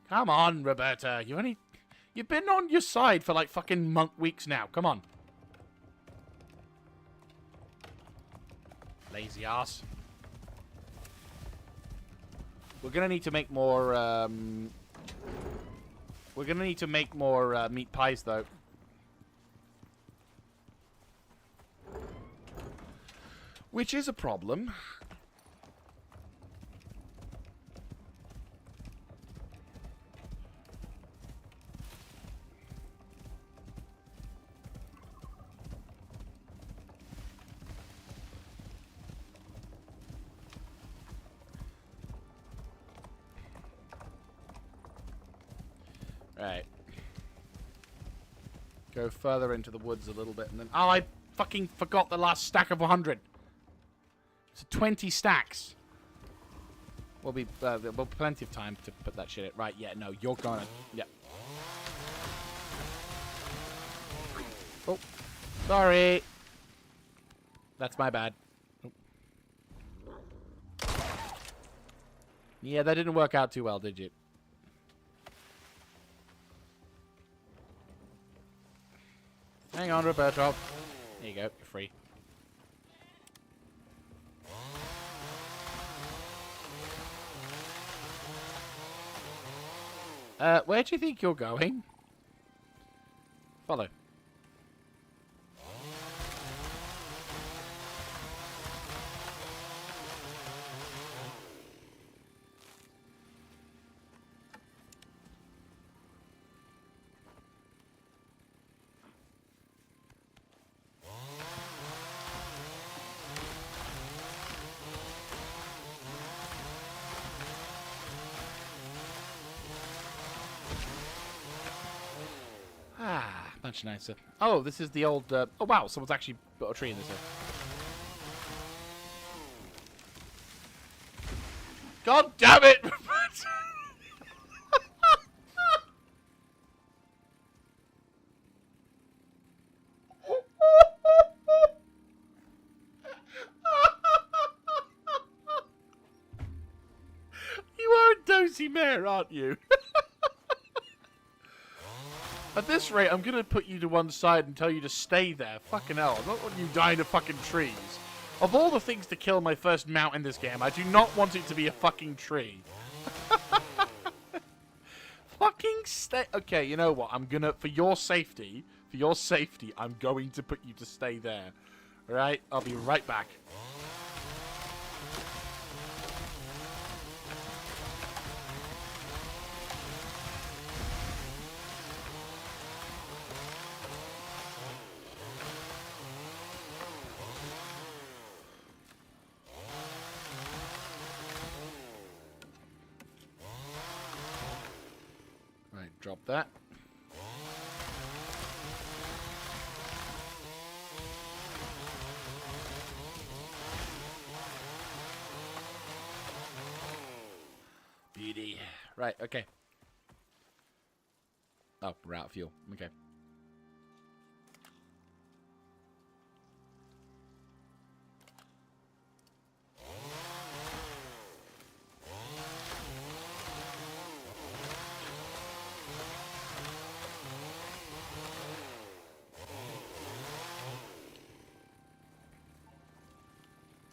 Come on, Roberta. You've been on your side for like fucking weeks now. Come on. Lazy ass. We're gonna need to make more. We're gonna need to make more meat pies, though. Which is a problem. Right. Go further into the woods a little bit, and then... Oh, I fucking forgot the last stack of 100. It's 20 stacks. We'll be plenty of time to put that shit in. Right, yeah, no, you're gonna... Yeah. Oh, sorry. That's my bad. Oh. Yeah, that didn't work out too well, did you? Hang on, Roberto. There you go. You're free. Where do you think you're going? Follow. Ah, much nicer. Oh, this is the old... oh, wow, someone's actually put a tree in this here. God damn it! You are a dozy mare, aren't you? At this rate, I'm going to put you to one side and tell you to stay there. Fucking hell. I'm not wanting you dying of fucking trees. Of all the things to kill my first mount in this game, I do not want it to be a fucking tree. Fucking stay... Okay, you know what? I'm going to... For your safety, I'm going to put you to stay there. Alright? I'll be right back. Right, drop that. Beauty. Right, okay. Oh, we're out of fuel. Okay.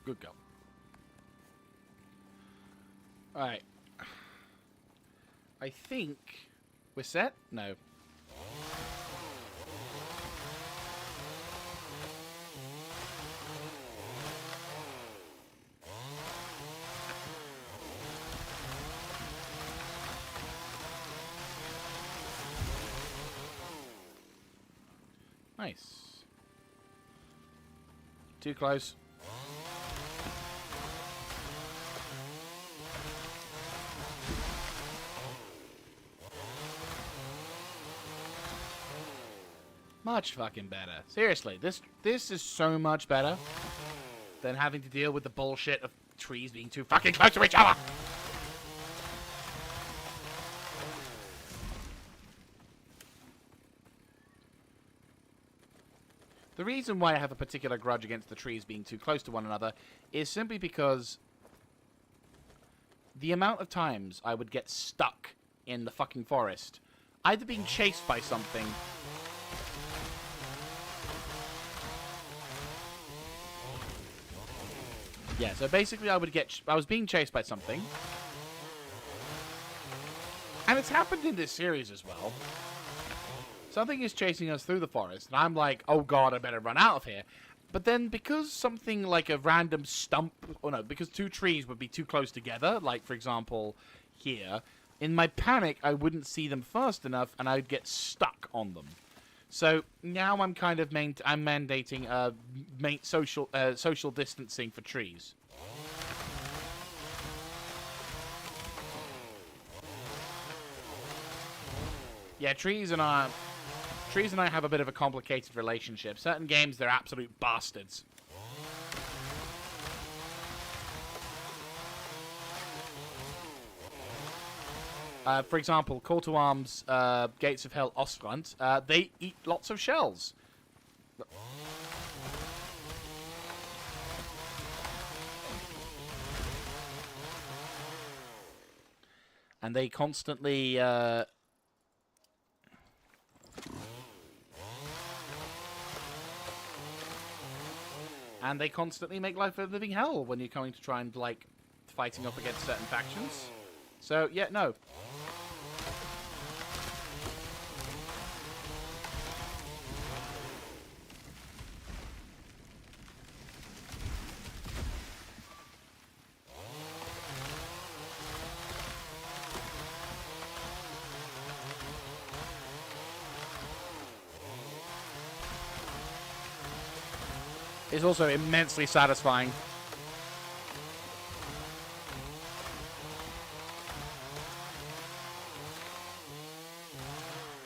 Good go. Alright. I think we're set? No. Nice. Too close. Much fucking better. Seriously, this is so much better than having to deal with the bullshit of trees being too fucking close to each other. The reason why I have a particular grudge against the trees being too close to one another is simply because the amount of times I would get stuck in the fucking forest, either being chased by something. Yeah, so basically I was being chased by something. And it's happened in this series as well. Something is chasing us through the forest, and I'm like, oh god, I better run out of here. But then, because something like a random stump, or no, because two trees would be too close together, like, for example, here, in my panic, I wouldn't see them fast enough, and I'd get stuck on them. So, now I'm kind of I'm mandating social distancing for trees. Yeah, trees and I have a bit of a complicated relationship. Certain games, they're absolute bastards. For example, Call to Arms, Gates of Hell, Ostland, they eat lots of shells. And they constantly... And they constantly make life a living hell when you're coming to try and, like, fighting up against certain factions. So, yeah, no. It's also immensely satisfying.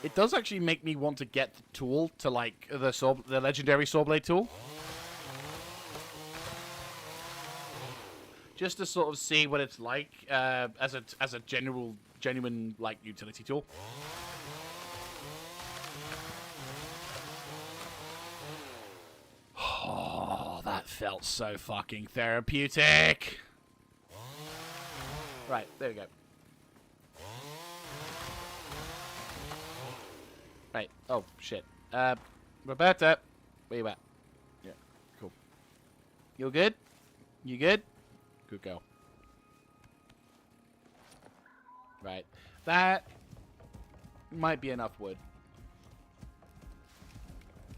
It does actually make me want to get the tool to, like, the legendary Sawblade tool. Just to sort of see what it's like as a genuine, like, utility tool. Oh, that felt so fucking therapeutic. Right, there we go. Right, oh, shit. Roberta, where you at? Yeah, cool. You good? You good? Good girl. Right, that might be enough wood.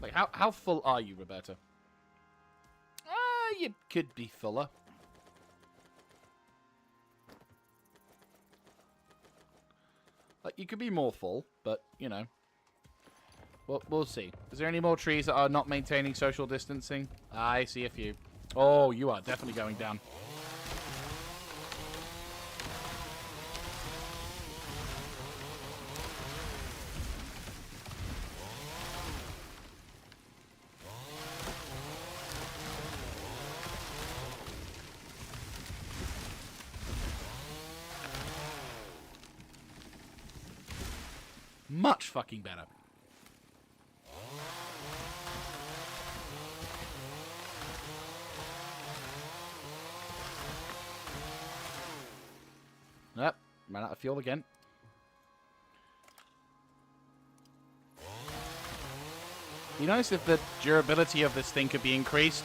Like, how full are you, Roberta? You could be fuller. Like, you could be more full, but, you know. We'll see. Is there any more trees that are not maintaining social distancing? I see a few. Oh, you are definitely going down. Much fucking better. Yep, ran out of fuel again. Be nice if the durability of this thing could be increased.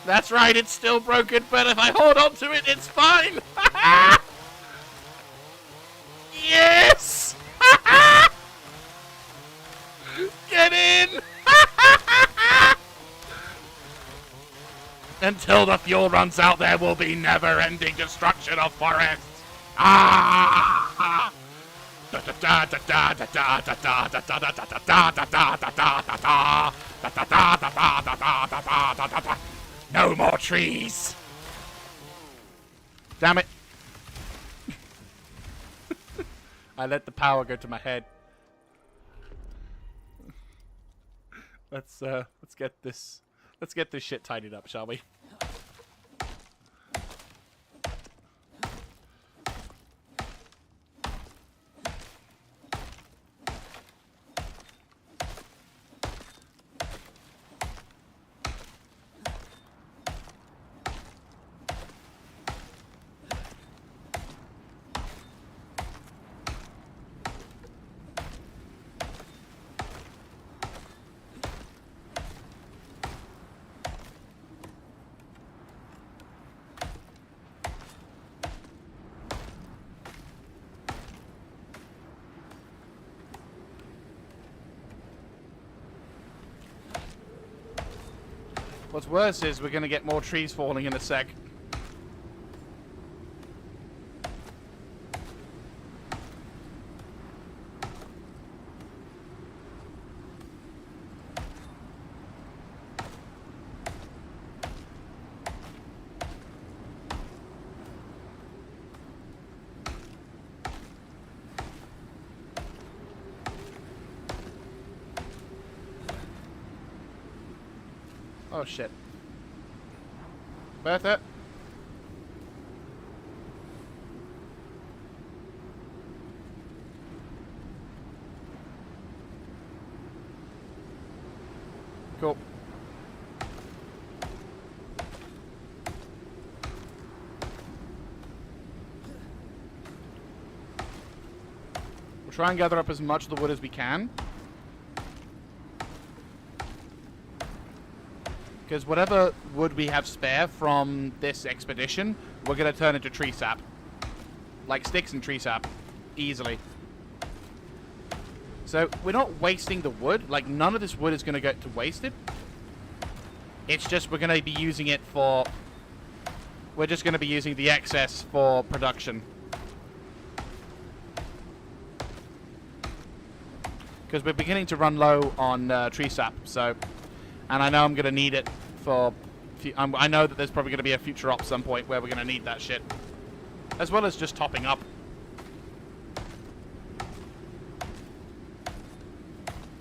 That's right, it's still broken, but if I hold on to it, it's fine. Yes! Get in! Until the fuel runs out, there will be never-ending destruction of forests. Ah! No more trees. Damn it. I let the power go to my head. Let's get this shit tidied up, shall we? What's worse is we're going to get more trees falling in a sec. Oh shit. Worth it. Cool. We'll try and gather up as much of the wood as we can. Because whatever wood we have spare from this expedition, we're going to turn into tree sap. Like sticks and tree sap. Easily. So, we're not wasting the wood. Like, none of this wood is going to get to wasted. It's just we're going to be using it for... We're just going to be using the excess for production. Because we're beginning to run low on tree sap, so... And I know I'm going to need it for... I know that there's probably going to be a future op some point where we're going to need that shit. As well as just topping up.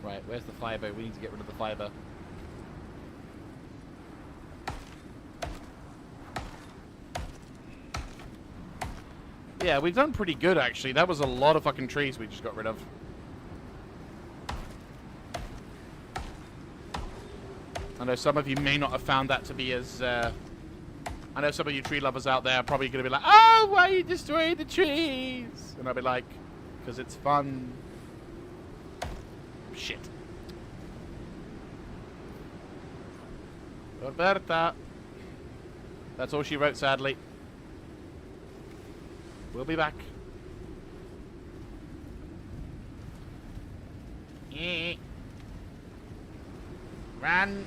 Right, where's the fiber? We need to get rid of the fiber. Yeah, we've done pretty good, actually. That was a lot of fucking trees we just got rid of. I know some of you may not have found that to be as... I know some of you tree lovers out there are probably going to be like, oh, why are you destroying the trees? And I'll be like, because it's fun. Shit. Roberta. That's all she wrote, sadly. We'll be back. Run.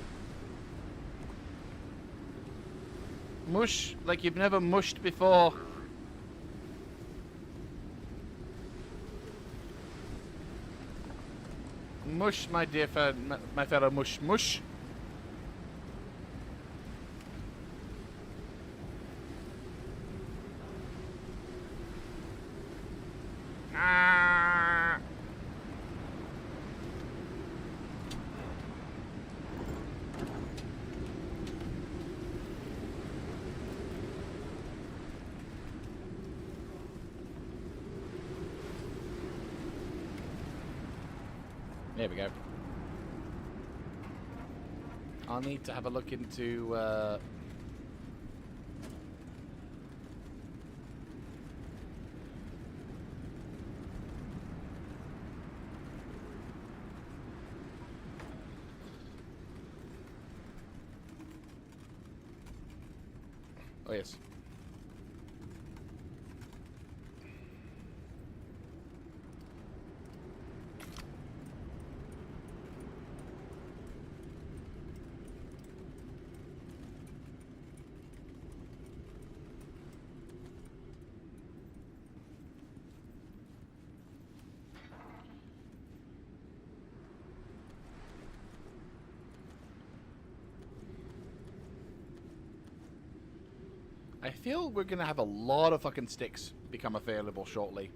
Mush like you've never mushed before. Mush, my dear my fellow mush. Mush. Ah. There we go. I'll need to have a look into Oh, yes. I feel we're going to have a lot of fucking sticks become available shortly.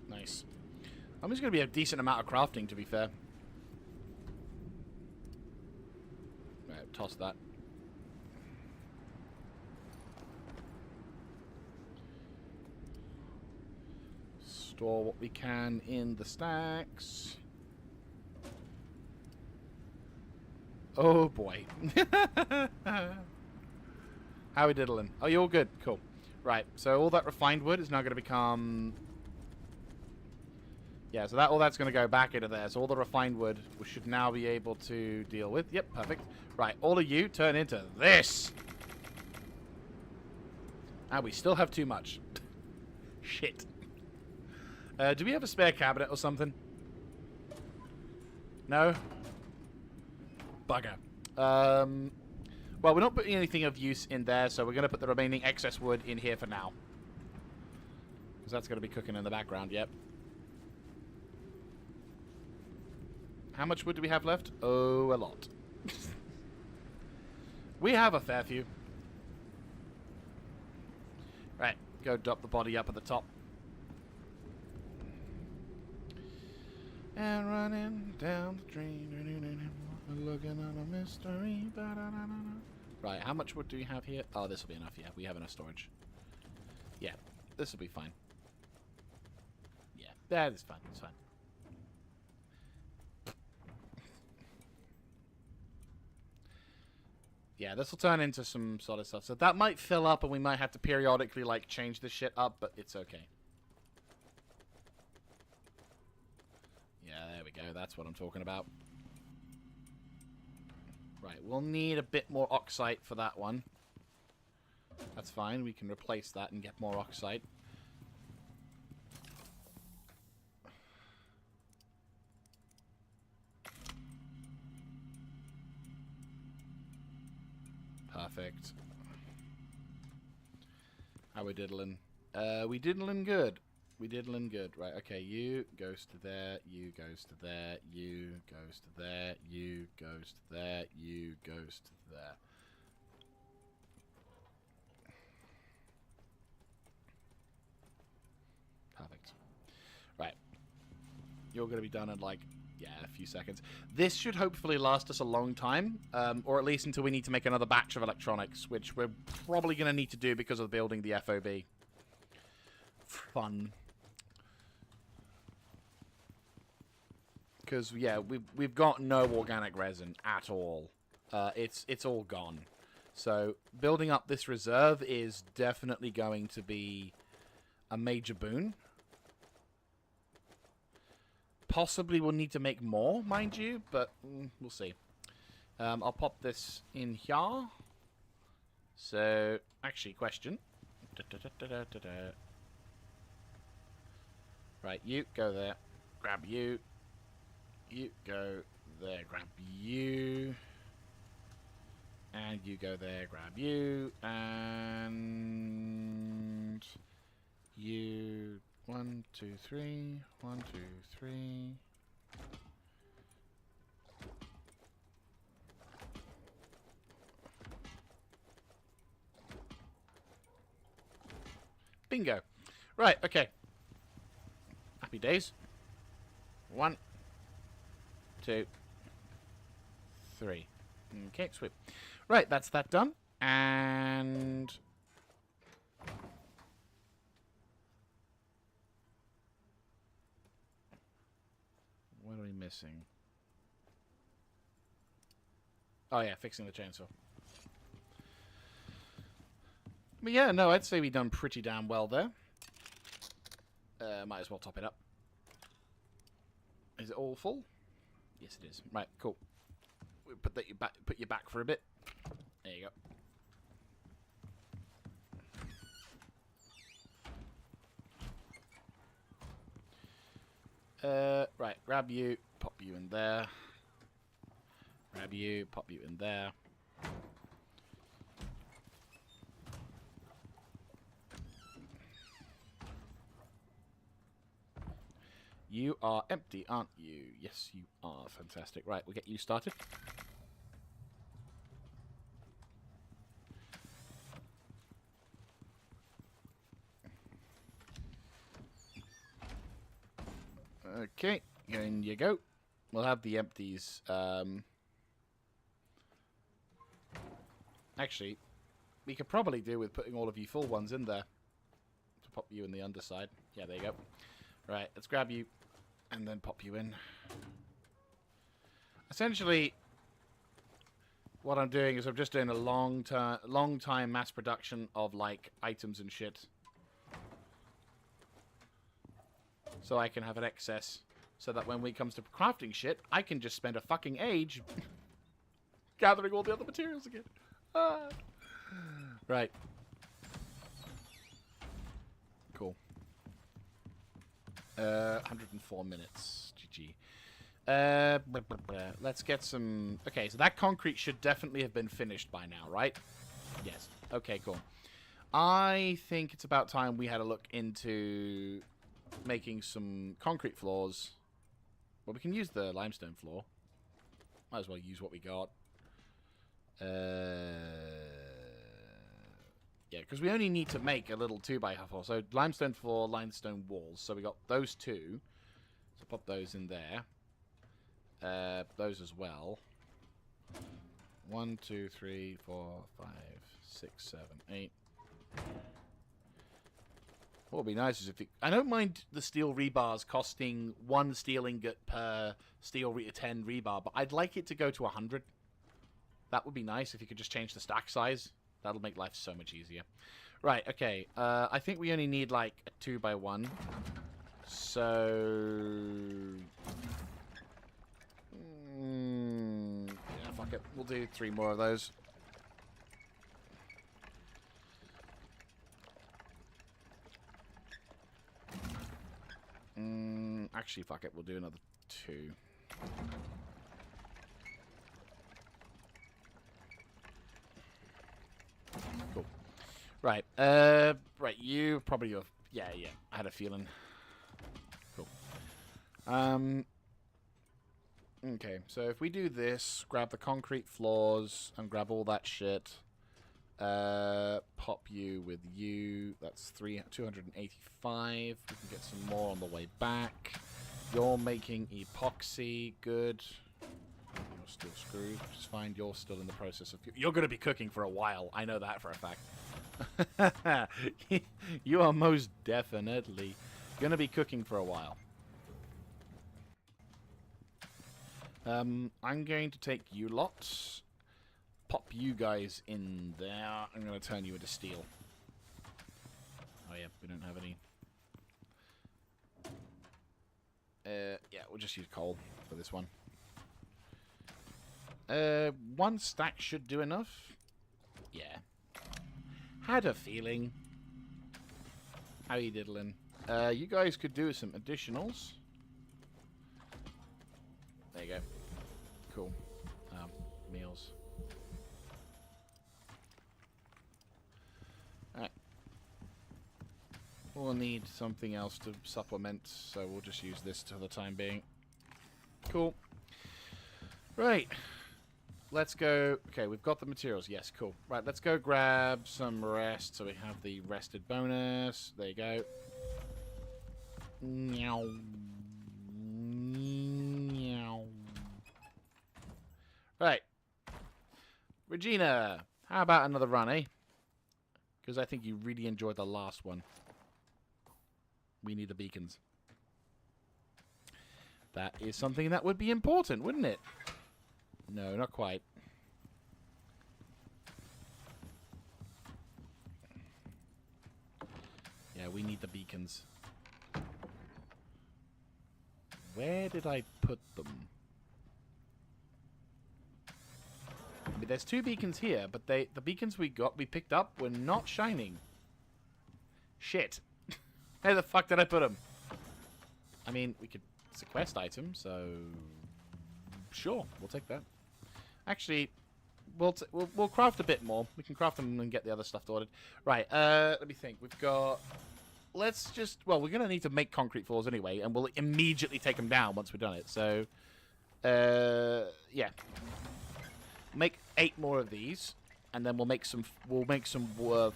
Nice. I'm just going to be a decent amount of crafting, to be fair. Right, toss that. Store what we can in the stacks. Oh boy. How we diddling? Oh, you all good? Cool. Right, so all that refined wood is now going to become... Yeah, so all that's going to go back into there. So all the refined wood we should now be able to deal with. Yep, perfect. Right, all of you turn into this. And we still have too much. Shit. Do we have a spare cabinet or something? No? Bugger. Well, we're not putting anything of use in there, so we're going to put the remaining excess wood in here for now. Because that's going to be cooking in the background, yep. How much wood do we have left? Oh, a lot. We have a fair few. Right, go drop the body up at the top. And running down the drain, looking at a mystery. Right, how much wood do we have here? Oh, this will be enough, yeah. We have enough storage. Yeah, this will be fine. Yeah, that is fine. It's fine. Yeah, this will turn into some solid stuff. So that might fill up and we might have to periodically, like, change this shit up, but it's okay. Yeah, there we go. That's what I'm talking about. Right, we'll need a bit more oxide for that one. That's fine. We can replace that and get more oxide. Perfect. How we diddling? We diddling good. We diddling good. Right, okay, you goes to there, you goes to there, you goes to there, you goes to there, you goes to there. Perfect. Right. You're going to be done in, like, yeah, a few seconds. This should hopefully last us a long time, or at least until we need to make another batch of electronics, which we're probably going to need to do because of building the FOB. Fun. Because, yeah, we've got no organic resin at all. It's all gone. So, building up this reserve is definitely going to be a major boon. Possibly we'll need to make more, mind you, but we'll see. I'll pop this in here. So, actually, question. Right, you go there. Grab you. You go there, grab you. And you go there, grab you. And you... 1, 2, 3. 1, 2, 3. Bingo. Right, okay. Happy days. 1, 2, 3. Okay, sweet. Right, that's that done. And... what are we missing? Oh, yeah, fixing the chainsaw. But yeah, no, I'd say we've done pretty damn well there. Might as well top it up. Is it all full? Yes, it is. Right, cool. We'll put you back for a bit. There you go. Right, grab you, pop you in there. Grab you, pop you in there. You are empty, aren't you? Yes, you are. Fantastic. Right, we'll get you started. Okay, in you go. We'll have the empties. Actually, we could probably do with putting all of you full ones in there. To pop you in the underside. Yeah, there you go. Right, let's grab you and then pop you in. Essentially, what I'm doing is I'm just doing a long time mass production of, like, items and shit. So I can have an excess. So that when it comes to crafting shit, I can just spend a fucking age gathering all the other materials again. Ah. Right. Cool. 104 minutes. GG. Let's get some... Okay, so that concrete should definitely have been finished by now, right? Yes. Okay, cool. I think it's about time we had a look into making some concrete floors. Well, we can use the limestone floor. Might as well use what we got. Yeah, because we only need to make a little 2x4 floor. So limestone floor, limestone walls. So we got those two. So pop those in there. Those as well. 1, 2, 3, 4, 5, 6, 7, 8. What would be nice is if it, I don't mind the steel rebars costing 1 steel ingot per 10 rebar, but I'd like it to go to 100. That would be nice if you could just change the stack size. That'll make life so much easier. Right, okay. I think we only need like a 2x1. So... yeah, fuck it. We'll do 3 more of those. Actually, fuck it. We'll do another 2. Cool. Right. Right. You probably your. Yeah. I had a feeling. Cool. Okay. So if we do this, grab the concrete floors and grab all that shit. Pop you with you. That's 285. We can get some more on the way back. You're making epoxy. Good. You're still screwed. Just fine. You're still in the process of... You're going to be cooking for a while. I know that for a fact. You are most definitely going to be cooking for a while. I'm going to take you lots. Pop you guys in there. I'm going to turn you into steel. Oh yeah, we don't have any. Yeah, we'll just use coal for this one. 1 stack should do enough. Yeah. Had a feeling. How you diddling? You guys could do some additionals. There you go. Cool. Meals. Alright. We'll need something else to supplement, so we'll just use this for the time being. Cool. Right. Let's go... Okay, we've got the materials. Yes, cool. Right, let's go grab some rest, so we have the rested bonus. There you go. Meow. Meow. Right. Regina, how about another run, eh? Because I think you really enjoyed the last one. We need the beacons. That is something that would be important, wouldn't it? No, not quite. we need the beacons. Where did I put them? I mean, there's 2 beacons here, but the beacons we picked up were not shining. Shit. Where the fuck did I put them? I mean, it's a quest item, so sure, we'll take that. Actually, we'll craft a bit more. We can craft them and get the other stuff ordered. Right. Let me think. We've got. Well, we're gonna need to make concrete floors anyway, and we'll immediately take them down once we've done it. So, yeah. Make 8 more of these, and then we'll make some walls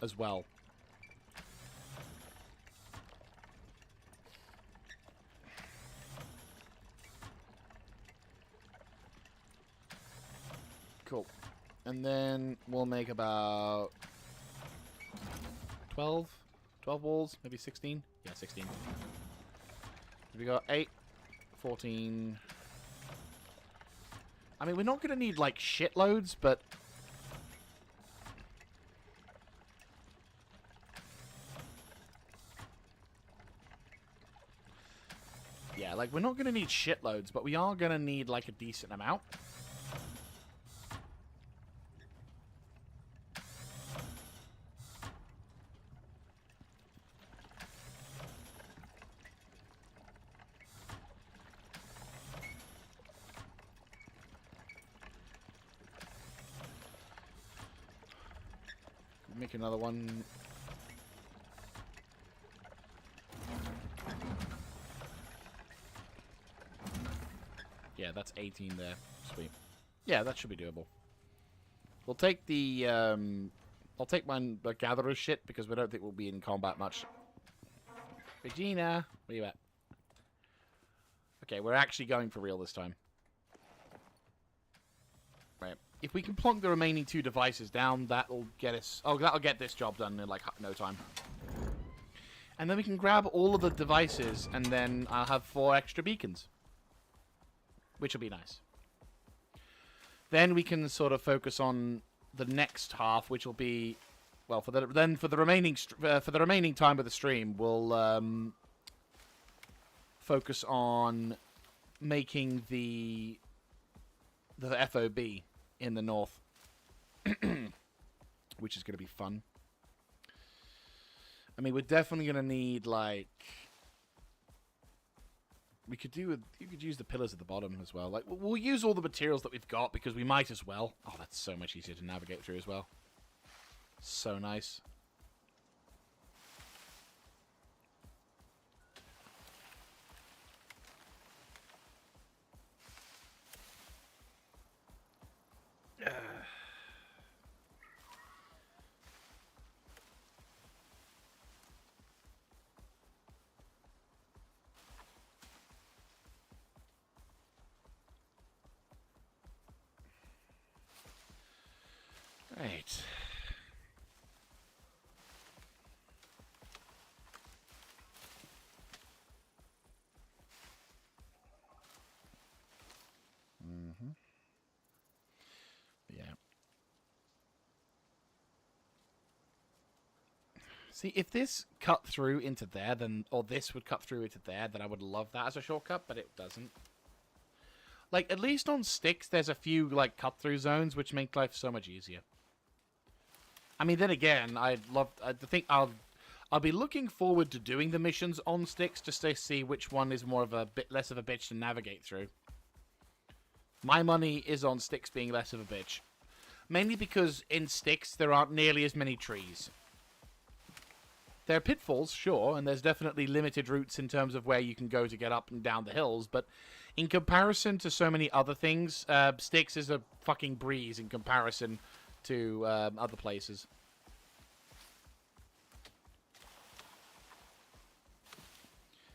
as well. Cool. And then we'll make about 12 walls, maybe 16. Yeah, 16. We got 8, 14. I mean, we're not going to need, like, shitloads, but... yeah, like, we're not going to need shitloads, but we are going to need, like, a decent amount. Make another one. Yeah, that's 18 there. Sweet. Yeah, that should be doable. We'll take the, I'll take my gatherer shit because we don't think we'll be in combat much. Regina, where you at? Okay, we're actually going for real this time. Right. If we can plonk the remaining 2 devices down, that'll get us... oh, that'll get this job done in, like, no time. And then we can grab all of the devices, and then I'll have 4 extra beacons. Which will be nice. Then we can sort of focus on the next half, which will be... well, for the remaining time of the stream, we'll focus on making the FOB in the north, which is going to be fun. I mean, we're definitely going to need, like... you could use the pillars at the bottom as well. Like, we'll use all the materials that we've got because we might as well. Oh, that's so much easier to navigate through as well. So nice. Right. Yeah. See, if this cut through into there, then... or this would cut through into there, then I would love that as a shortcut, but it doesn't. Like, at least on sticks, there's a few, like, cut-through zones, which make life so much easier. I mean, then again, I think I'll be looking forward to doing the missions on sticks just to see which one is more of a bit less of a bitch to navigate through. My money is on sticks being less of a bitch. Mainly because in sticks, there aren't nearly as many trees. There are pitfalls, sure, and there's definitely limited routes in terms of where you can go to get up and down the hills, but in comparison to so many other things, sticks is a fucking breeze in comparison to other places.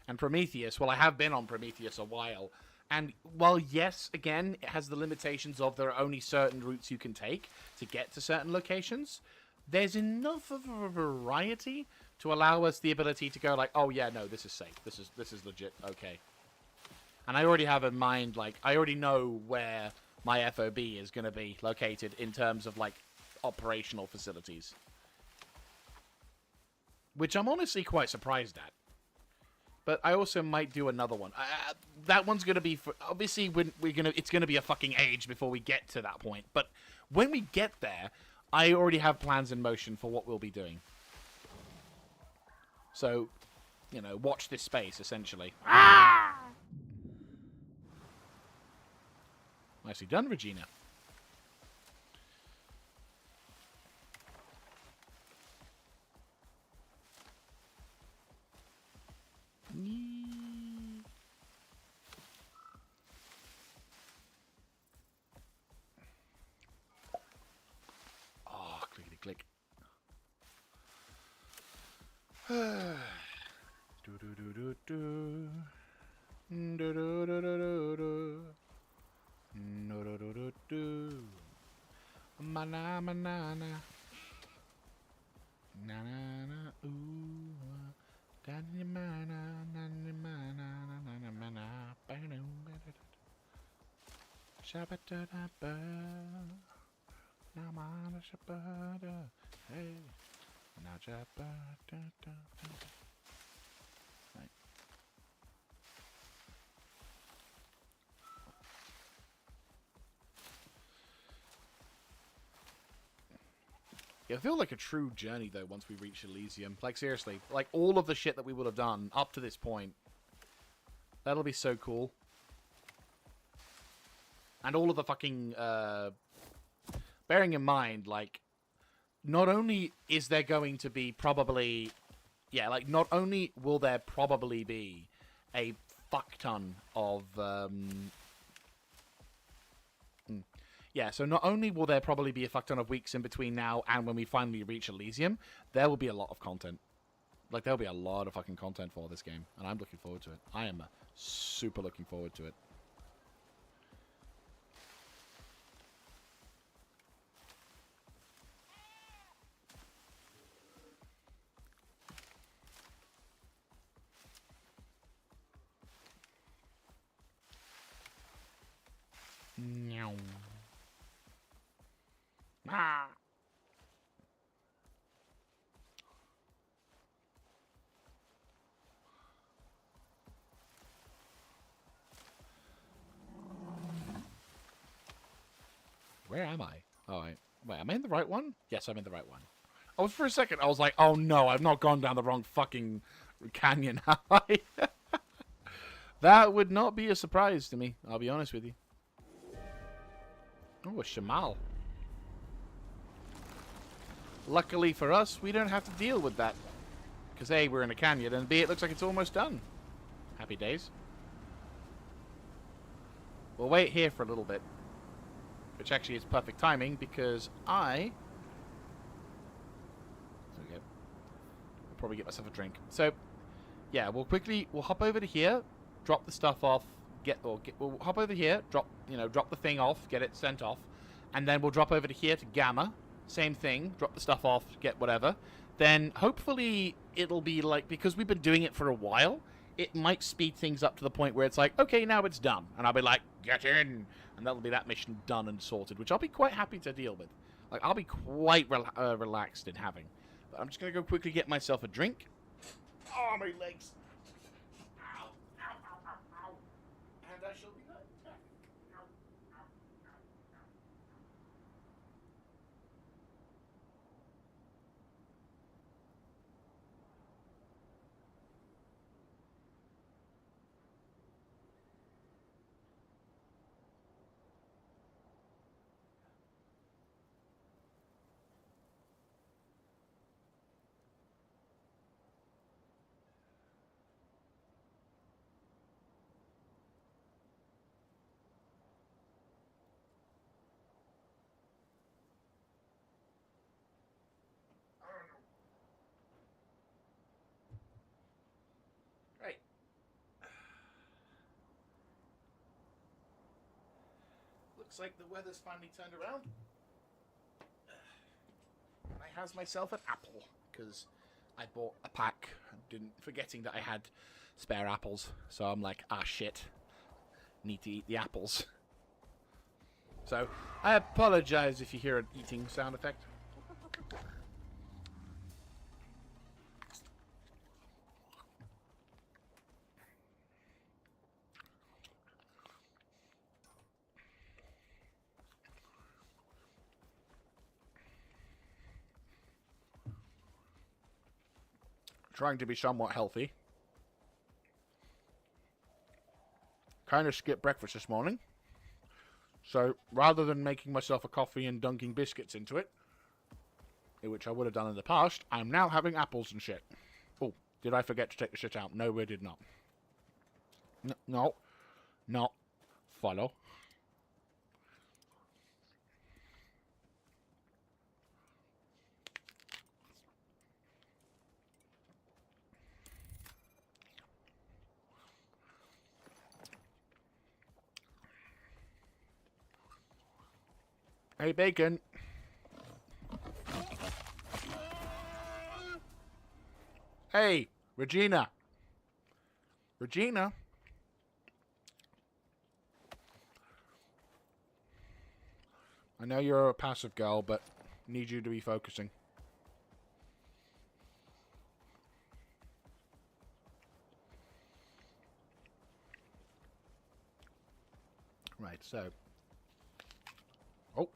And Prometheus, well, I have been on Prometheus a while, and while yes, again, it has the limitations of there are only certain routes you can take to get to certain locations, there's enough of a variety to allow us the ability to go like, oh yeah, no, this is safe, this is legit, okay. And I already have in mind, like, I already know where my FOB is going to be located in terms of, like, operational facilities. which I'm honestly quite surprised at. But I also might do another one. That one's gonna be for, obviously it's gonna be a fucking age before we get to that point. But when we get there, I already have plans in motion for what we'll be doing. So, you know, watch this space essentially. Nicely done, Regina. Oh, clickety click. Do do do do do. Do do do do do do. Do do do do do. Mana mana na. Na na na ooh. Da na mana na na mana na na mana. Ba na ba. Shabba da da ba. Na mana shabba da. Hey. Na shabba da da da. Right. It'll feel like a true journey, though, once we reach Elysium. Like, seriously. Like, all of the shit that we would have done up to this point. That'll be so cool. And all of the fucking, bearing in mind, like, not only is there going to be probably... Yeah, like, not only will there probably be a fuck ton of, Yeah, so not only will there probably be a fuck ton of weeks in between now and when we finally reach Elysium, there will be a lot of content. Like, there'll be a lot of fucking content for this game, and I'm looking forward to it. I am super looking forward to it. Meow. Ah. Where am I? Oh, wait, am I in the right one? Yes, I'm in the right one. Oh, for a second, I was like, oh no, I've not gone down the wrong fucking canyon, have I? That would not be a surprise to me, I'll be honest with you. Oh, a Shamal. Luckily for us, we don't have to deal with that. Because A, we're in a canyon, and B, it looks like it's almost done. Happy days. We'll wait here for a little bit. Which actually is perfect timing, because okay. I'll probably get myself a drink. So, yeah, we'll hop over to here, drop the stuff off, we'll hop over here, drop the thing off, get it sent off, and then we'll drop over to here to Gamma. Same thing, drop the stuff off, get whatever. Then hopefully it'll be like, because we've been doing it for a while, it might speed things up to the point where it's like, okay, now it's done. And I'll be like, get in! And that'll be that mission done and sorted, which I'll be quite happy to deal with. Like, I'll be quite relaxed in having. But I'm just going to go quickly get myself a drink. Oh, my legs! Ow, ow, ow, ow, ow. And I shall be back. Right. Looks like the weather's finally turned around. And I has myself an apple, because I bought a pack, forgetting that I had spare apples. So I'm like, ah shit, need to eat the apples. So I apologize if you hear an eating sound effect. trying to be somewhat healthy. Kind of skipped breakfast this morning. So, rather than making myself a coffee and dunking biscuits into it, which I would have done in the past, I'm now having apples and shit. Oh, did I forget to take the shit out? No, we did not. No. No. Follow. Hey, bacon. Hey, Regina. Regina. I know you're a passive girl, but need you to be focusing. Right, so. Oh.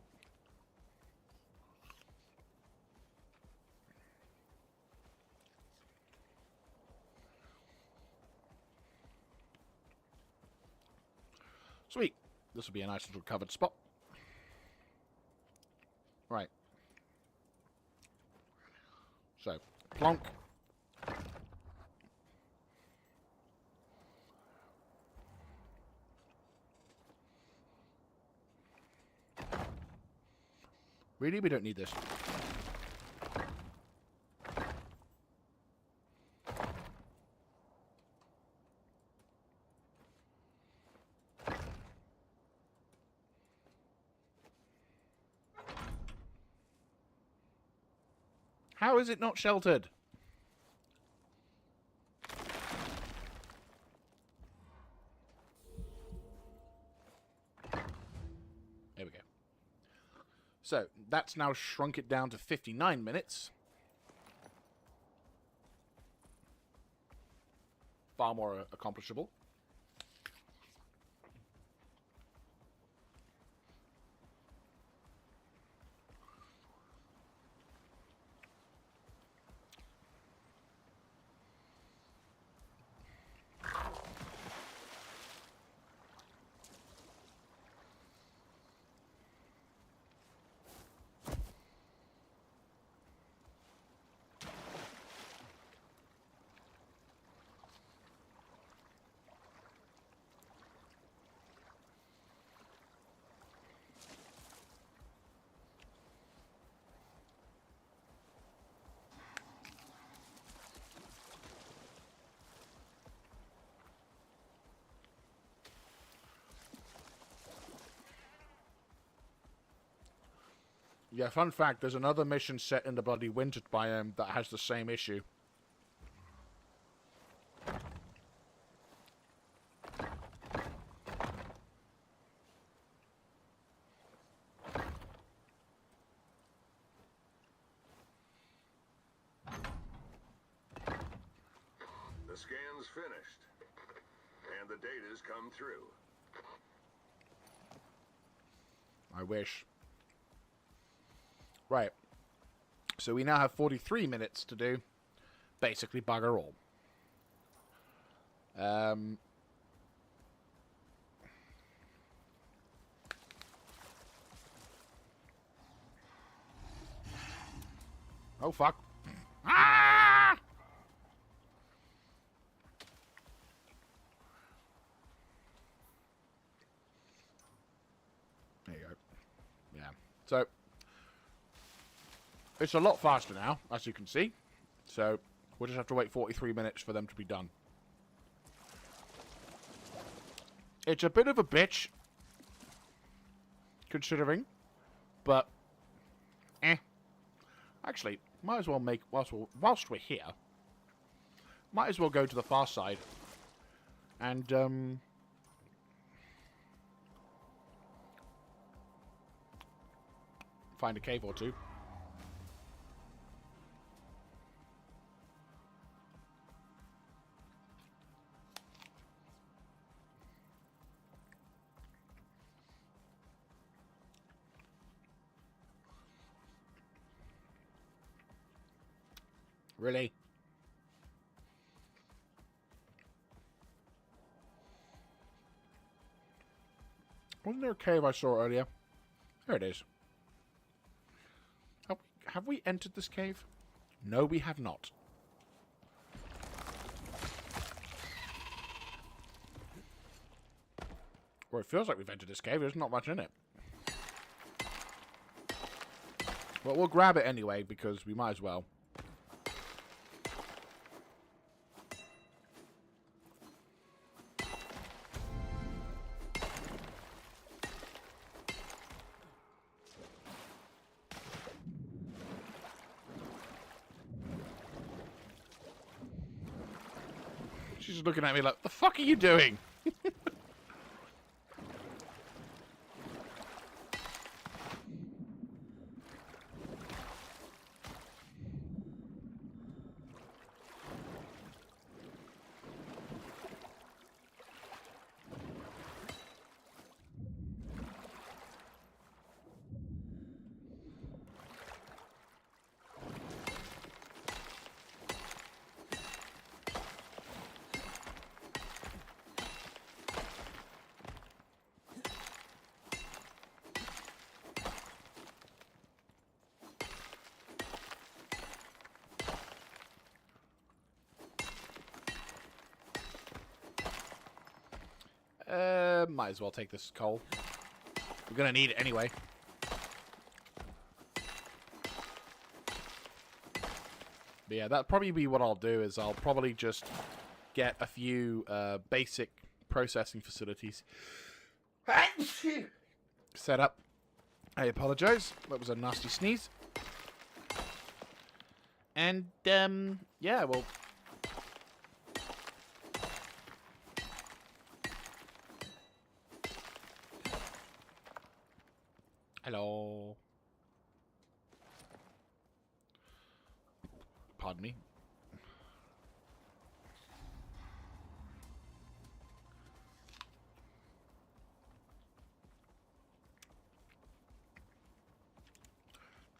Sweet. This will be a nice little covered spot. Right. So, plonk. Really? We don't need this. How is it not sheltered? There we go. So, that's now shrunk it down to 59 minutes. Far more accomplishable. Yeah, fun fact, there's another mission set in the bloody winter biome that has the same issue. The scan's finished, and the data's come through. I wish. Right. So we now have 43 minutes to do basically bugger all. Oh, fuck. Ah! There you go. Yeah. So, it's a lot faster now, as you can see. So, we'll just have to wait 43 minutes for them to be done. It's a bit of a bitch, considering, but, Actually, might as well make, whilst we're here, might as well go to the far side and, find a cave or two. Really? Wasn't there a cave I saw earlier? There it is. Have we entered this cave? No, we have not. Well, it feels like we've entered this cave. There's not much in it. Well, we'll grab it anyway, because we might as well. She's just looking at me like, the fuck are you doing? Might as well take this coal. We're gonna need it anyway. But yeah, that'll probably be what I'll do, is I'll probably just get a few basic processing facilities set up. I apologize. That was a nasty sneeze. And, yeah, well... Hello. Pardon me.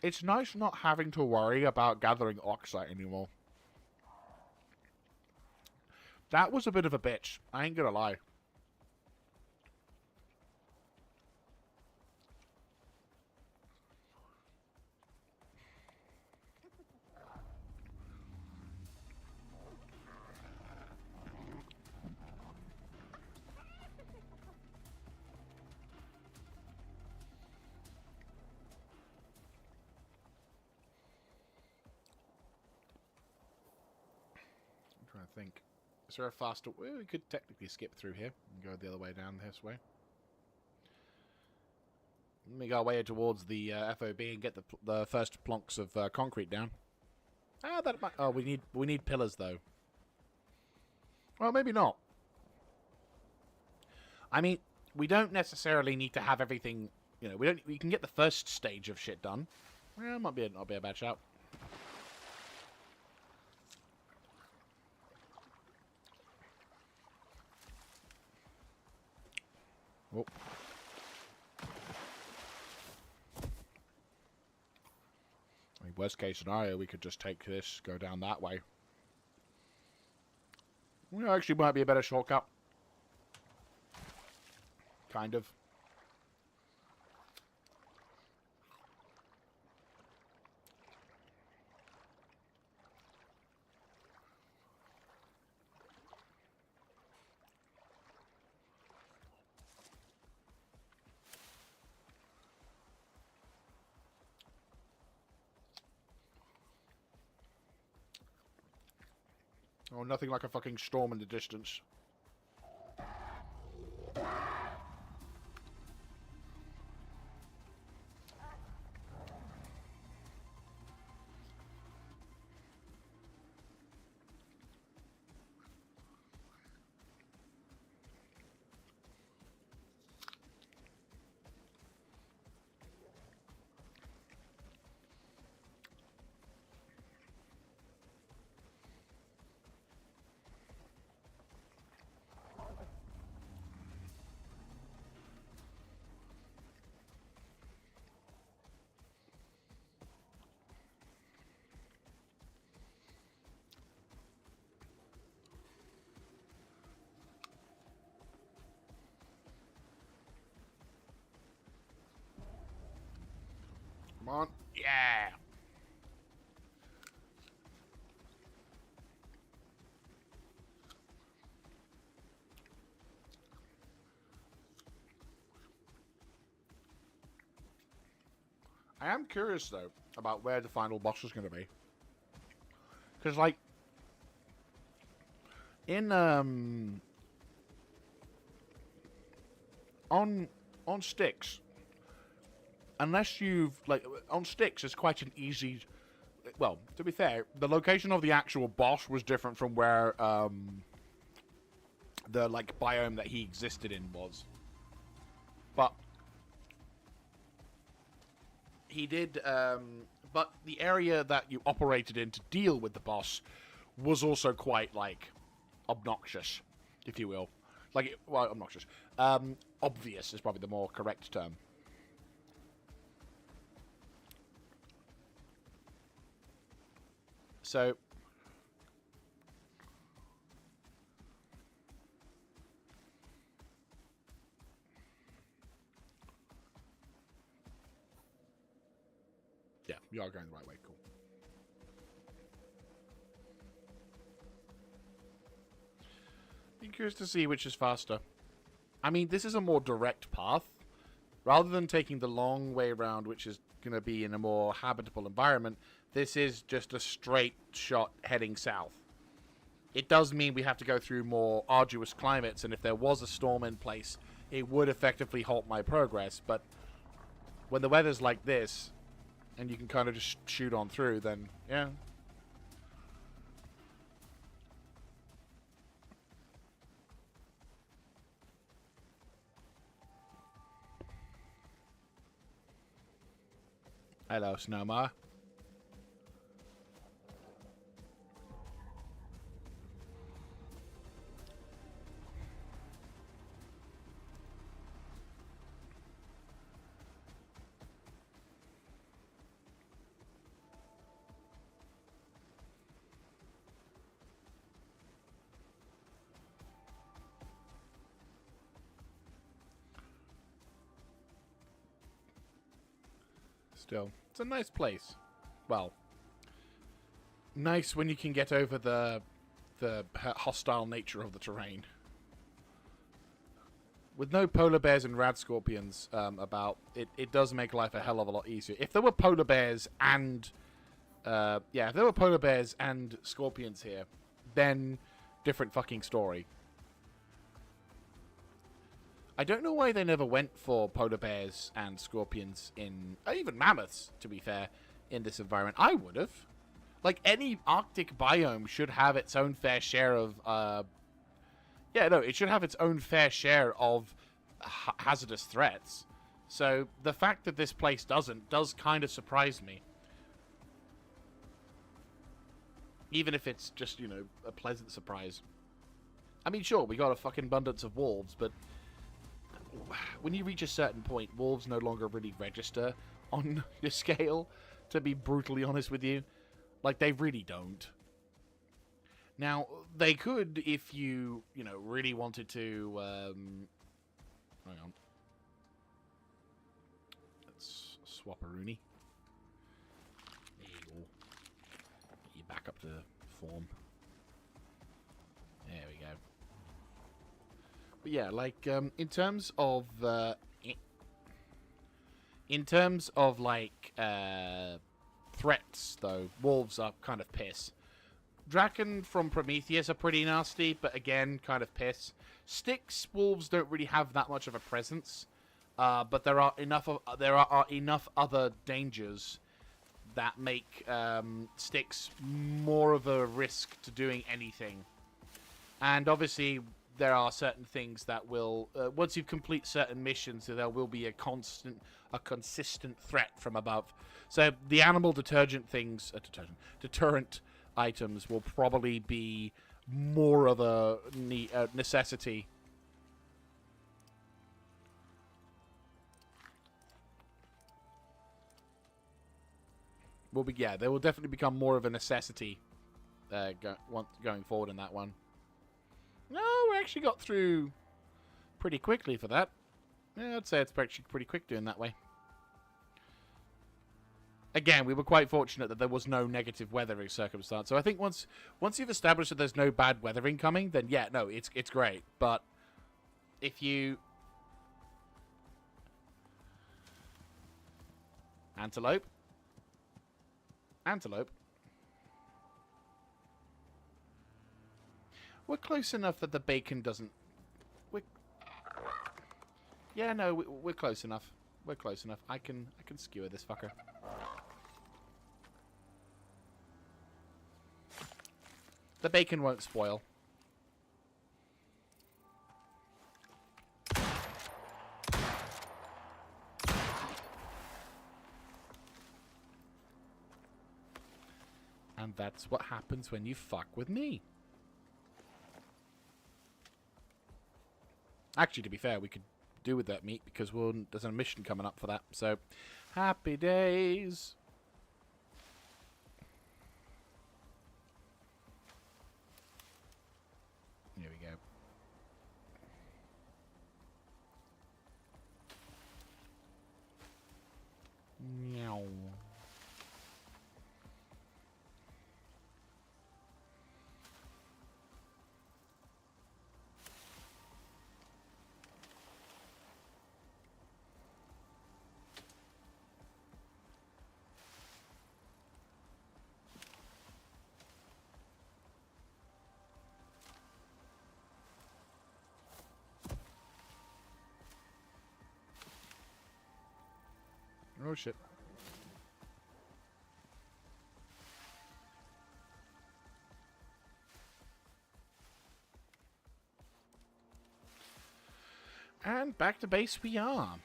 It's nice not having to worry about gathering oxide anymore. That was a bit of a bitch. I ain't gonna lie. I'm trying to think. Is there a faster... Well, we could technically skip through here and go the other way down this way. Make our way towards the FOB and get the first plonks of concrete down. Ah, that might... Oh, we need pillars, though. Well, maybe not. I mean, we don't necessarily need to have everything... You know, we can get the first stage of shit done. Well, not be a bad shout. Oh. I mean, worst case scenario, we could just take this, go down that way. Well, actually, might be a better shortcut. Kind of. Oh, nothing like a fucking storm in the distance. Come on. Yeah. I am curious, though, about where the final boss is going to be. Because, like, in, on sticks, unless you've, like, on sticks, it's quite an easy, well, to be fair, the location of the actual boss was different from where, the, like, biome that he existed in was. But he did, but the area that you operated in to deal with the boss was also quite, like, obnoxious, if you will. Like, well, obnoxious. Obvious is probably the more correct term. So, yeah, you are going the right way. Cool. Be curious to see which is faster. I mean, this is a more direct path. Rather than taking the long way around, which is going to be in a more habitable environment, this is just a straight shot heading south. It does mean we have to go through more arduous climates, and if there was a storm in place, it would effectively halt my progress. But when the weather's like this, and you can kind of just shoot on through, then, yeah. Hello, Snowmar. Still, it's a nice place. Well, nice when you can get over the hostile nature of the terrain. With no polar bears and rad scorpions about, it does make life a hell of a lot easier. If there were polar bears and if there were polar bears and scorpions here, then different fucking story. I don't know why they never went for polar bears and scorpions in... even mammoths, to be fair, in this environment. I would have. Like, any Arctic biome should have its own fair share of... it should have its own fair share of hazardous threats. So, the fact that this place doesn't does kind of surprise me. Even if it's just, a pleasant surprise. I mean, sure, we got a fucking abundance of wolves, but... when you reach a certain point, wolves no longer really register on your scale, to be brutally honest with you. Like, they really don't. Now, they could if you, really wanted to, hang on. Let's swap a Rooney. There you go. Get you back up to form. There we go. But yeah, like, in terms of, threats, though, wolves are kind of piss. Draken from Prometheus are pretty nasty, but again, kind of piss. Styx wolves don't really have that much of a presence, but there are enough other dangers that make Styx more of a risk to doing anything. And obviously, there are certain things that will, once you complete certain missions, there will be a consistent threat from above. So the animal deterrent items will probably be more of a necessity. They will definitely become more of a necessity going forward in that one. No, we actually got through pretty quickly for that. Yeah, I'd say it's actually pretty quick doing that way. again, we were quite fortunate that there was no negative weathering circumstance. So I think once you've established that there's no bad weathering coming, then yeah, no, it's great. But if you antelope, we're close enough that the bacon doesn't. Yeah, no, we're close enough. We're close enough. I can skewer this fucker. The bacon won't spoil. And that's what happens when you fuck with me. Actually, to be fair, we could do with that meat because there's a mission coming up for that. So, happy days. Here we go. Meow. Oh shit. And back to base we are.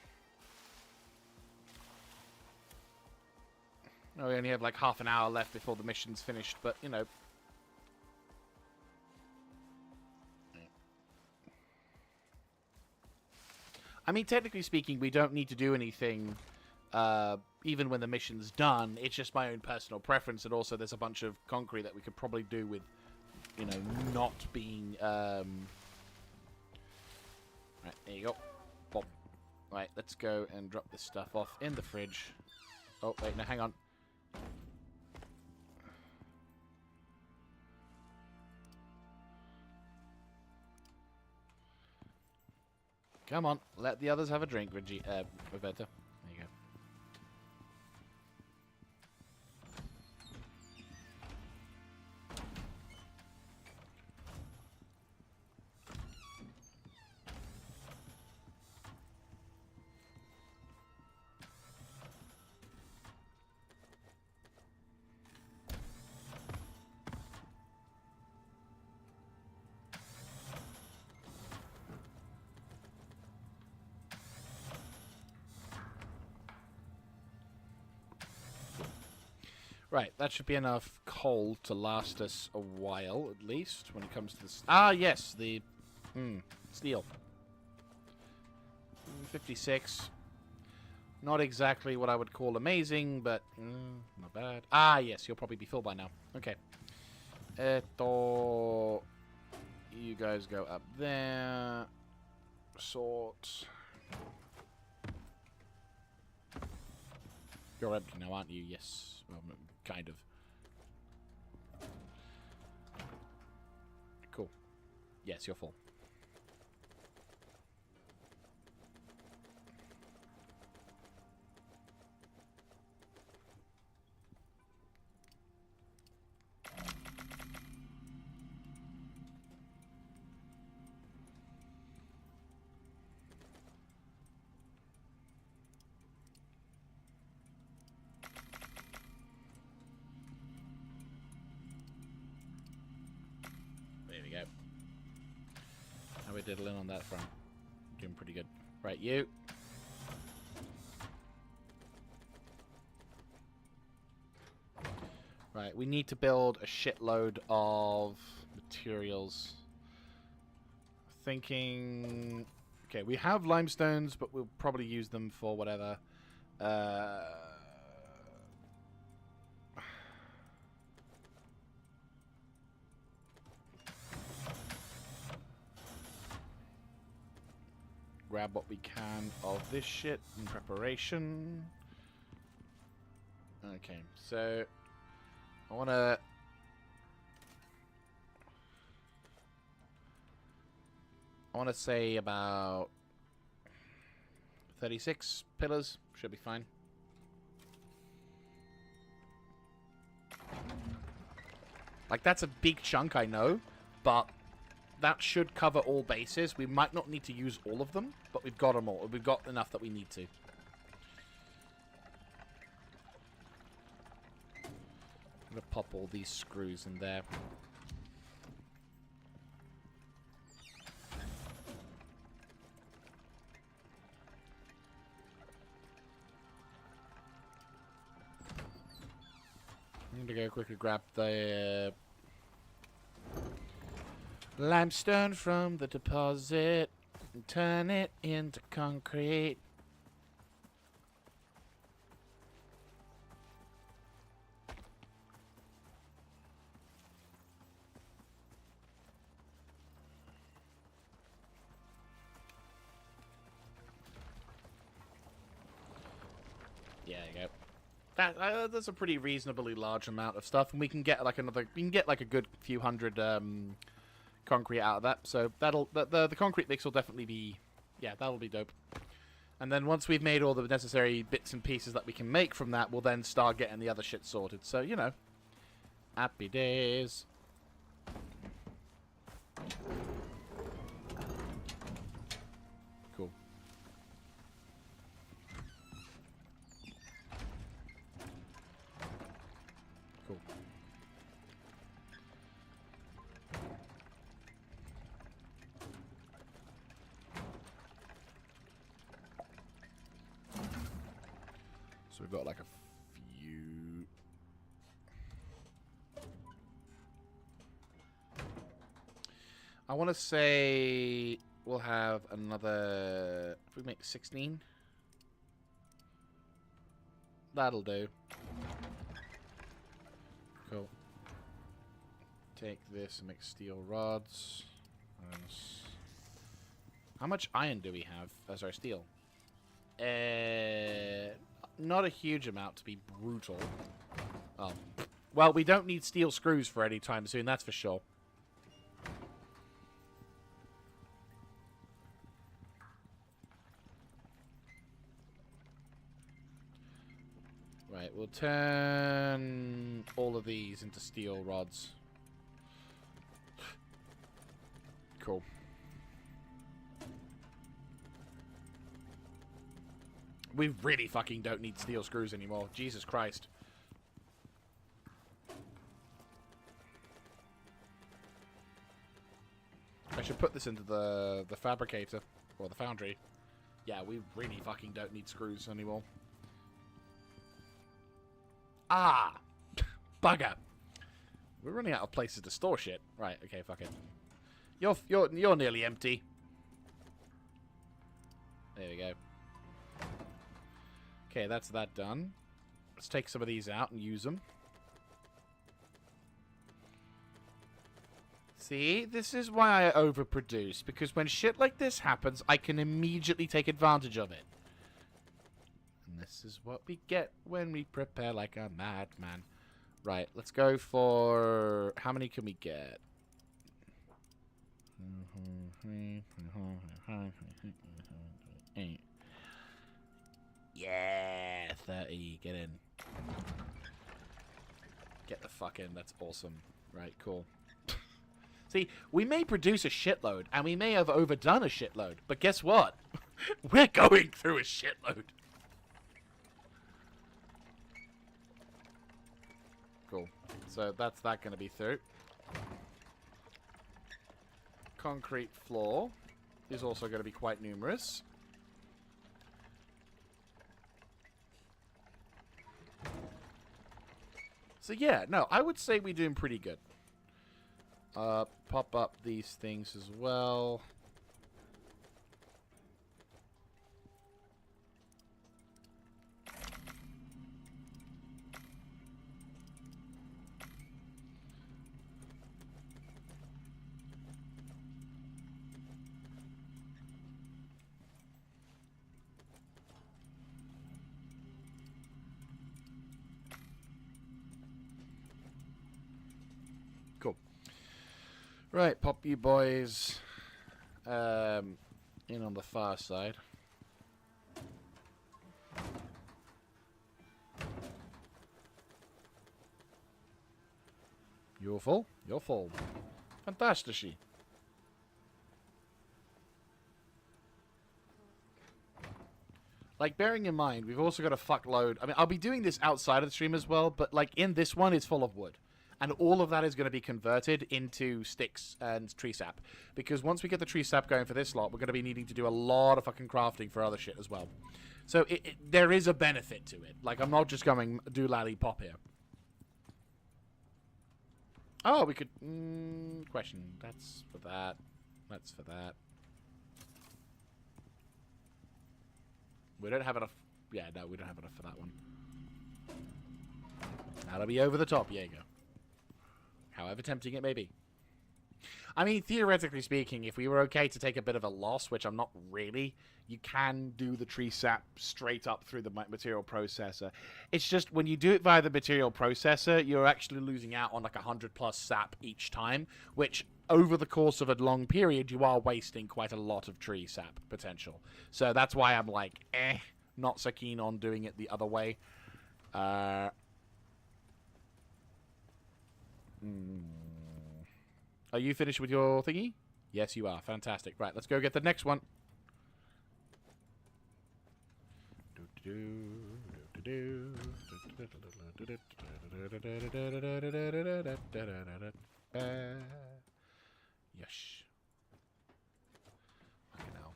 Oh, we only have like half an hour left before the mission's finished, but you know. I mean, technically speaking, we don't need to do anything even when the mission's done. It's just my own personal preference, and also there's a bunch of concrete that we could probably do with, you know, not being... Right, there you go. Boom. Right, let's go and drop this stuff off in the fridge. Oh, wait, no, hang on. Come on, let the others have a drink, Roberta. There you go. Right, that should be enough coal to last us a while, at least, when it comes to this. Ah, yes, the steel. 56. Not exactly what I would call amazing, but not bad. Ah, yes, you'll probably be full by now. Okay. You guys go up there. Sort. You're empty now, aren't you? Yes. Well, kind of. Cool. Yes, you're full. There we go. How we diddling on that front? Doing pretty good. Right, you. Right, we need to build a shitload of materials. Thinking... Okay, we have limestones, but we'll probably use them for whatever. Grab what we can of this shit in preparation. Okay, so I want to... say about 36 pillars. Should be fine. Like, that's a big chunk, I know, but that should cover all bases. We might not need to use all of them, but we've got them all. We've got enough that we need to. I'm going to pop all these screws in there. I'm going to go quickly grab the limestone from the deposit and turn it into concrete. Yeah, there you go. That's a pretty reasonably large amount of stuff, and we can get like another. We can get like a good few hundred concrete out of that. So the concrete mix will definitely be, yeah, that'll be dope. And then once we've made all the necessary bits and pieces that we can make from that, we'll then start getting the other shit sorted. So you know, happy days. Cool. Cool. So we've got like a few. I want to say we'll have another. If we make 16, that'll do. Cool. Take this and make steel rods. How much iron do we have as our steel? Not a huge amount, to be brutal. Oh. Well, we don't need steel screws for any time soon, that's for sure. Right, we'll turn all of these into steel rods. Cool. We really fucking don't need steel screws anymore. Jesus Christ. I should put this into the fabricator. Or the foundry. Yeah, we really fucking don't need screws anymore. Ah! Bugger! We're running out of places to store shit. Right, okay, fuck it. You're nearly empty. There we go. Okay, that's that done. Let's take some of these out and use them. See, this is why I overproduce, because when shit like this happens, I can immediately take advantage of it. And this is what we get when we prepare like a madman. Right, let's go for... How many can we get? Yeah, 30. Get in. Get the fuck in. That's awesome. Right, cool. See, we may produce a shitload, and we may have overdone a shitload, but guess what? We're going through a shitload. Cool. So that's that going to be through. Concrete floor is also going to be quite numerous. So yeah, no, I would say we're doing pretty good. Pop up these things as well. Right, pop you boys in on the far side. You're full? You're full. Fantastic. Like, bearing in mind, we've also got a fuckload. I mean, I'll be doing this outside of the stream as well, but, like, in this one, it's full of wood. And all of that is going to be converted into sticks and tree sap. Because once we get the tree sap going for this lot, we're going to be needing to do a lot of fucking crafting for other shit as well. So there is a benefit to it. Like, I'm not just going do-lally pop here. Oh, we could... question. That's for that. That's for that. We don't have enough... Yeah, no, we don't have enough for that one. That'll be over the top. Yeah, you go. However tempting it may be. I mean, theoretically speaking, if we were okay to take a bit of a loss, which I'm not really, you can do the tree sap straight up through the material processor. It's just, when you do it via the material processor, you're actually losing out on like 100 plus sap each time, which over the course of a long period, you are wasting quite a lot of tree sap potential. So that's why I'm like, not so keen on doing it the other way. Are you finished with your thingy? Yes, you are. Fantastic. Right, let's go get the next one. Yes. Fucking hell.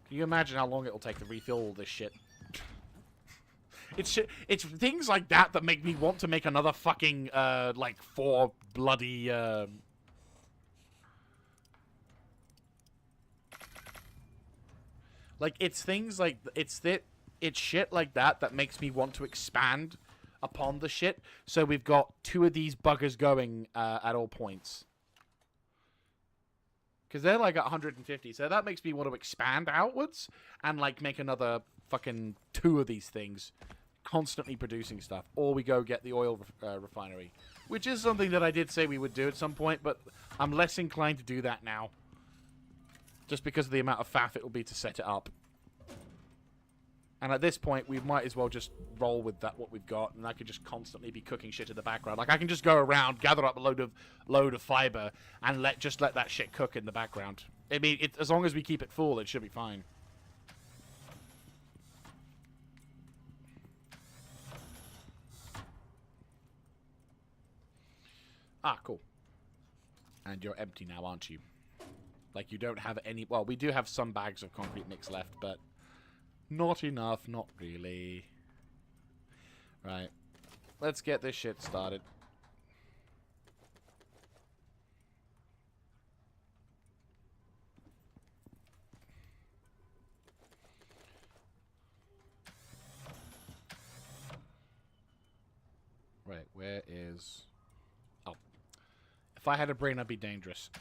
Can you imagine how long it'll take to refill all this shit? It's things like that that make me want to make another fucking, like, 4 bloody, Like, it's things like... It's shit like that that makes me want to expand upon the shit. So we've got 2 of these buggers going, at all points. Because they're, like, at 150. So that makes me want to expand outwards and, like, make another fucking 2 of these things. Constantly producing stuff, or we go get the oil refinery, which is something that I did say we would do at some point, but I'm less inclined to do that now, just because of the amount of faff it will be to set it up. And at this point, we might as well just roll with that what we've got, and I could just constantly be cooking shit in the background. Like, I can just go around, gather up a load of fiber, and let that shit cook in the background. I mean, as long as we keep it full, it should be fine. Ah, cool. And you're empty now, aren't you? Like, you don't have any... Well, we do have some bags of concrete mix left, but not enough, not really. Right. Let's get this shit started. Right, where is... Oh. If I had a brain, I'd be dangerous.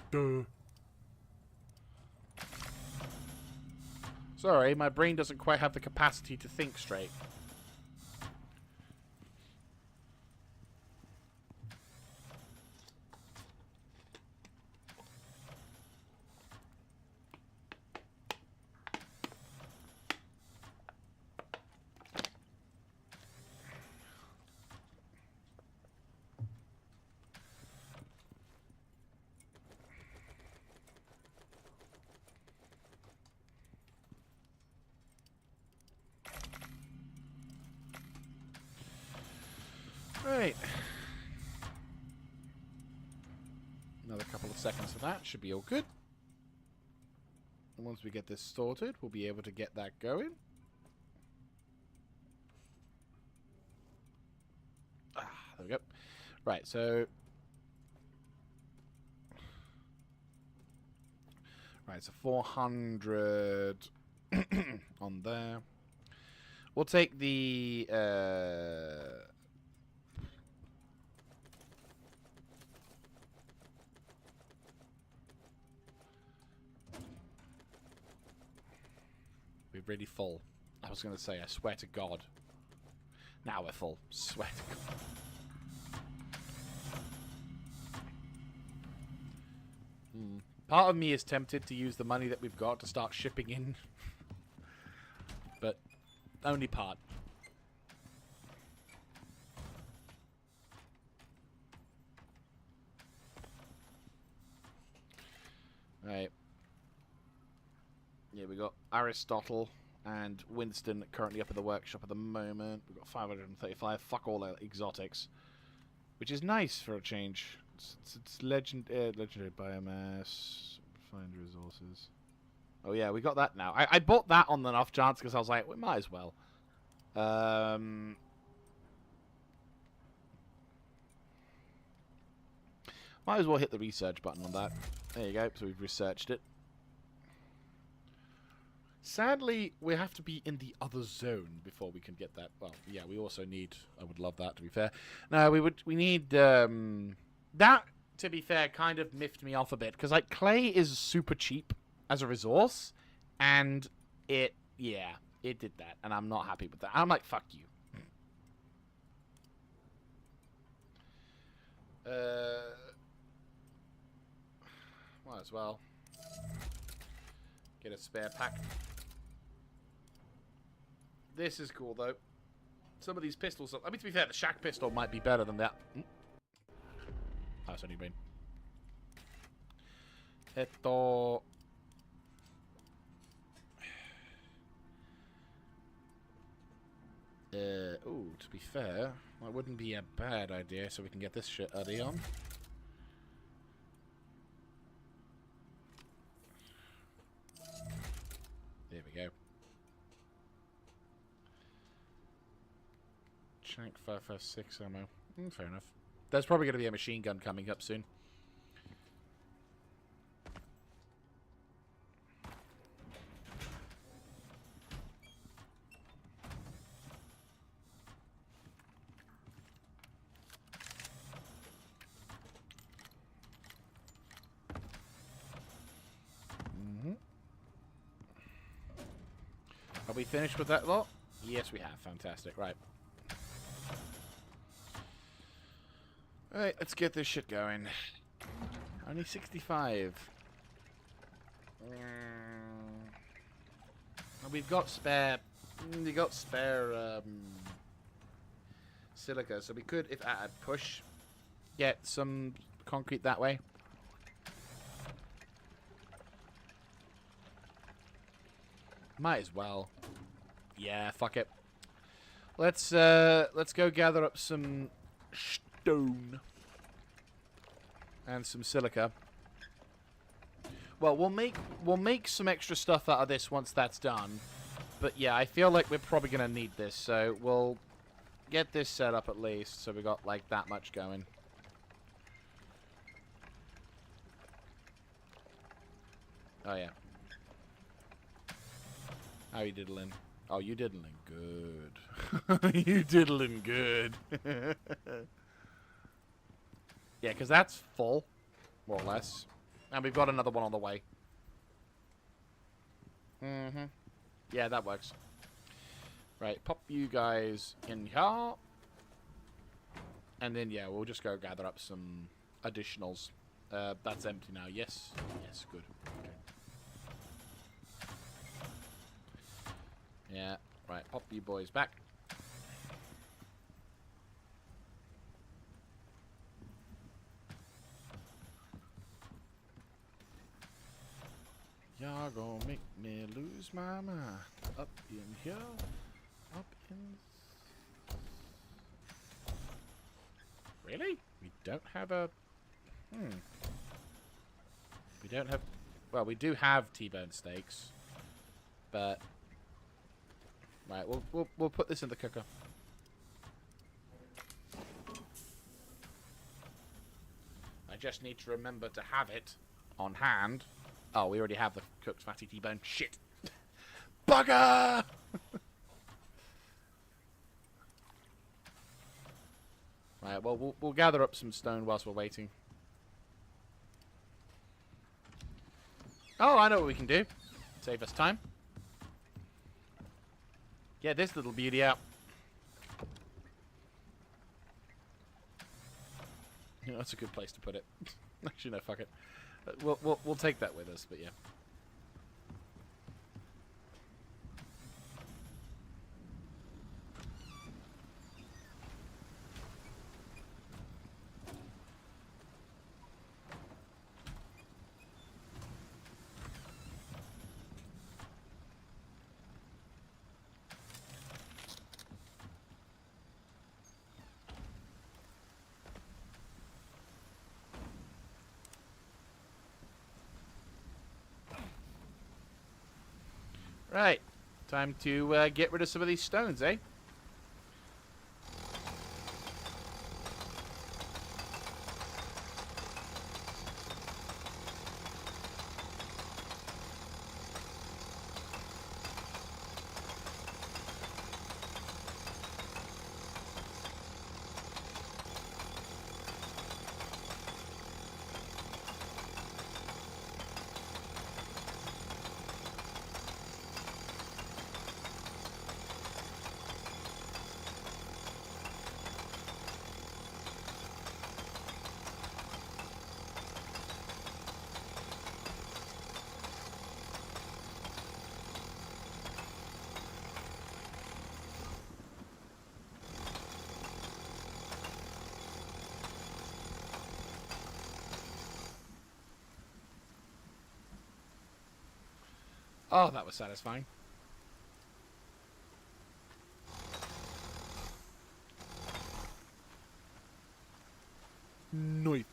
Duh. Sorry, my brain doesn't quite have the capacity to think straight. Right. Another couple of seconds of that. Should be all good. And once we get this sorted, we'll be able to get that going. Ah, there we go. Right, so... Right, so 400 on there. We'll take the... We're really full. I was going to say, I swear to God. Now we're full. Swear to God. Part of me is tempted to use the money that we've got to start shipping in. But only part. Right. Yeah, we got Aristotle and Winston currently up at the workshop at the moment. We've got 535. Fuck all exotics. Which is nice for a change. It's legendary biomass. Find resources. Oh yeah, we got that now. I bought that on the off chance because I was like, we might as well. Might as well hit the research button on that. There you go. So we've researched it. Sadly, we have to be in the other zone before we can get that. Well, yeah, we also need... I would love that, to be fair. No, we need... that, to be fair, kind of miffed me off a bit. Because, like, clay is super cheap as a resource. And it... Yeah, it did that. And I'm not happy with that. I'm like, fuck you. Might as well. Get a spare pack. This is cool, though. Some of these pistols... I mean, to be fair, the Shack pistol might be better than that. Oh, it's only been... Eto... ooh, to be fair, that wouldn't be a bad idea, so we can get this shit early on. There we go. Shank 556 ammo. Fair enough. There's probably going to be a machine gun coming up soon. Are we finished with that lot? Yes, we have. Fantastic. Right. Alright, let's get this shit going. Only 65. We've got spare... We got spare silica, so we could, if at a push, get some concrete that way. Might as well. Yeah, fuck it. Let's go gather up some stone and some silica. Well, we'll make some extra stuff out of this once that's done. But yeah, I feel like we're probably gonna need this, so we'll get this set up at least, so we got like that much going. Oh yeah. How you diddling? Oh, you diddling good. You diddling good. Yeah, because that's full, more or less. And we've got another one on the way. Mm-hmm. Yeah, that works. Right, pop you guys in here. And then, yeah, we'll just go gather up some additionals. That's empty now. Yes? Yes, good. Okay. Yeah, right, pop you boys back. Y'all gonna make me lose my mind. Up in here, up in... Really? We don't have a... We don't have... Well, we do have T-bone steaks, but... Right, we'll put this in the cooker. I just need to remember to have it on hand. Oh, we already have the cooked fatty T-bone. Shit. Bugger! Right, well, we'll gather up some stone whilst we're waiting. Oh, I know what we can do. Save us time. Get this little beauty out. Yeah, that's a good place to put it. Actually, no, fuck it. We'll take that with us, but yeah. Right. Time to get rid of some of these stones, eh? Oh, that was satisfying. Noip.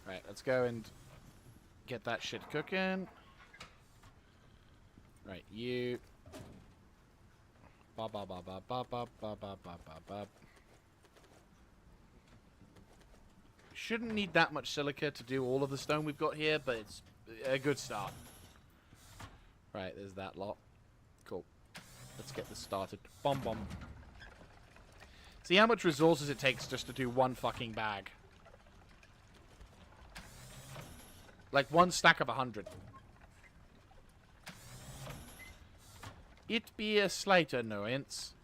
Right, let's go and get that shit cooking. Right, you. Ba ba ba ba ba ba ba ba ba ba ba. Shouldn't need that much silica to do all of the stone we've got here, but it's a good start. Right, there's that lot. Cool. Let's get this started. Bomb bomb. See how much resources it takes just to do one fucking bag. Like one stack of 100. It be a slight annoyance.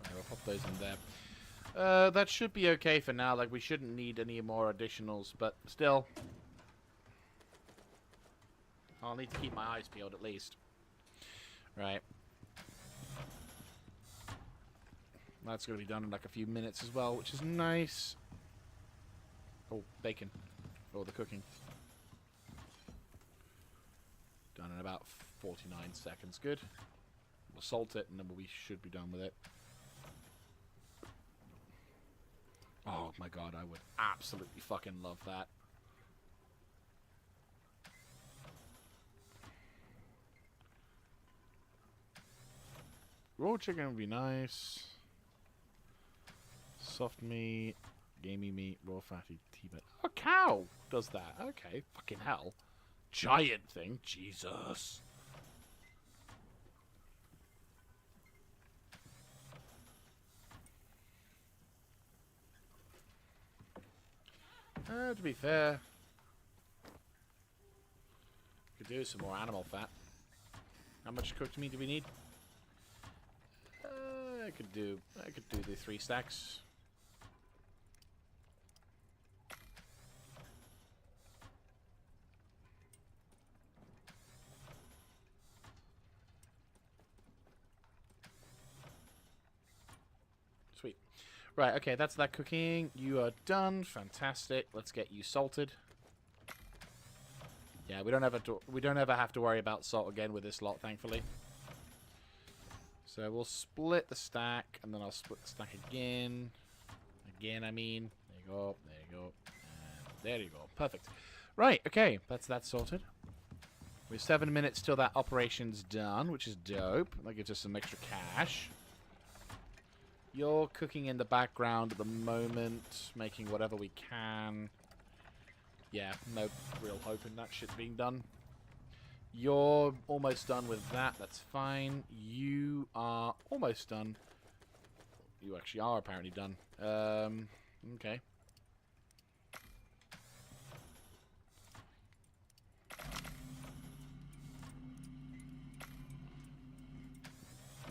Right, we'll pop those in there. That should be okay for now. Like, we shouldn't need any more additionals, but still. I'll need to keep my eyes peeled at least. Right. That's going to be done in like a few minutes as well, which is nice. Oh, bacon. Oh, the cooking. Done in about 49 seconds. Good. We'll salt it and then we should be done with it. Oh my god, I would absolutely fucking love that. Raw chicken would be nice. Soft meat, gamey meat, raw fatty T-bit. Oh, cow does that. Okay, fucking hell. Giant thing. Jesus. To be fair, could do some more animal fat. How much cooked meat do we need? I could do the 3 stacks. Sweet. Right, okay, that's that cooking. You are done. Fantastic. Let's get you salted. Yeah, we don't ever have to worry about salt again with this lot, thankfully. So we'll split the stack, and then I'll split the stack again. Again, I mean. There you go. There you go. And there you go. Perfect. Right, okay. That's that sorted. We have 7 minutes till that operation's done, which is dope. That gives us some extra cash. You're cooking in the background at the moment, making whatever we can. Yeah, no real hope in that shit being done. You're almost done with that. That's fine. You are almost done. You actually are apparently done. Okay.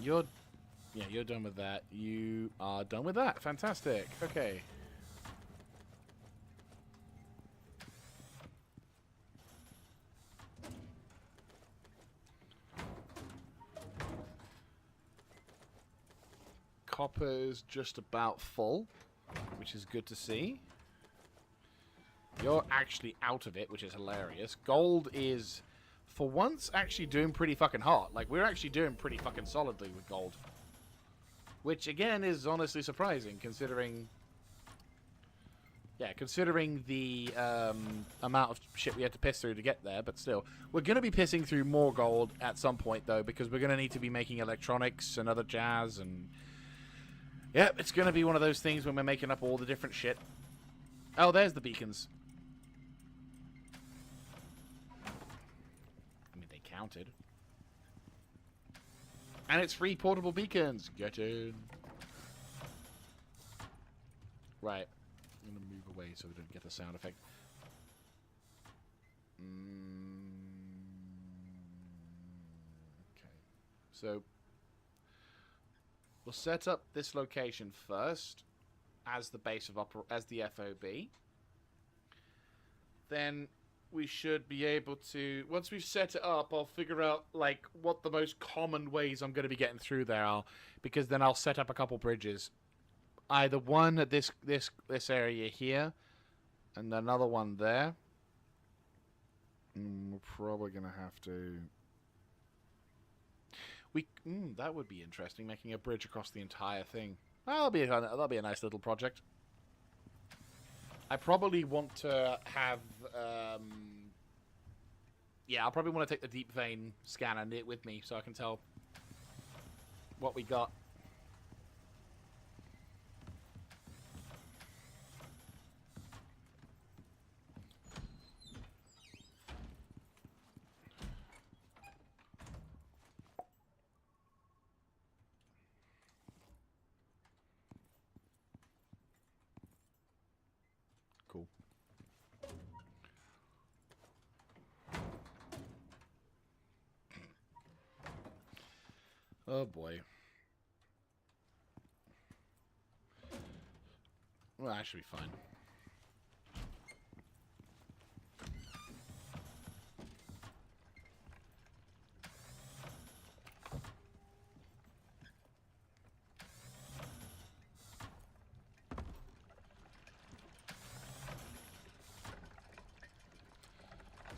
you're... Yeah, you're done with that. You are done with that. Fantastic. Okay. Copper's just about full, which is good to see. You're actually out of it, which is hilarious. Gold is, for once, actually doing pretty fucking hot. Like, we're actually doing pretty fucking solidly with gold. Which, again, is honestly surprising, considering... Yeah, considering the amount of shit we had to piss through to get there, but still. We're going to be pissing through more gold at some point, though, because we're going to need to be making electronics and other jazz, and... Yeah, it's going to be one of those things when we're making up all the different shit. Oh, there's the beacons. I mean, they counted. And it's free portable beacons. Get in. Right. I'm going to move away so we don't get the sound effect. Okay. So, we'll set up this location first as the base of as the FOB. Then we should be able to, once we've set it up, I'll figure out like what the most common ways I'm going to be getting through there are, because then I'll set up a couple bridges. Either one at this area here and another one there. We're probably going to have to... that would be interesting, making a bridge across the entire thing. That'll be a nice little project. I probably want to have... yeah, I'll probably want to take the deep vein scanner with me so I can tell what we got. Cool. Oh boy. Well, that should be fine.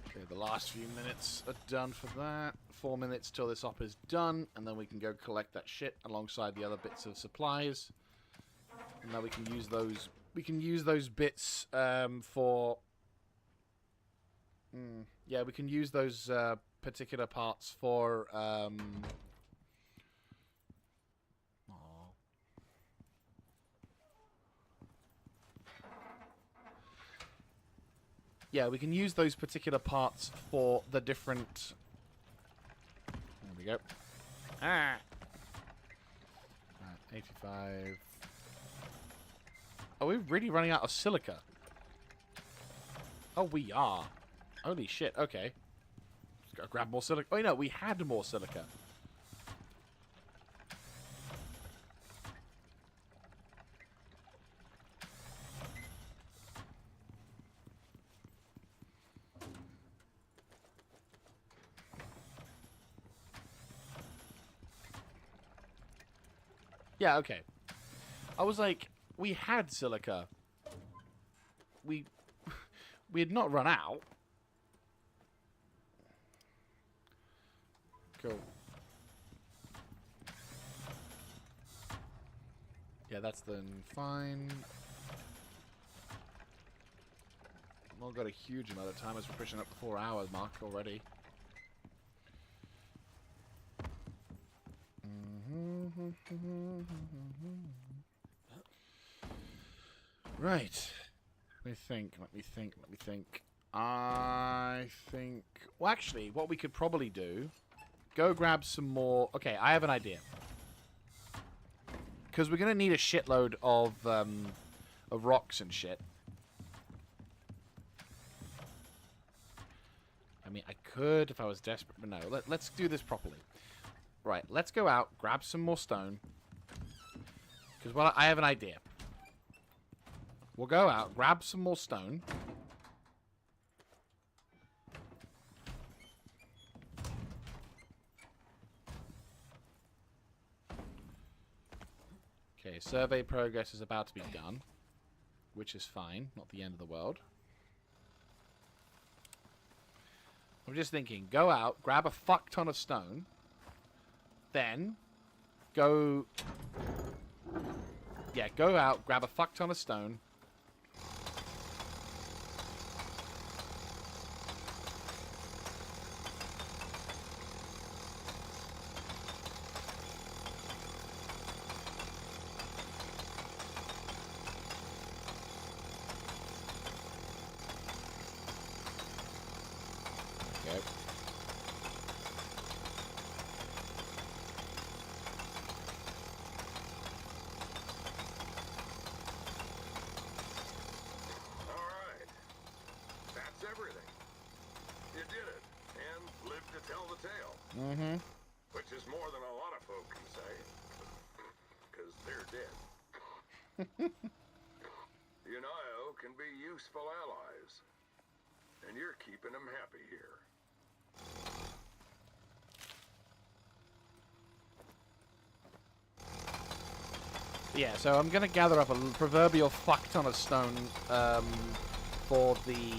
Okay, the last few minutes are done for that. 4 minutes till this op is done, and then we can go collect that shit alongside the other bits of supplies. And now we can use those. We can use those bits for. Yeah, we can use those particular parts for. Yeah, we can use those particular parts for the different... There we go. Ah! Right, 85. Are we really running out of silica? Oh, we are. Holy shit, okay. Just gotta grab more silica. Oh, no, we had more silica. Yeah, okay. I was like, we had silica. We had not run out. Cool. Yeah, that's then fine. We've got a huge amount of time as we're pushing up the 4 hour mark already. Right. Let me think. I think... Well, actually, what we could probably do... Go grab some more... Okay, I have an idea. Because we're going to need a shitload of rocks and shit. I mean, I could if I was desperate, but no. Let's do this properly. Right, let's go out, grab some more stone. Because, well, I have an idea. We'll go out, grab some more stone. Okay, survey progress is about to be done. Which is fine, not the end of the world. I'm just thinking, go out, grab a fuck ton of stone. Then, go... Yeah, go out, grab a fuck ton of stone. Okay. Alright. That's everything. You did it, and lived to tell the tale. Mm-hmm. Which is more than a lot of folk can say. Because they're dead. Unio can be useful allies. And you're keeping them happy here. Yeah, so I'm gonna gather up a proverbial fuck ton of stone, for the...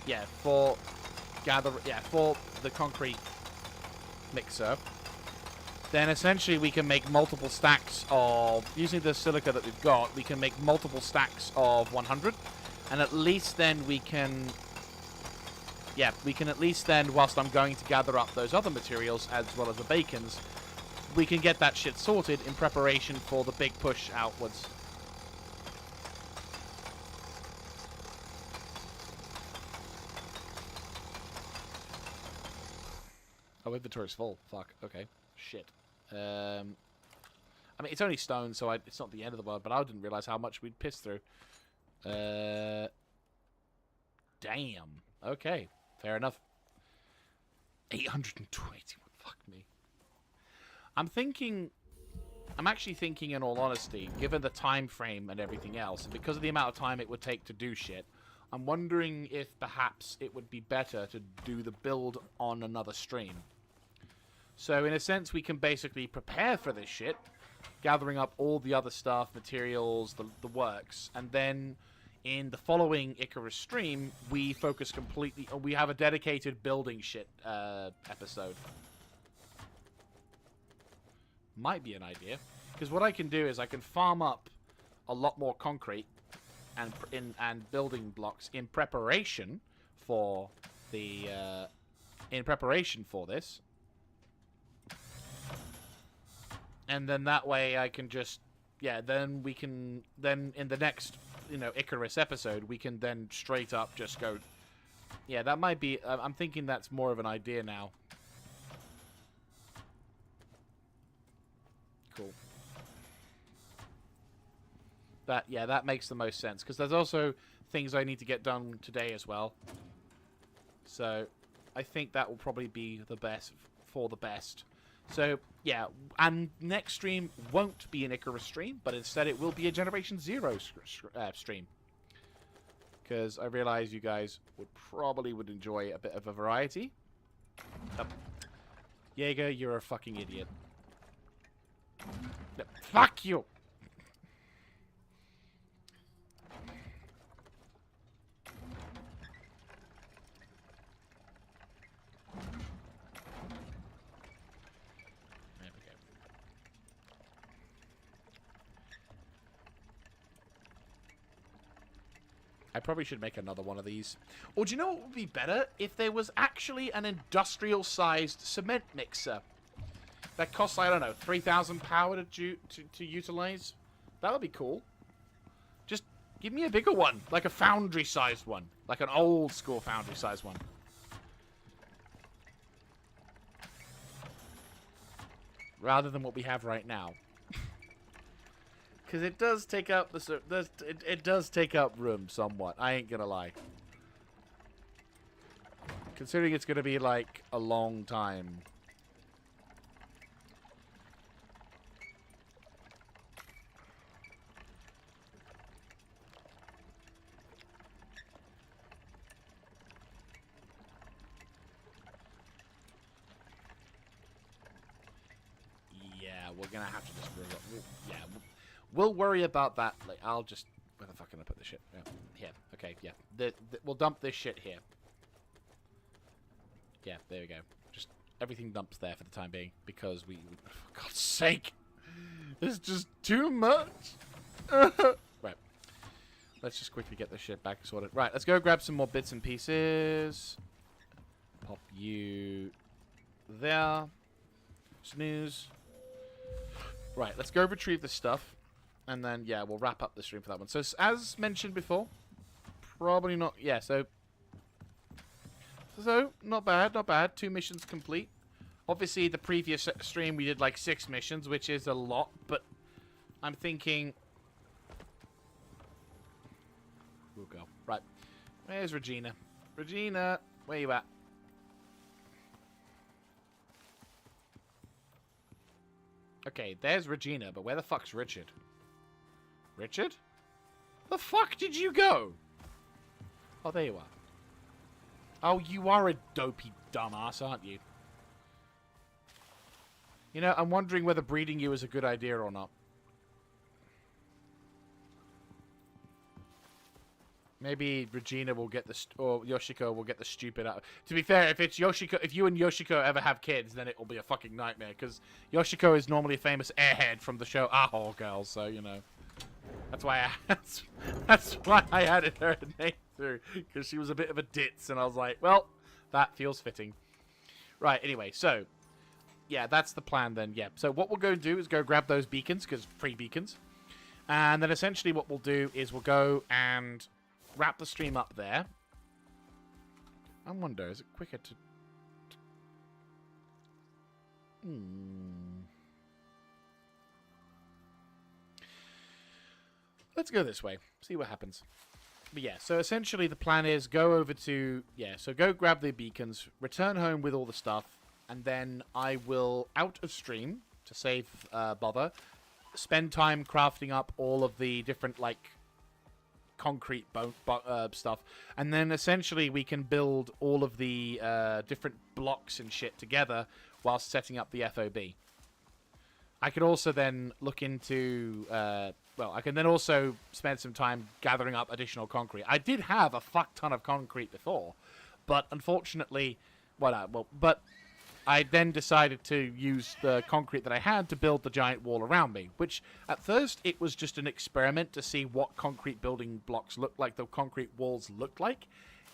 Yeah, for the concrete mixer. Then essentially we can make multiple stacks of... Using the silica that we've got, we can make multiple stacks of 100. And at least then we can... Yeah, we can at least then, whilst I'm going to gather up those other materials, as well as the bacons, we can get that shit sorted in preparation for the big push outwards. Oh, inventory's full. Fuck. Okay. Shit. I mean, it's only stone, so it's not the end of the world, but I didn't realize how much we'd pissed through. Damn. Okay. Fair enough. 820. Fuck me. I'm actually thinking, in all honesty, given the time frame and everything else, and because of the amount of time it would take to do shit, I'm wondering if perhaps it would be better to do the build on another stream. So in a sense, we can basically prepare for this shit, gathering up all the other stuff, materials, the works, and then in the following Icarus stream, we focus completely... We have a dedicated building shit episode. Might be an idea. Because what I can do is I can farm up a lot more concrete and building blocks in preparation for the... in preparation for this. And then that way I can just... Yeah, then we can... Then in the next... Icarus episode, we can then straight up just go... Yeah, that might be... I'm thinking that's more of an idea now. Cool. That makes the most sense. Because there's also things I need to get done today as well. So, I think that will probably be the best for the best. So, yeah, and next stream won't be an Icarus stream, but instead it will be a Generation Zero stream. Because I realize you guys would enjoy a bit of a variety. Jaeger, you're a fucking idiot. No, fuck you! I probably should make another one of these. Or do you know what would be better? If there was actually an industrial-sized cement mixer. That costs, I don't know, 3,000 power to utilize. That would be cool. Just give me a bigger one. Like a foundry-sized one. Like an old-school foundry-sized one. Rather than what we have right now. Because it does take up it does take up room somewhat. I ain't gonna lie. Considering it's gonna be like a long time. we're gonna have to just... Yeah, we'll worry about that. Like, I'll just... Where the fuck can I put this shit? Yeah. Here. Okay, yeah. We'll dump this shit here. Yeah, there we go. Just everything dumps there for the time being. Because we... For God's sake! It's just too much! Right. Let's just quickly get this shit back sorted. Right, let's go grab some more bits and pieces. Pop you there. Snooze. Right, let's go retrieve this stuff. And then, yeah, we'll wrap up the stream for that one. So, as mentioned before, probably not... Yeah, so, not bad, not bad. 2 missions complete. Obviously, the previous stream, we did like 6 missions, which is a lot. But I'm thinking... We'll go. Right. Where's Regina? Regina, where you at? Okay, there's Regina, but where the fuck's Richard? Richard? The fuck did you go? Oh, there you are. Oh, you are a dopey dumbass, aren't you? You know, I'm wondering whether breeding you is a good idea or not. Maybe Regina will get the... Or Yoshiko will get the stupid out... To be fair, if it's Yoshiko... If you and Yoshiko ever have kids, then it will be a fucking nightmare. Because Yoshiko is normally a famous airhead from the show Aho Girls. So, you know. That's why that's why I added her name through. Because she was a bit of a ditz. And I was like, well, that feels fitting. Right, anyway. So, yeah, that's the plan then. Yeah. So, what we'll go do is go grab those beacons. Because free beacons. And then essentially what we'll do is we'll go and... wrap the stream up there. I wonder, is it quicker to... Let's go this way. See what happens. But yeah, so essentially the plan is go over to... Yeah, so go grab the beacons, return home with all the stuff, and then I will, out of stream, to save bother, spend time crafting up all of the different, like... concrete stuff, and then essentially we can build all of the different blocks and shit together whilst setting up the FOB. I could also then look into well, I can then also spend some time gathering up additional concrete. I did have a fuck ton of concrete before, but unfortunately, but I then decided to use the concrete that I had to build the giant wall around me, which at first it was just an experiment to see what concrete building blocks looked like, the concrete walls looked like.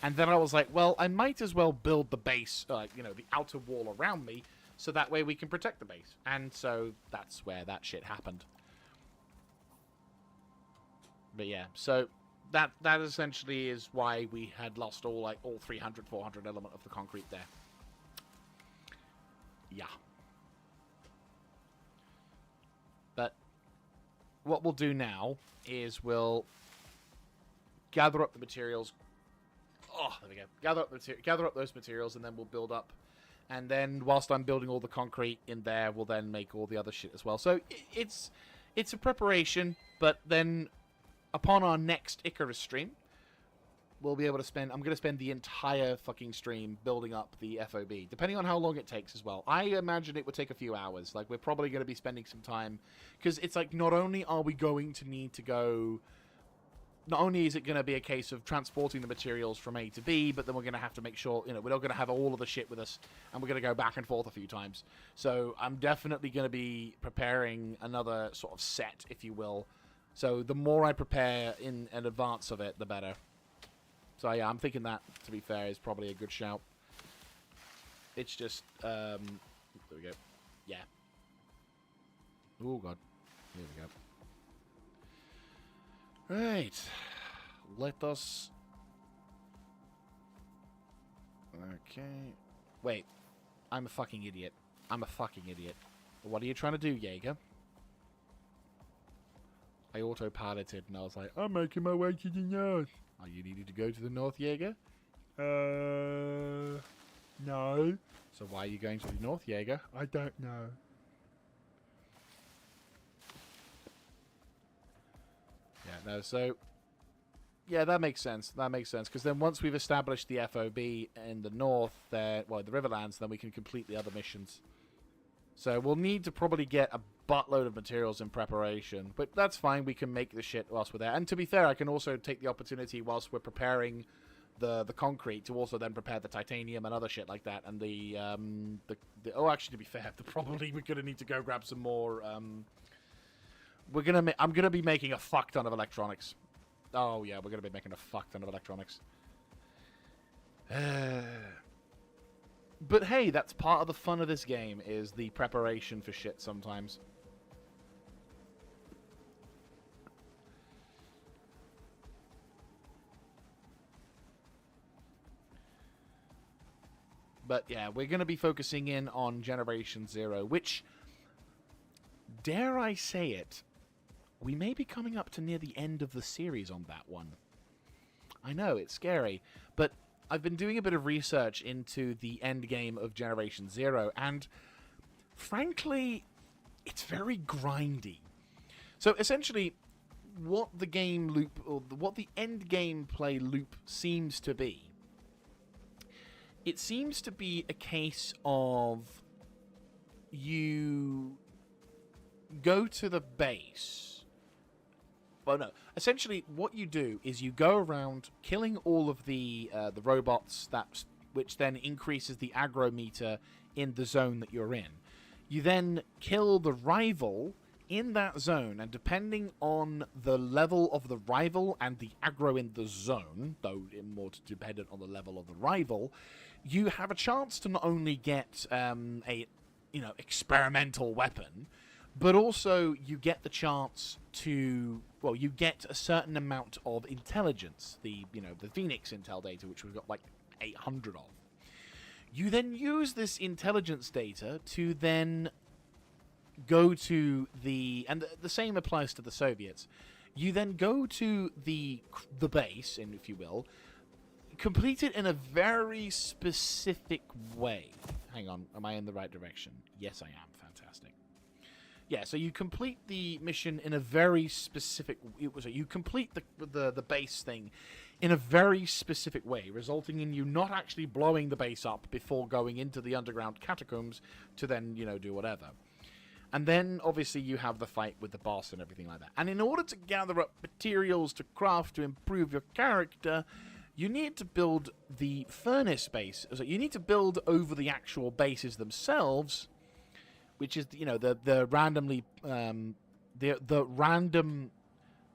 And then I was like, well, I might as well build the base, you know, the outer wall around me, so that way we can protect the base. And so that's where that shit happened. But yeah, so that essentially is why we had lost all 300, 400 element of the concrete there. Yeah. But what we'll do now is we'll gather up the materials. Oh, there we go. Gather up those materials, and then we'll build up. And then whilst I'm building all the concrete in there, we'll then make all the other shit as well. So it's a preparation, but then upon our next Icarus stream, we'll be able to spend... I'm going to spend the entire fucking stream building up the FOB, depending on how long it takes as well. I imagine it would take a few hours. Like, we're probably going to be spending some time... Because it's like, not only are we going to need to go... Not only is it going to be a case of transporting the materials from A to B, but then we're going to have to make sure, you know, we're not going to have all of the shit with us, and we're going to go back and forth a few times. So I'm definitely going to be preparing another sort of set, if you will. So the more I prepare in advance of it, the better. So yeah, I'm thinking that, to be fair, is probably a good shout. It's just, there we go. Yeah. Oh god. Here we go. Right. Let us... Okay. Wait. I'm a fucking idiot. I'm a fucking idiot. What are you trying to do, Jaeger? I autopiloted and I was like, I'm making my way to the north. Oh, you needed to go to the north, Jaeger? No. So why are you going to the north, Jaeger? I don't know. Yeah, no, so... Yeah, that makes sense. That makes sense. Because then once we've established the FOB in the north, well, the Riverlands, then we can complete the other missions. So we'll need to probably get a buttload of materials in preparation. But that's fine. We can make the shit whilst we're there. And to be fair, I can also take the opportunity whilst we're preparing the concrete to also then prepare the titanium and other shit like that. And oh, actually, to be fair, we're gonna need to go grab some more. I'm gonna be making a fuck ton of electronics. Oh yeah, we're gonna be making a fuck ton of electronics. But hey, that's part of the fun of this game, is the preparation for shit sometimes. But yeah, we're going to be focusing in on Generation Zero, which, dare I say it, we may be coming up to near the end of the series on that one. I know, it's scary, but I've been doing a bit of research into the end game of Generation Zero, and frankly, it's very grindy. So essentially, what the game loop, or what the end gameplay loop seems to be, it seems to be a case of you go to the base. Well, no. Essentially, what you do is you go around killing all of the robots, which then increases the aggro meter in the zone that you're in. You then kill the rival in that zone, and depending on the level of the rival and the aggro in the zone, though more dependent on the level of the rival, you have a chance to not only get a experimental weapon, but also you get the chance to, well, you get a certain amount of intelligence, the Phoenix Intel data, which we've got like 800 of. You then use this intelligence data to then go to and the same applies to the Soviets. You then go to the base, if you will, complete it in a very specific way. Hang on, am I in the right direction? Yes, I am. Fantastic. Yeah, so you complete the mission in a very specific. You complete the base thing in a very specific way, resulting in you not actually blowing the base up before going into the underground catacombs to then do whatever. And then, obviously, you have the fight with the boss and everything like that. And in order to gather up materials to craft to improve your character, you need to build the furnace base. So you need to build over the actual bases themselves, which is the randomly the random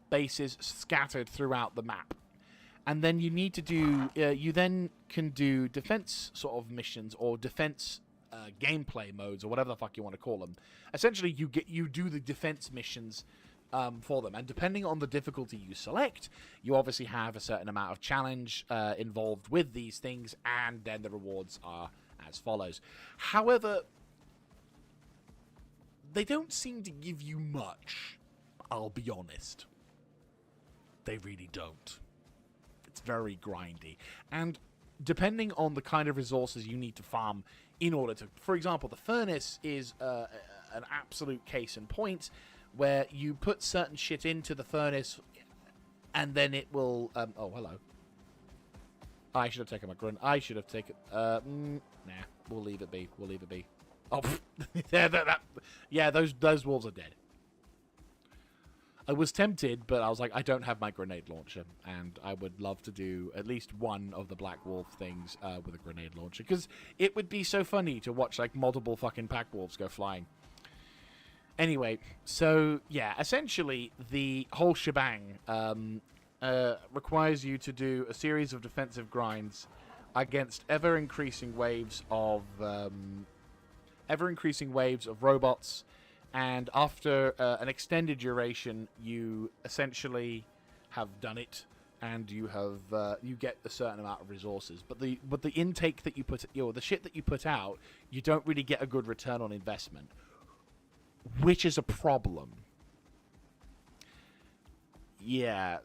bases scattered throughout the map. And then you need to do you then can do defense sort of missions or defense gameplay modes or whatever the fuck you want to call them. Essentially, you do the defense missions for them, and depending on the difficulty you select, you obviously have a certain amount of challenge involved with these things, and then the rewards are as follows. However, they don't seem to give you much, I'll be honest. They really don't. It's very grindy, and depending on the kind of resources you need to farm in order to, for example, the furnace is an absolute case in point, where you put certain shit into the furnace, and then it will. Oh, hello. I should have taken my grunt. I should have taken. Nah, we'll leave it be. We'll leave it be. Oh, yeah, those wolves are dead. I was tempted, but I was like, I don't have my grenade launcher, and I would love to do at least one of the Black Wolf things with a grenade launcher, because it would be so funny to watch like multiple fucking pack wolves go flying. Anyway, so yeah, essentially the whole shebang requires you to do a series of defensive grinds against ever-increasing waves of robots. And after an extended duration, you essentially have done it, and you get a certain amount of resources. But the intake that you put, the shit that you put out, you don't really get a good return on investment, which is a problem. Yeah,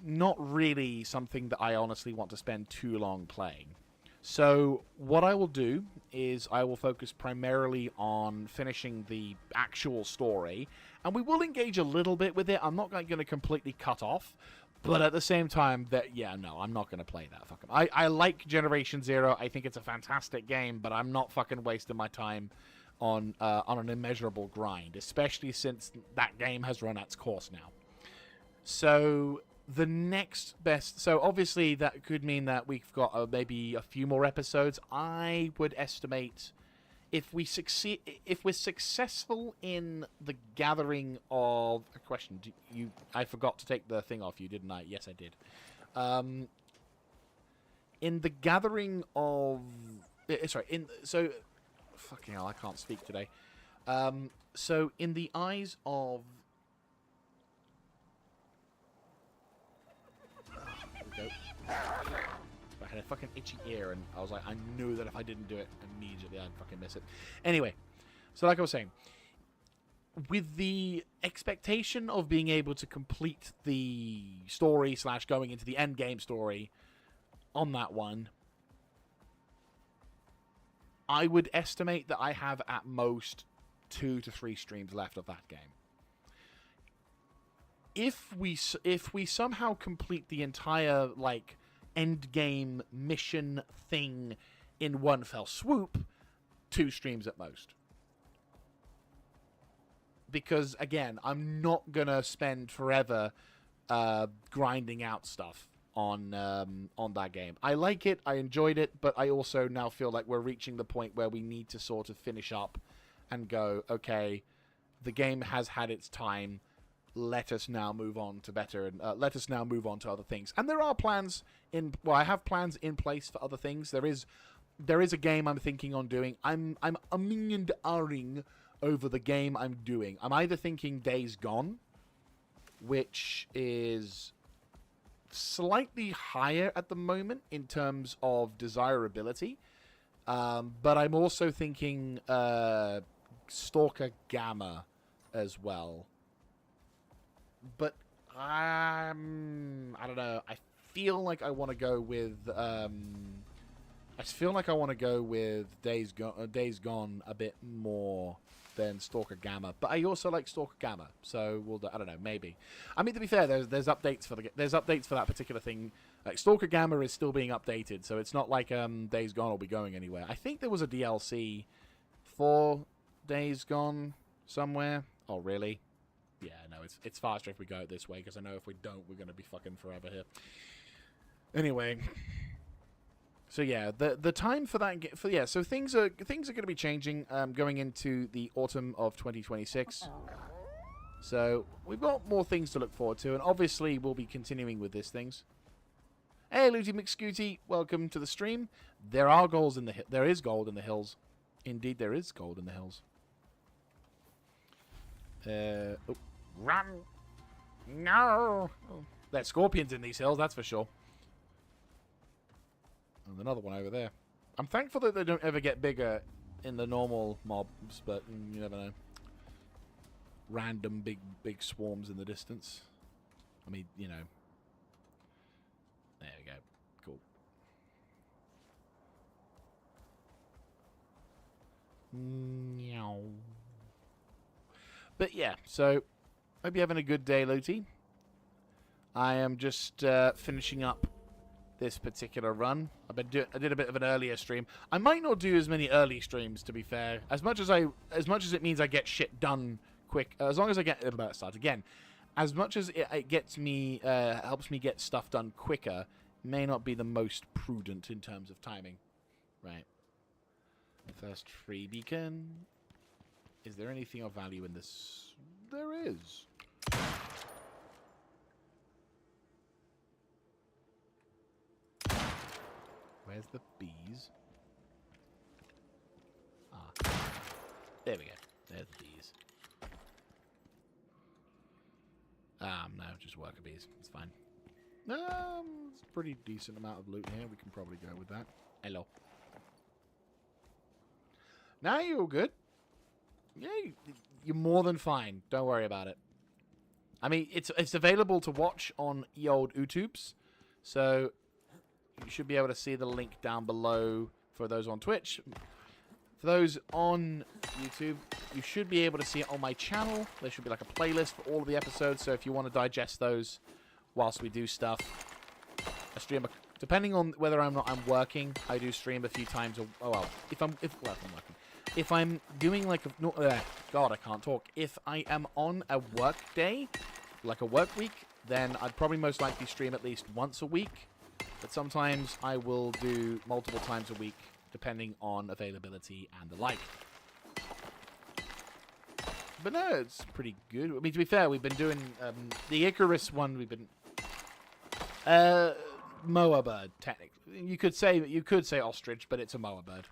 not really something that I honestly want to spend too long playing. So what I will do is I will focus primarily on finishing the actual story, and we will engage a little bit with it. I'm not going to completely cut off, but at the same time, I'm not going to play that. Fuck 'em. I like Generation Zero. I think it's a fantastic game, but I'm not fucking wasting my time on an immeasurable grind, especially since that game has run its course now. So the next best, so obviously that could mean that we've got maybe a few more episodes. I would estimate if we're successful in the gathering of a question. I forgot to take the thing off you, didn't I? Yes, I did. In the gathering of, so fucking hell, I can't speak today. So in the eyes of, there we go. I had a fucking itchy ear, and I was like, I knew that if I didn't do it immediately, I'd fucking miss it. Anyway, so like I was saying, with the expectation of being able to complete the story / going into the end game story on that one, I would estimate that I have at most 2 to 3 streams left of that game. If we somehow complete the entire like end game mission thing in one fell swoop, 2 streams at most. Because again, I'm not gonna spend forever grinding out stuff on that game. I like it, I enjoyed it, but I also now feel like we're reaching the point where we need to sort of finish up and go, okay, the game has had its time. Let us now move on to better, and let us now move on to other things. And there are plans in. Well, I have plans in place for other things. There is a game I'm thinking on doing. I'm umming and ahhing over the game I'm doing. I'm either thinking Days Gone, which is slightly higher at the moment in terms of desirability, but I'm also thinking Stalker Gamma as well. But I don't know. I feel like I want to go with Days Gone a bit more than Stalker Gamma. But I also like Stalker Gamma, so I don't know, maybe. I mean, to be fair, there's updates for that particular thing. Like Stalker Gamma is still being updated, so it's not like Days Gone will be going anywhere. I think there was a DLC for Days Gone somewhere. Oh, really? Yeah, no, it's faster if we go this way, because I know if we don't, we're going to be fucking forever here. Anyway, so yeah, the time for that, so things are going to be changing going into the autumn of 2026. So we've got more things to look forward to, and obviously we'll be continuing with these things. Hey, Looty McScooty, welcome to the stream. There is gold in the hills. Indeed, there is gold in the hills. Run! No! Oh, there's scorpions in these hills, that's for sure. And another one over there. I'm thankful that they don't ever get bigger in the normal mobs, but you never know. Random big swarms in the distance. I mean, you know. There we go. Cool. Meow. But yeah, so hope you're having a good day, Looty. I am just finishing up this particular run. I did a bit of an earlier stream. I might not do as many early streams, to be fair. As much as it means I get shit done quick. As long as I get start again. As much as it gets me helps me get stuff done quicker, may not be the most prudent in terms of timing. Right. First free beacon. Is there anything of value in this? There is. Where's the bees? Ah. There we go. There's the bees. No, just worker bees. It's fine. It's a pretty decent amount of loot here. We can probably go with that. Hello. Now you're all good. Yeah, you're more than fine. Don't worry about it. I mean, it's available to watch on ye old YouTubes, so you should be able to see the link down below for those on Twitch. For those on YouTube, you should be able to see it on my channel. There should be like a playlist for all of the episodes, so if you want to digest those whilst we do stuff, I stream depending on whether I'm working, I do stream a few times. If I'm working. if I'm doing like a... No, God, I can't talk. If I am on a work day, like a work week, then I'd probably most likely stream at least once a week. But sometimes I will do multiple times a week, depending on availability and the like. But no, it's pretty good. I mean, to be fair, we've been doing the Icarus one. We've been moa bird, technically. You could say ostrich, but it's a moa bird.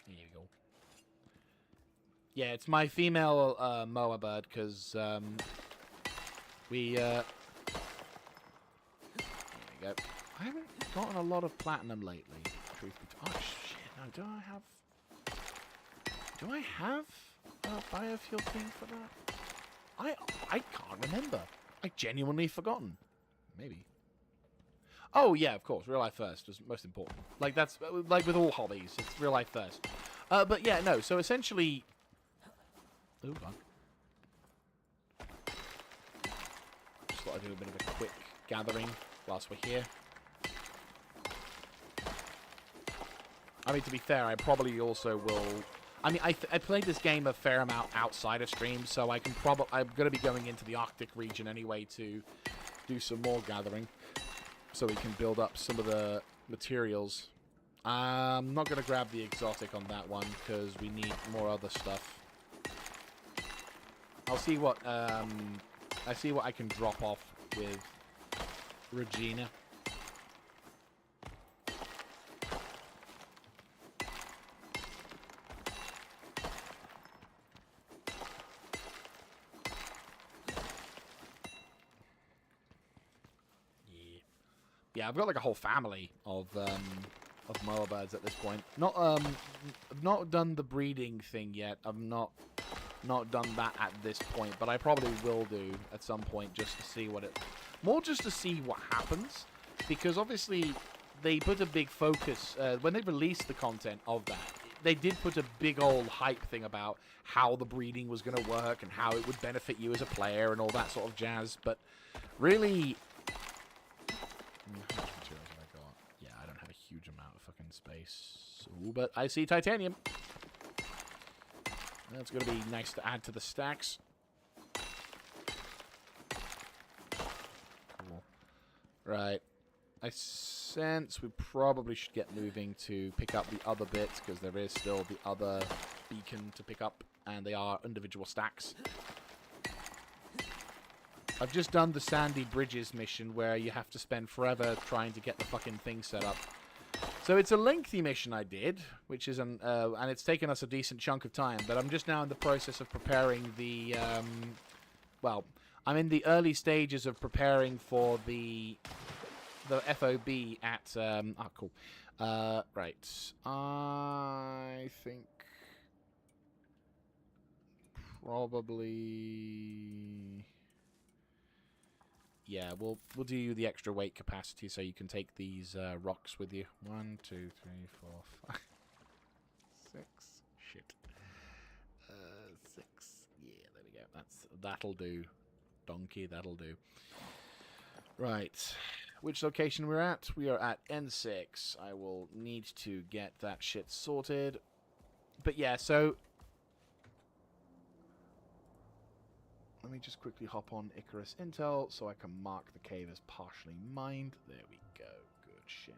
There you go. Yeah, it's my female moa bird because we. There we go. I haven't gotten a lot of platinum lately. Truth be told. Oh shit! No, do I have a biofuel thing for that? I can't remember. I genuinely forgotten. Maybe. Oh yeah, of course. Real life first is most important. Like that's like with all hobbies, it's real life first. But yeah, no. So essentially, ooh, God. Just thought I'd do a bit of a quick gathering whilst we're here. I mean, to be fair, I probably also will. I mean, I played this game a fair amount outside of stream, so I'm gonna be going into the Arctic region anyway to do some more gathering, so we can build up some of the materials. I'm not gonna grab the exotic on that one because we need more other stuff. I'll see what I can drop off with Regina. Yeah, I've got like a whole family of moa birds at this point. I've not done the breeding thing yet. I've not done that at this point, but I probably will do at some point just to see just to see what happens, because obviously they put a big focus when they released the content of that. They did put a big old hype thing about how the breeding was going to work and how it would benefit you as a player and all that sort of jazz, but really. How much materials have I got? Yeah, I don't have a huge amount of fucking space. Ooh, but I see titanium. That's going to be nice to add to the stacks. Cool. Right. I sense we probably should get moving to pick up the other bits, because there is still the other beacon to pick up, and they are individual stacks. I've just done the Sandy Bridges mission where you have to spend forever trying to get the fucking thing set up. So it's a lengthy mission I did, which is and it's taken us a decent chunk of time, but I'm just now in the process of preparing the, well, I'm in the early stages of preparing for the FOB at, cool. Right. I think probably... Yeah, we'll do the extra weight capacity so you can take these rocks with you. 1, 2, 3, 4, 5, 6. Shit. 6. Yeah, there we go. That'll do. Donkey, that'll do. Right. Which location we're at? We are at N6. I will need to get that shit sorted. But yeah, so let me just quickly hop on Icarus Intel so I can mark the cave as partially mined. There we go. Good shit.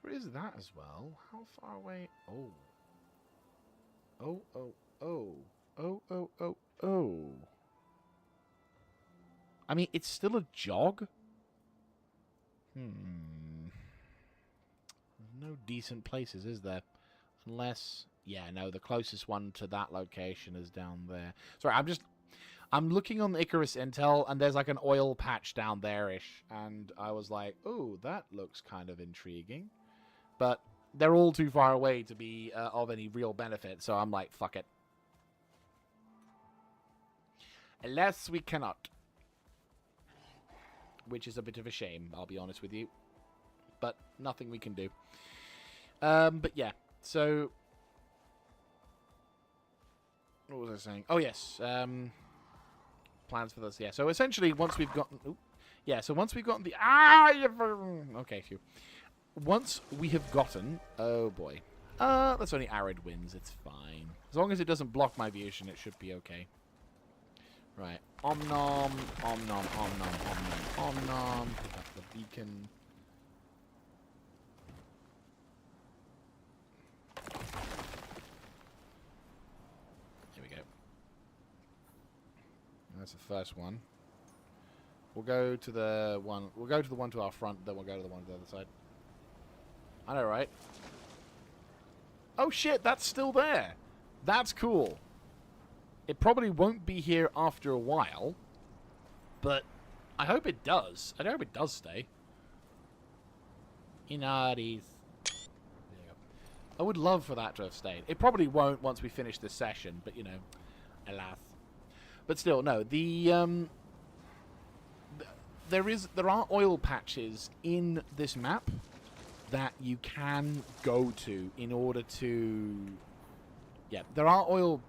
There is that as well. How far away? Oh. Oh, oh, oh. Oh, oh, oh, oh. I mean, it's still a jog. There's no decent places, is there? Unless... Yeah, no, the closest one to that location is down there. Sorry, I'm looking on the Icarus Intel, and there's like an oil patch down there-ish. And I was like, oh, that looks kind of intriguing. But they're all too far away to be of any real benefit, so I'm like, fuck it. Unless we cannot. Which is a bit of a shame, I'll be honest with you. but nothing we can do. But yeah, so what was I saying? Oh yes, plans for this. Yeah, so essentially once we've gotten, once we've gotten the okay, phew. Once we have gotten, oh boy, that's only arid winds. It's fine as long as it doesn't block my vision. It should be okay. Right, om nom, om nom, om nom, om nom, om nom. Pick up the beacon. Here we go. That's the first one. We'll go to the one. We'll go to the one to our front. Then we'll go to the one to the other side. I know, right? Oh shit, that's still there. That's cool. It probably won't be here after a while, but I hope it does. I hope it does stay. Inardies. There you go. I would love for that to have stayed. It probably won't once we finish this session, but you know, alas. But still, no. There are oil patches in this map that you can go to in order to... Yeah, there are oil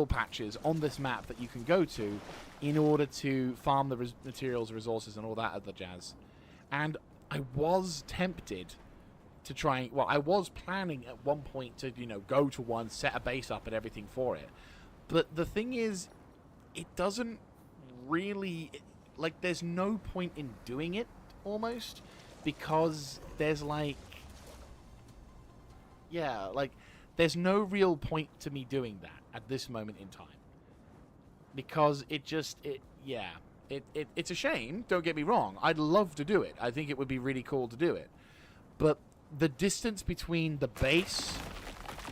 patches on this map that you can go to in order to farm the materials, resources, and all that other jazz. And I was tempted to try... Well, I was planning at one point to, you know, go to one, set a base up and everything for it. But the thing is, it doesn't really... Like, there's no point in doing it, almost, because there's, like... Yeah, like, there's no real point to me doing that at this moment in time. Because it's a shame, don't get me wrong. I'd love to do it. I think it would be really cool to do it. But the distance between the base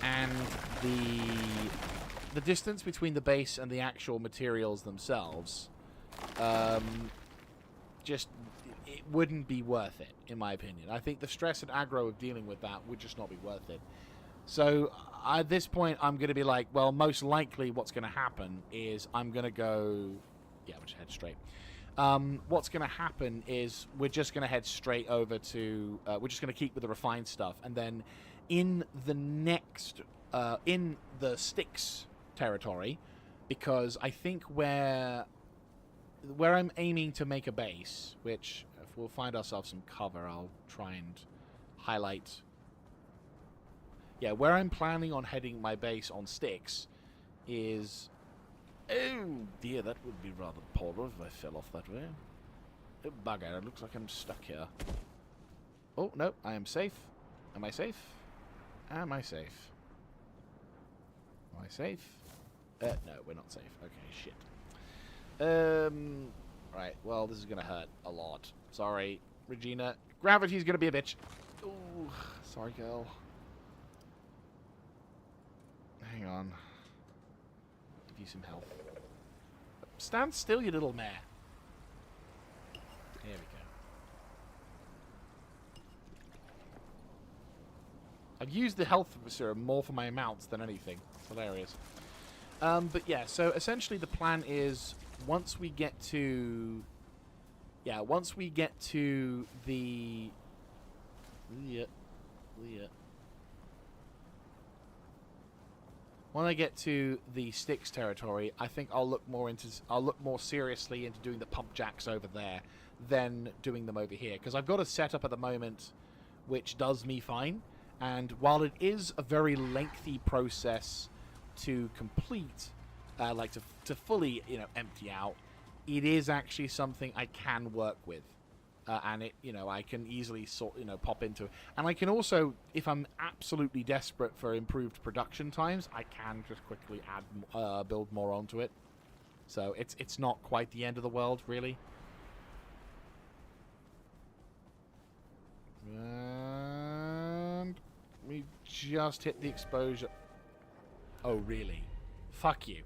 and the distance between the base and the actual materials themselves... just it wouldn't be worth it, in my opinion. I think the stress and aggro of dealing with that would just not be worth it. So at this point, I'm going to be like, well, most likely what's going to happen is I'm going to go... Yeah, we'll just head straight. What's going to happen is we're just going to head straight over to... we're just going to keep with the refined stuff. And then in the next... in the Styx territory, because I think where I'm aiming to make a base, which if we'll find ourselves some cover, I'll try and highlight. Yeah, where I'm planning on heading my base on Styx is... Oh dear, that would be rather poor if I fell off that way. Oh bugger, it looks like I'm stuck here. Oh, no, I am safe. Am I safe? Am I safe? Am I safe? No, we're not safe. Okay, shit. Right, well, this is gonna hurt a lot. Sorry, Regina. Gravity's gonna be a bitch. Ooh, sorry, girl. Hang on. Give you some health. Stand still, you little mare. There we go. I've used the health serum more for my mounts than anything. It's hilarious. But yeah, so essentially the plan is... Once we get to the when I get to the Styx territory, I think I'll look more seriously into doing the pump jacks over there than doing them over here, because I've got a setup at the moment which does me fine, and while it is a very lengthy process to complete, like to fully, you know, empty out, it is actually something I can work with, and it, you know, I can easily pop into it, and I can also, if I'm absolutely desperate for improved production times, I can just quickly add build more onto it. So it's not quite the end of the world, really. And we just hit the exposure. Oh really? Fuck you.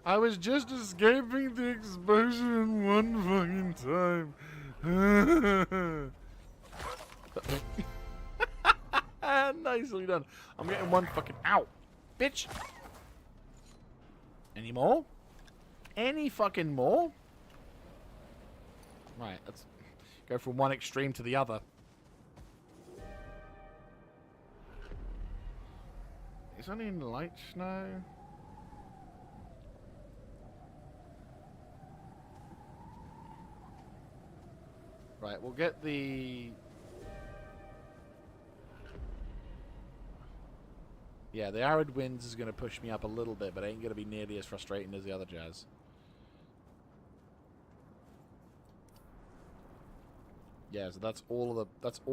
I was just escaping the exposure in one fucking time. Nicely done. I'm getting one fucking... Ow! Bitch! Any more? Any fucking more? Right, that's... Go from one extreme to the other. Is only in light snow? Right, we'll get the... Yeah, the arid winds is going to push me up a little bit, but it ain't going to be nearly as frustrating as the other jazz. Yeah, so that's all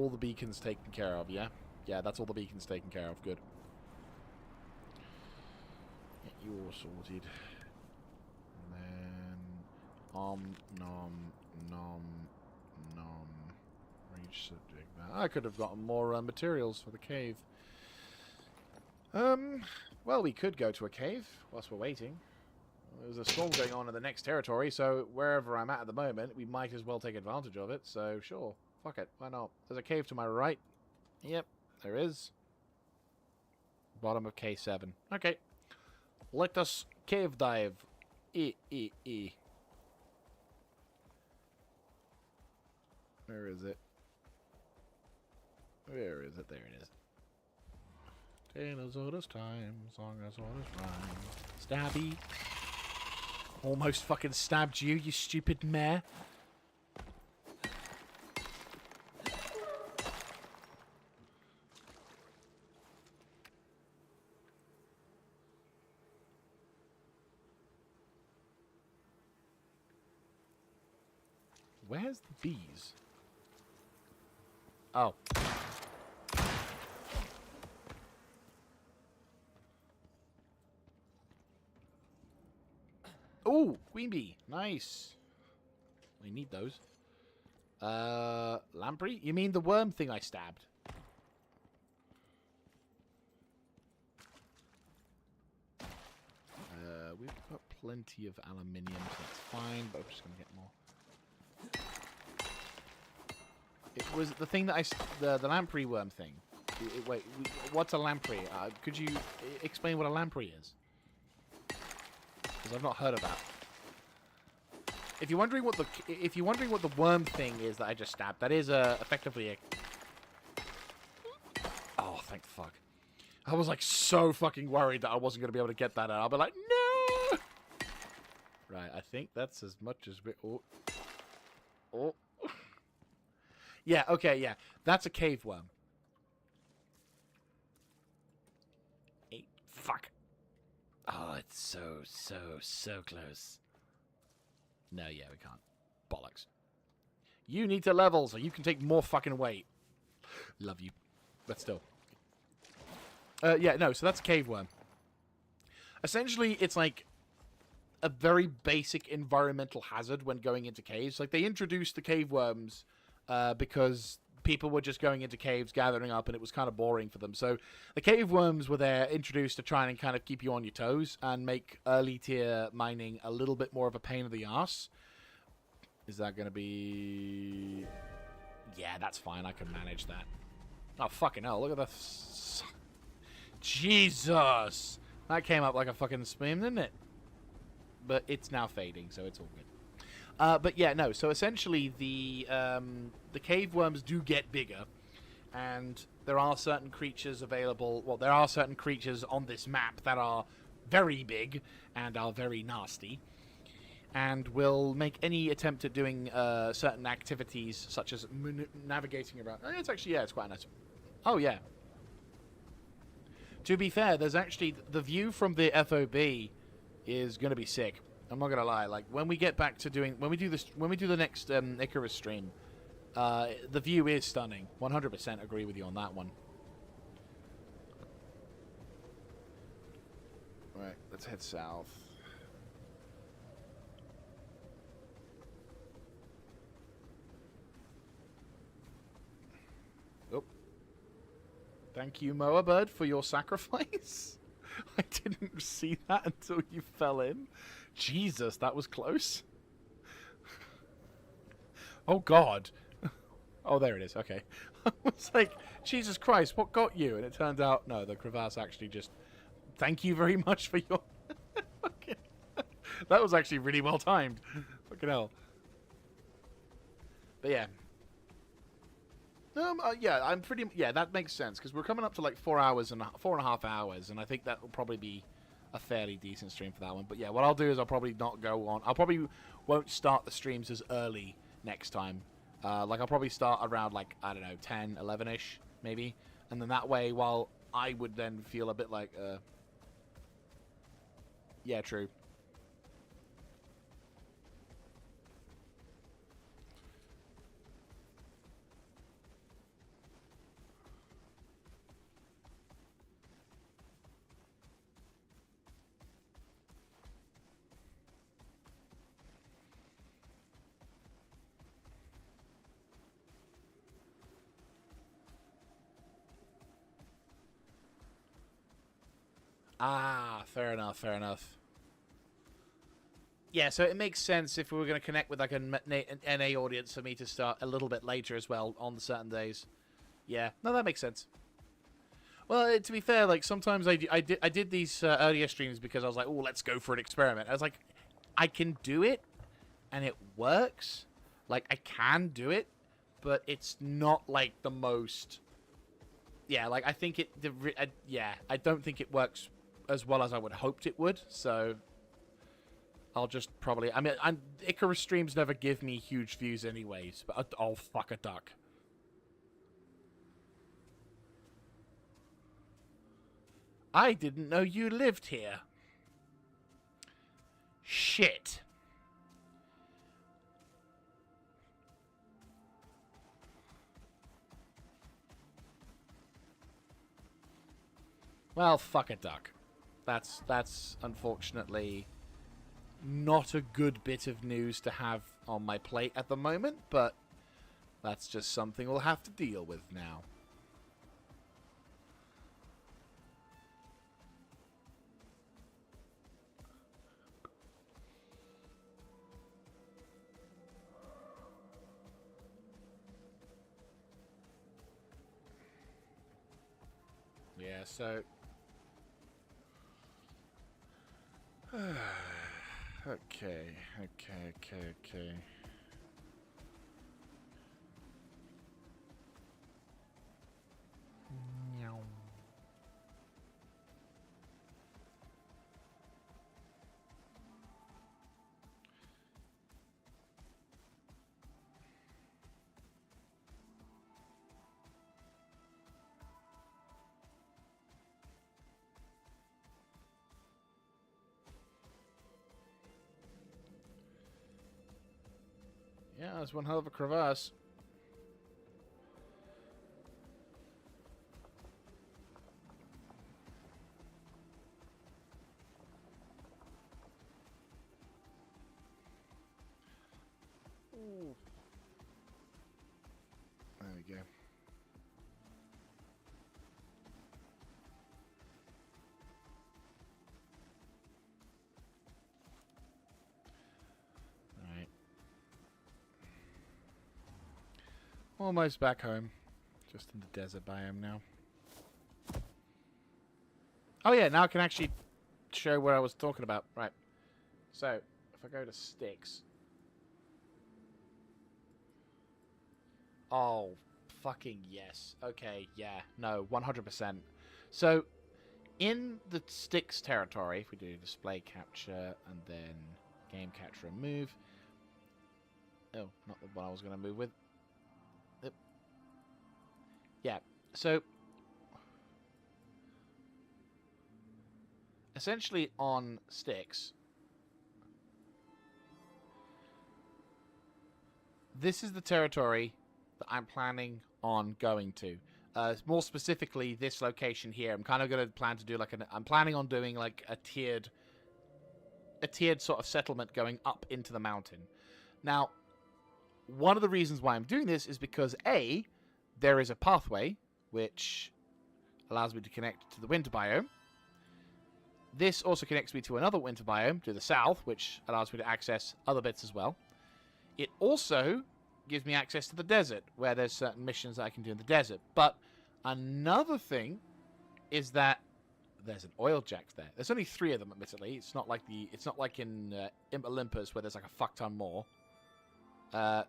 the beacons taken care of, yeah? Yeah, that's all the beacons taken care of. Good. Get you all sorted. And then nom nom reach subject. I could have gotten more materials for the cave. Well, we could go to a cave whilst we're waiting. There's a storm going on in the next territory, so wherever I'm at the moment, we might as well take advantage of it. So, sure. Fuck it. Why not? There's a cave to my right. Yep, there is. Bottom of K7. Okay. Let us cave dive. Where is it? Where is it? There it is. Tales old as time, song as old as rhyme. Stabby. Almost fucking stabbed you, you stupid mare. Where's the bees? Oh. Oh, queen bee. Nice. We need those. Lamprey? You mean the worm thing I stabbed? We've got plenty of aluminium, so that's fine, but we're just going to get more. It was the thing that the lamprey worm thing. Wait, what's a lamprey? Could you explain what a lamprey is? Because I've not heard of that. If you're wondering what the worm thing is that I just stabbed, that is effectively a... Oh, thank fuck. I was like so fucking worried that I wasn't going to be able to get that out. I'll be like, no! Right, I think that's as much as we... Oh. Oh. Yeah, okay, yeah. That's a cave worm. Eight. Fuck. Oh, it's so close. No, yeah, we can't. Bollocks. You need to level so you can take more fucking weight. Love you. But still. Yeah, no, so that's a cave worm. Essentially, it's like a very basic environmental hazard when going into caves. Like, they introduced the cave worms because people were just going into caves, gathering up, and it was kind of boring for them. So the cave worms were there, introduced to try and kind of keep you on your toes and make early tier mining a little bit more of a pain in the ass. Is that going to be... Yeah, that's fine. I can manage that. Oh, fucking hell. Look at this. Jesus! That came up like a fucking spam, didn't it? But it's now fading, so it's all good. But yeah, no. So essentially, the cave worms do get bigger, and there are certain creatures available. Well, there are certain creatures on this map that are very big and are very nasty, and will make any attempt at doing certain activities, such as navigating around. It's actually, yeah, it's quite nice. Oh yeah. To be fair, there's actually the view from the FOB is going to be sick. I'm not gonna lie. Like when we get back to doing when we do the next Icarus stream, the view is stunning. 100% agree with you on that one. Right, let's head south. Oh, thank you, Moa Bird, for your sacrifice. I didn't see that until you fell in. Jesus, that was close. Oh, God. Oh, there it is. Okay. I was like, Jesus Christ, what got you? And it turned out, no, the crevasse actually just... Thank you very much for your... That was actually really well timed. Fucking hell. But yeah. Yeah, I'm pretty. Yeah, that makes sense because we're coming up to like 4.5 hours, and I think that will probably be a fairly decent stream for that one. But yeah, what I'll do is I'll probably not go on. I'll probably won't start the streams as early next time. Like I'll probably start around like I don't know 10, 11ish maybe, and then that way, while I would then feel a bit like, yeah, true. Ah, fair enough, fair enough. Yeah, so it makes sense if we were going to connect with like an NA audience for me to start a little bit later as well on certain days. Yeah, no, that makes sense. Well, to be fair, like sometimes I did these earlier streams because I was like, oh, let's go for an experiment. I was like, I can do it, and it works. Like I can do it, but it's not like the most. Yeah, like I think it. Yeah, I don't think it works as well as I would hoped it would. So I'll just probably. I mean, Icarus streams never give me huge views, anyways. But oh, fuck a duck. I didn't know you lived here. Shit. Well, fuck a duck. That's unfortunately not a good bit of news to have on my plate at the moment, but that's just something we'll have to deal with now. Yeah, so okay. Meow. Yeah, that's one hell of a crevasse. Ooh. There we go. Alright. Almost back home. Just in the desert biome now. Oh yeah, now I can actually show where I was talking about. Right. So, if I go to sticks. Oh, fucking yes. Okay, yeah. No, 100%. So, in the sticks territory, if we do display capture and then game capture and move. Oh, not the one I was going to move with. Yeah, so essentially on sticks, this is the territory that I'm planning on going to. More specifically, this location here. I'm kind of going to plan to do like I'm planning on doing like a tiered sort of settlement going up into the mountain. Now, one of the reasons why I'm doing this is because A, there is a pathway which allows me to connect to the winter biome. This also connects me to another winter biome to the south, which allows me to access other bits as well. It also gives me access to the desert, where there's certain missions that I can do in the desert. But another thing is that there's an oil jack there. There's only 3 of them, admittedly. It's not like in Olympus where there's like a fuck ton more.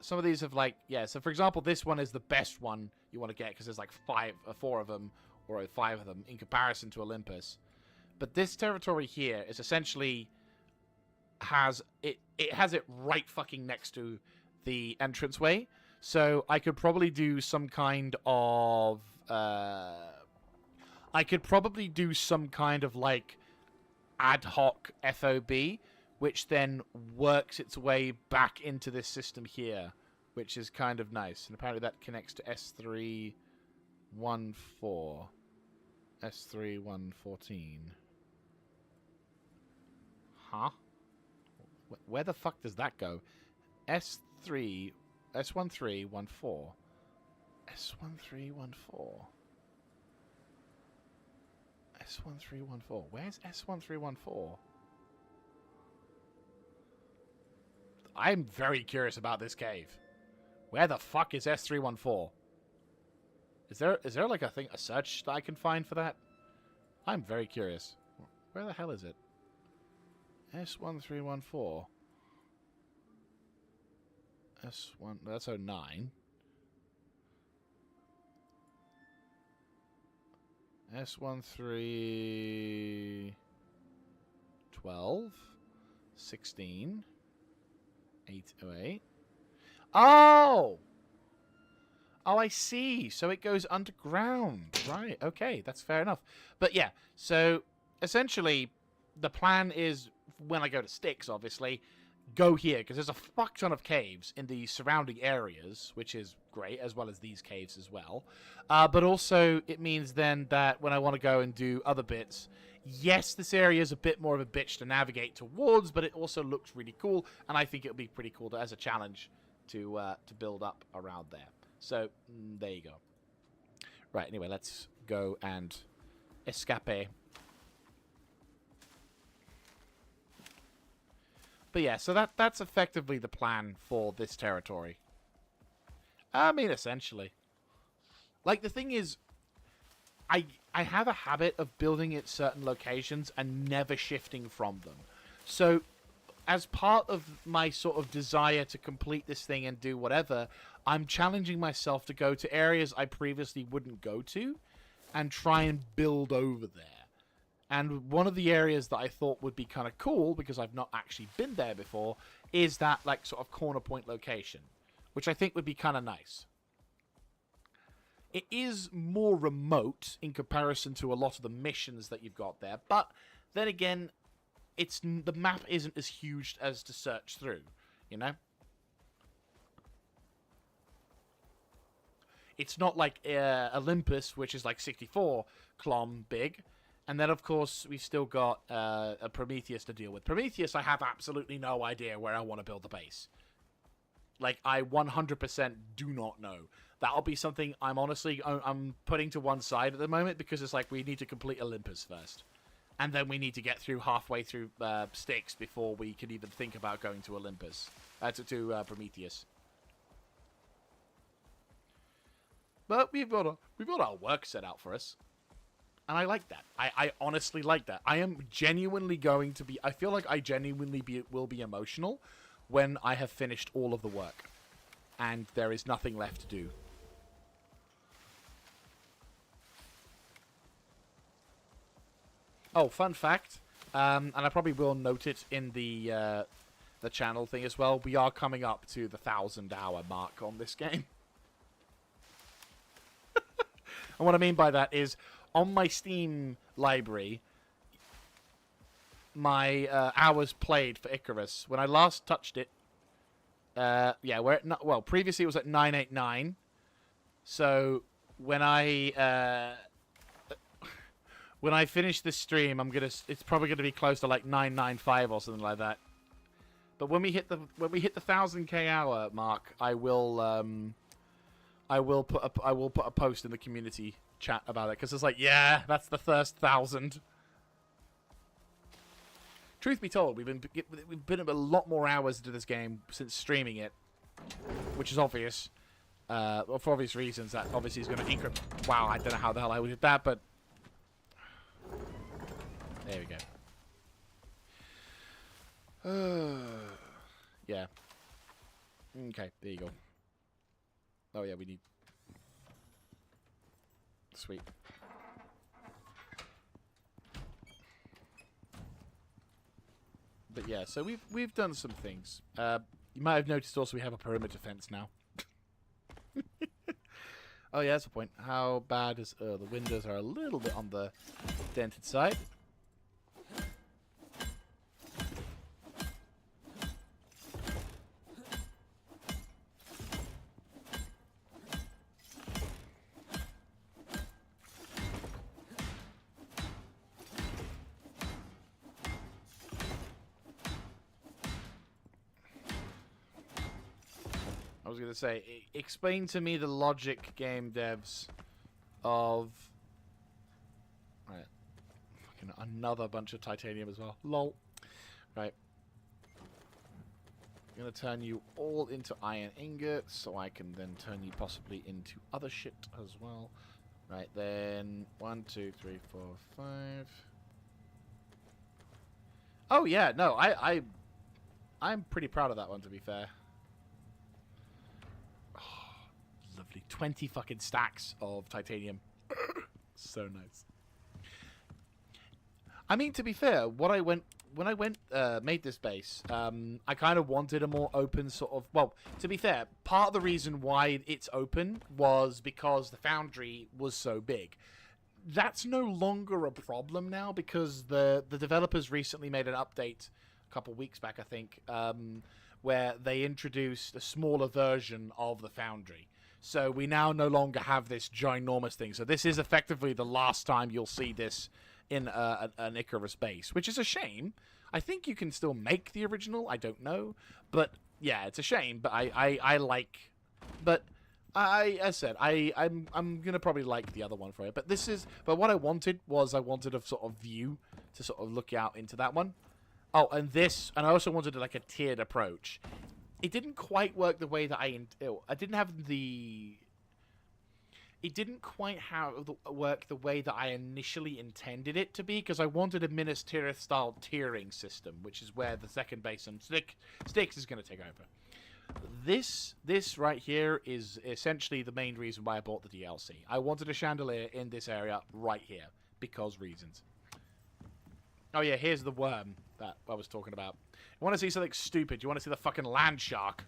Some of these have like, yeah, so for example, this one is the best one you want to get because there's like 4 of them, or 5 of them in comparison to Olympus. But this territory here is essentially it has it right fucking next to the entranceway. So I could probably do some kind of like ad hoc FOB, which then works its way back into this system here, which is kind of nice. And apparently that connects to S314. S3114. Huh? Where the fuck does that go? S1314. S1314. S1314. Where's S1314? I'm very curious about this cave. Where the fuck is S314? Is there like a search that I can find for that? I'm very curious. Where the hell is it? S1314. S1, that's 09. S13 12 16 808. Oh! Oh, I see. So it goes underground. Right, okay, that's fair enough. But yeah, so essentially the plan is, when I go to Styx, obviously, go here, because there's a fuck ton of caves in the surrounding areas, which is great, as well as these caves as well. But also, it means then that when I want to go and do other bits, yes, this area is a bit more of a bitch to navigate towards, but it also looks really cool, and I think it would be pretty cool as a challenge to build up around there. So, there you go. Right, anyway, let's go and escape. But yeah, so that's effectively the plan for this territory. I mean, essentially. Like, the thing is, I have a habit of building at certain locations and never shifting from them. So, as part of my sort of desire to complete this thing and do whatever, I'm challenging myself to go to areas I previously wouldn't go to and try and build over there. And one of the areas that I thought would be kind of cool, because I've not actually been there before, is that like sort of corner point location, which I think would be kind of nice. It is more remote in comparison to a lot of the missions that you've got there, but then again, the map isn't as huge as to search through, you know? It's not like Olympus, which is like 64 km big. And then, of course, we've still got a Prometheus to deal with. Prometheus, I have absolutely no idea where I want to build the base. Like, I 100% do not know. That'll be something I'm putting to one side at the moment, because it's like we need to complete Olympus first. And then we need to get through halfway through Styx before we can even think about going to Olympus. To Prometheus. But we've got our work set out for us. And I like that. I honestly like that. I am genuinely going to be... I feel like I genuinely will be emotional when I have finished all of the work. And there is nothing left to do. Oh, fun fact. And I probably will note it in the channel thing as well. We are coming up to the 1,000-hour mark on this game. And what I mean by that is... on my Steam library, my hours played for Icarus, when I previously it was at 989. So when I finish this stream, it's probably gonna be close to like 995 or something like that. But when we hit the 1,000k hour mark, I will put a post in the community chat about it, because it's like, yeah, that's the first 1,000. Truth be told, we've been a lot more hours into this game since streaming it, which is obvious, well, for obvious reasons. That obviously is going to increment. Wow, I don't know how the hell I did that, but there we go. Yeah. Okay, there you go. Oh yeah, we need... Sweet. But yeah, so we've done some things. You might have noticed also we have a perimeter fence now. Oh yeah, that's a point. How bad is... the windows are a little bit on the dented side. I was going to say, explain to me the logic, game devs, of... Right. Fucking another bunch of titanium as well. Lol. Right. I'm going to turn you all into iron ingots, so I can then turn you possibly into other shit as well. Right, then... 1, 2, 3, 4, 5... Oh, yeah, no, I'm pretty proud of that one, to be fair. Lovely. 20 fucking stacks of titanium. So nice. I mean, to be fair, when I made this base, I kind of wanted a more open sort of... Well, to be fair, part of the reason why it's open was because the foundry was so big. That's no longer a problem now because the developers recently made an update a couple weeks back, I think, where they introduced a smaller version of the foundry. So we now no longer have this ginormous thing. So this is effectively the last time you'll see this in an Icarus base, which is a shame. I think you can still make the original. I don't know. But yeah, it's a shame. But I like... But as I said, I'm going to probably like the other one for it. But this is... But what I wanted was I wanted a sort of view to sort of look out into that one. Oh, and this... And I also wanted like a tiered approach. It didn't quite work the way that I didn't have the... It didn't quite work the way that I initially intended it to be, because I wanted a Minas Tirith-style tiering system, which is where the second base and Styx is going to take over. This right here is essentially the main reason why I bought the DLC. I wanted a chandelier in this area right here, because reasons. Oh yeah, here's the worm that I was talking about. You want to see something stupid? You want to see the fucking land shark?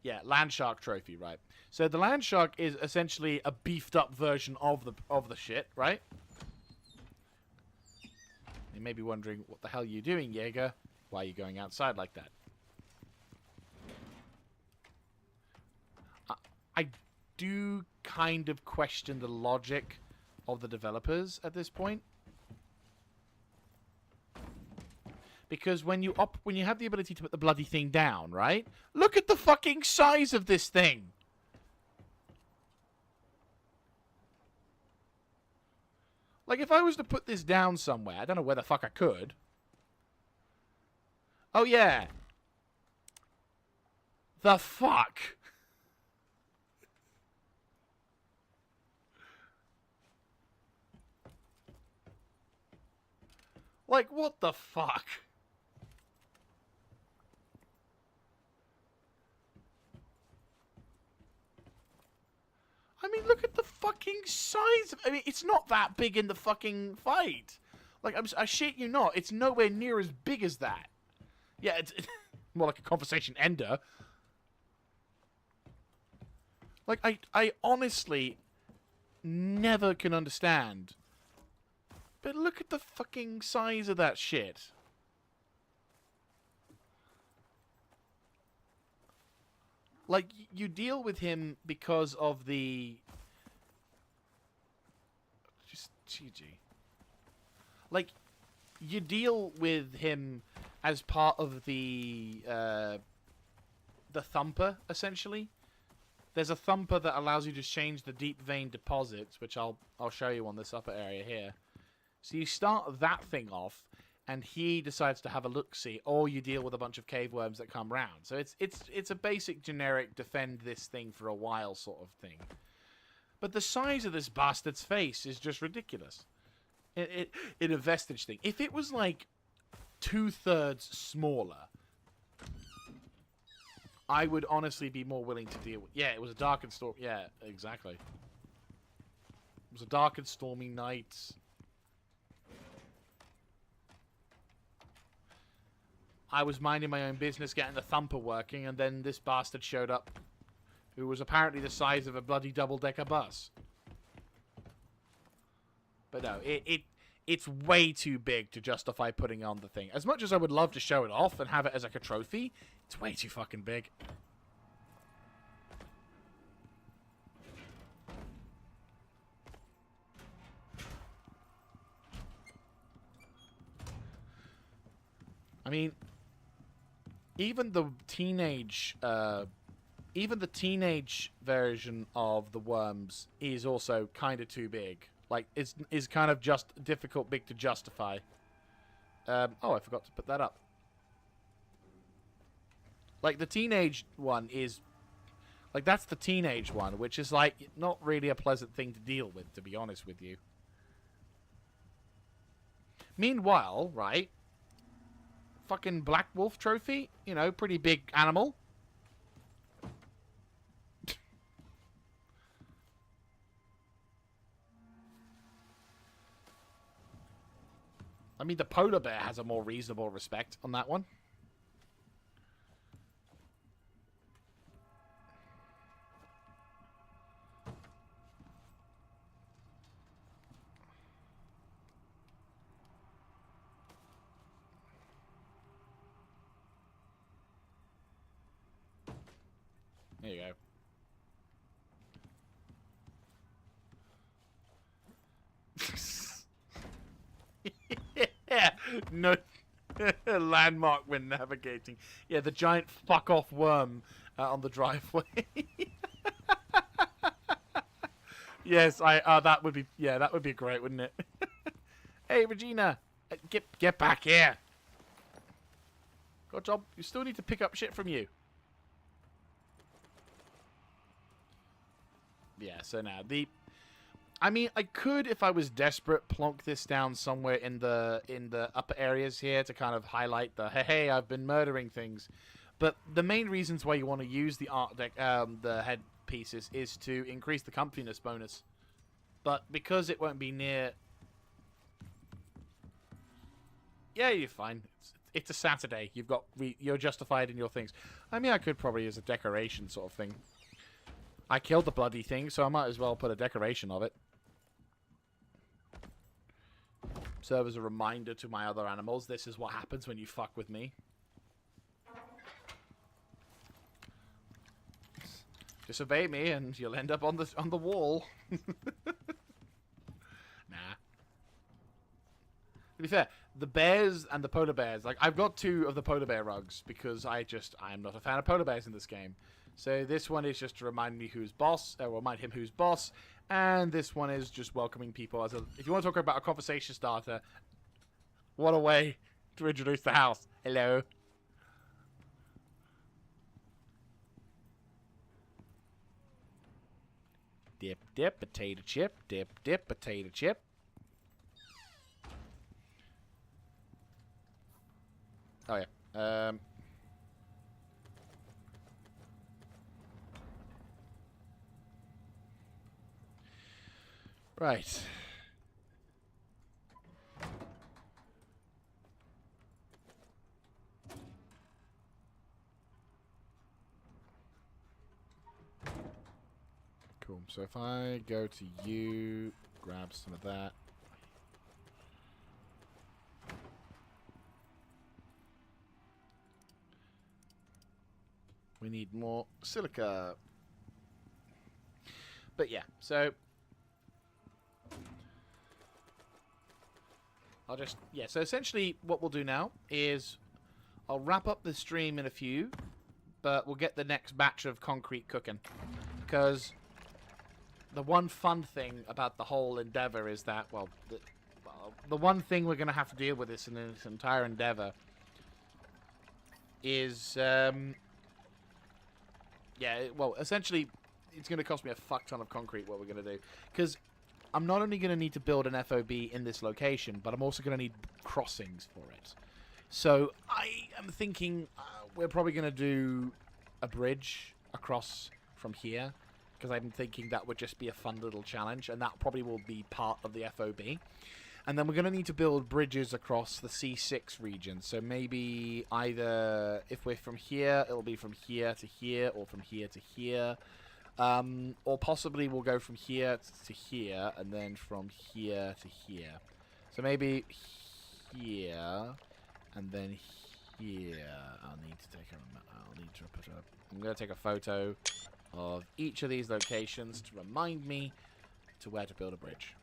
Yeah, land shark trophy, right? So the land shark is essentially a beefed up version of the shit, right? You may be wondering, what the hell are you doing, Jaeger? Why are you going outside like that? I do kind of question the logic of the developers at this point. Because when you have the ability to put the bloody thing down, right? Look at the fucking size of this thing. Like, if I was to put this down somewhere, I don't know where the fuck I could. Oh, yeah. The fuck? Like, what the fuck? I mean, look at the fucking size of... I mean, it's not that big in the fucking fight. Like, I shit you not. It's nowhere near as big as that. Yeah, it's more like a conversation ender. Like, I honestly never can understand. But look at the fucking size of that shit. Like, you deal with him because of the... Just GG. Like, you deal with him as part of the thumper, essentially. There's a thumper that allows you to change the deep vein deposits, which I'll show you on this upper area here. So you start that thing off, and he decides to have a look-see, or you deal with a bunch of cave worms that come round. So it's a basic generic defend this thing for a while sort of thing. But the size of this bastard's face is just ridiculous. In a vestige thing. If it was like 2/3 smaller, I would honestly be more willing to deal with. Yeah, it was a dark and stormy. Yeah, exactly. It was a dark and stormy night. I was minding my own business, getting the thumper working, and then this bastard showed up, who was apparently the size of a bloody double-decker bus. But no, it's way too big to justify putting on the thing. As much as I would love to show it off and have it as like a trophy, it's way too fucking big. I mean, even the teenage version of the worms is also kind of too big. Like, is kind of just difficult big to justify. Oh, I forgot to put that up. Like, the teenage one is... Like, that's the teenage one, which is, like, not really a pleasant thing to deal with, to be honest with you. Meanwhile, right... Fucking Black Wolf trophy? You know, pretty big animal. I mean, the polar bear has a more reasonable respect on that one. There you go. Yeah, no landmark when navigating. Yeah, the giant fuck off worm on the driveway. Yes, that would be that would be great, wouldn't it? Hey, Regina, get back here. Good job. You still need to pick up shit from you. Yeah, so now I mean, I could, if I was desperate, plonk this down somewhere in the upper areas here to kind of highlight the hey, I've been murdering things. But the main reasons why you want to use the art deck, the head pieces, is to increase the comfiness bonus. But because it won't be near, yeah, you're fine. It's a Saturday. You're justified in your things. I mean, I could probably use a decoration sort of thing. I killed the bloody thing, so I might as well put a decoration of it. Serve as a reminder to my other animals. This is what happens when you fuck with me. Disobey me, and you'll end up on the wall. Nah. To be fair, the bears and the polar bears, like, I've got 2 of the polar bear rugs because I'm not a fan of polar bears in this game. So this one is just to remind me who's boss, or remind him who's boss, and this one is just welcoming people as a... If you want to talk about a conversation starter, what a way to introduce the house. Hello. Dip, dip, potato chip. Dip, dip, potato chip. Oh, yeah. Right. Cool. So if I go to you, grab some of that. We need more silica. But yeah, so so essentially what we'll do now is I'll wrap up the stream in a few, but we'll get the next batch of concrete cooking. Because the one fun thing about the whole endeavor is that, the one thing we're going to have to deal with in this entire endeavor is, essentially, it's going to cost me a fuck ton of concrete, what we're going to do. Because I'm not only going to need to build an FOB in this location, but I'm also going to need crossings for it. So I am thinking we're probably going to do a bridge across from here, because I'm thinking that would just be a fun little challenge, and that probably will be part of the FOB. And then we're going to need to build bridges across the C6 region. So maybe either, if we're from here, it'll be from here to here, or from here to here. Or possibly we'll go from here to here, and then from here to here. So maybe here, and then here. I'll need to put a... I'm going to take a photo of each of these locations to remind me to where to build a bridge.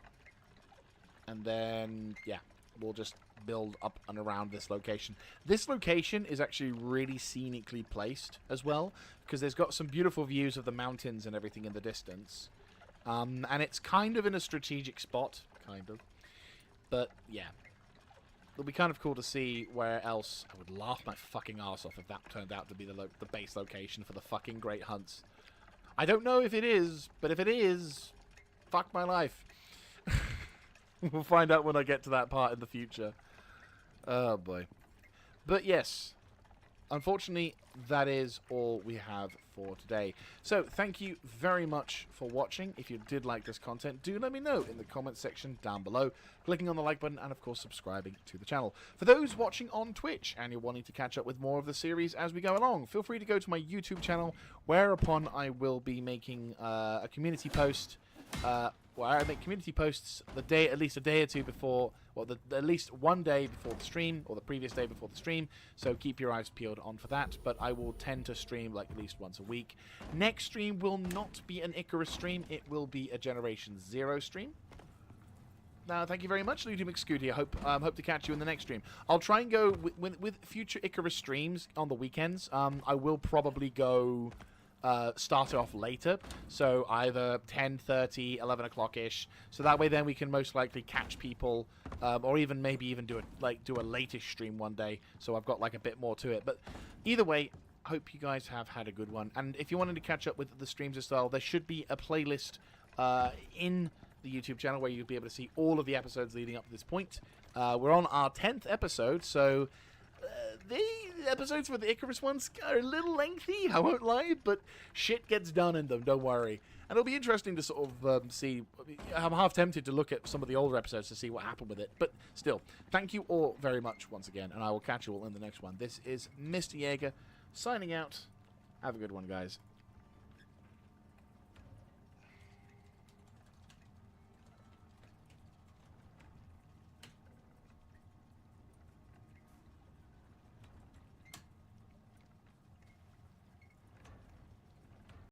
And then, yeah, we'll just build up and around this location. This location is actually really scenically placed as well, because there's got some beautiful views of the mountains and everything in the distance. And it's kind of in a strategic spot, kind of. But, yeah. It'll be kind of cool to see where else. I would laugh my fucking arse off if that turned out to be the base location for the fucking Great Hunts. I don't know if it is, but if it is, fuck my life. We'll find out when I get to that part in the future. Oh, boy. But, yes. Unfortunately, that is all we have for today. So, thank you very much for watching. If you did like this content, do let me know in the comments section down below. Clicking on the like button and, of course, subscribing to the channel. For those watching on Twitch and you're wanting to catch up with more of the series as we go along, feel free to go to my YouTube channel, whereupon I will be making a community post where I make community posts at least a day or two before, well, at least one day before the stream, or the previous day before the stream, so keep your eyes peeled on for that, but I will tend to stream like at least once a week. Next stream will not be an Icarus stream, it will be a Generation Zero stream. Now, thank you very much, Ludy McScooty. I hope to catch you in the next stream. I'll try and go with future Icarus streams on the weekends. I will probably go... start it off later, so either 10:30, 11 o'clock-ish, so that way then we can most likely catch people, or even maybe even do a latest stream one day, so I've got like a bit more to it. But either way, hope you guys have had a good one, and if you wanted to catch up with the streams as well, there should be a playlist in the YouTube channel where you'll be able to see all of the episodes leading up to this point. We're on our 10th episode, so the episodes for the Icarus ones are a little lengthy, I won't lie, but shit gets done in them, don't worry. And it'll be interesting to sort of see. I'm half tempted to look at some of the older episodes to see what happened with it, but still, thank you all very much once again, and I will catch you all in the next one. This is Mr. Jaeger, signing out. Have a good one, guys.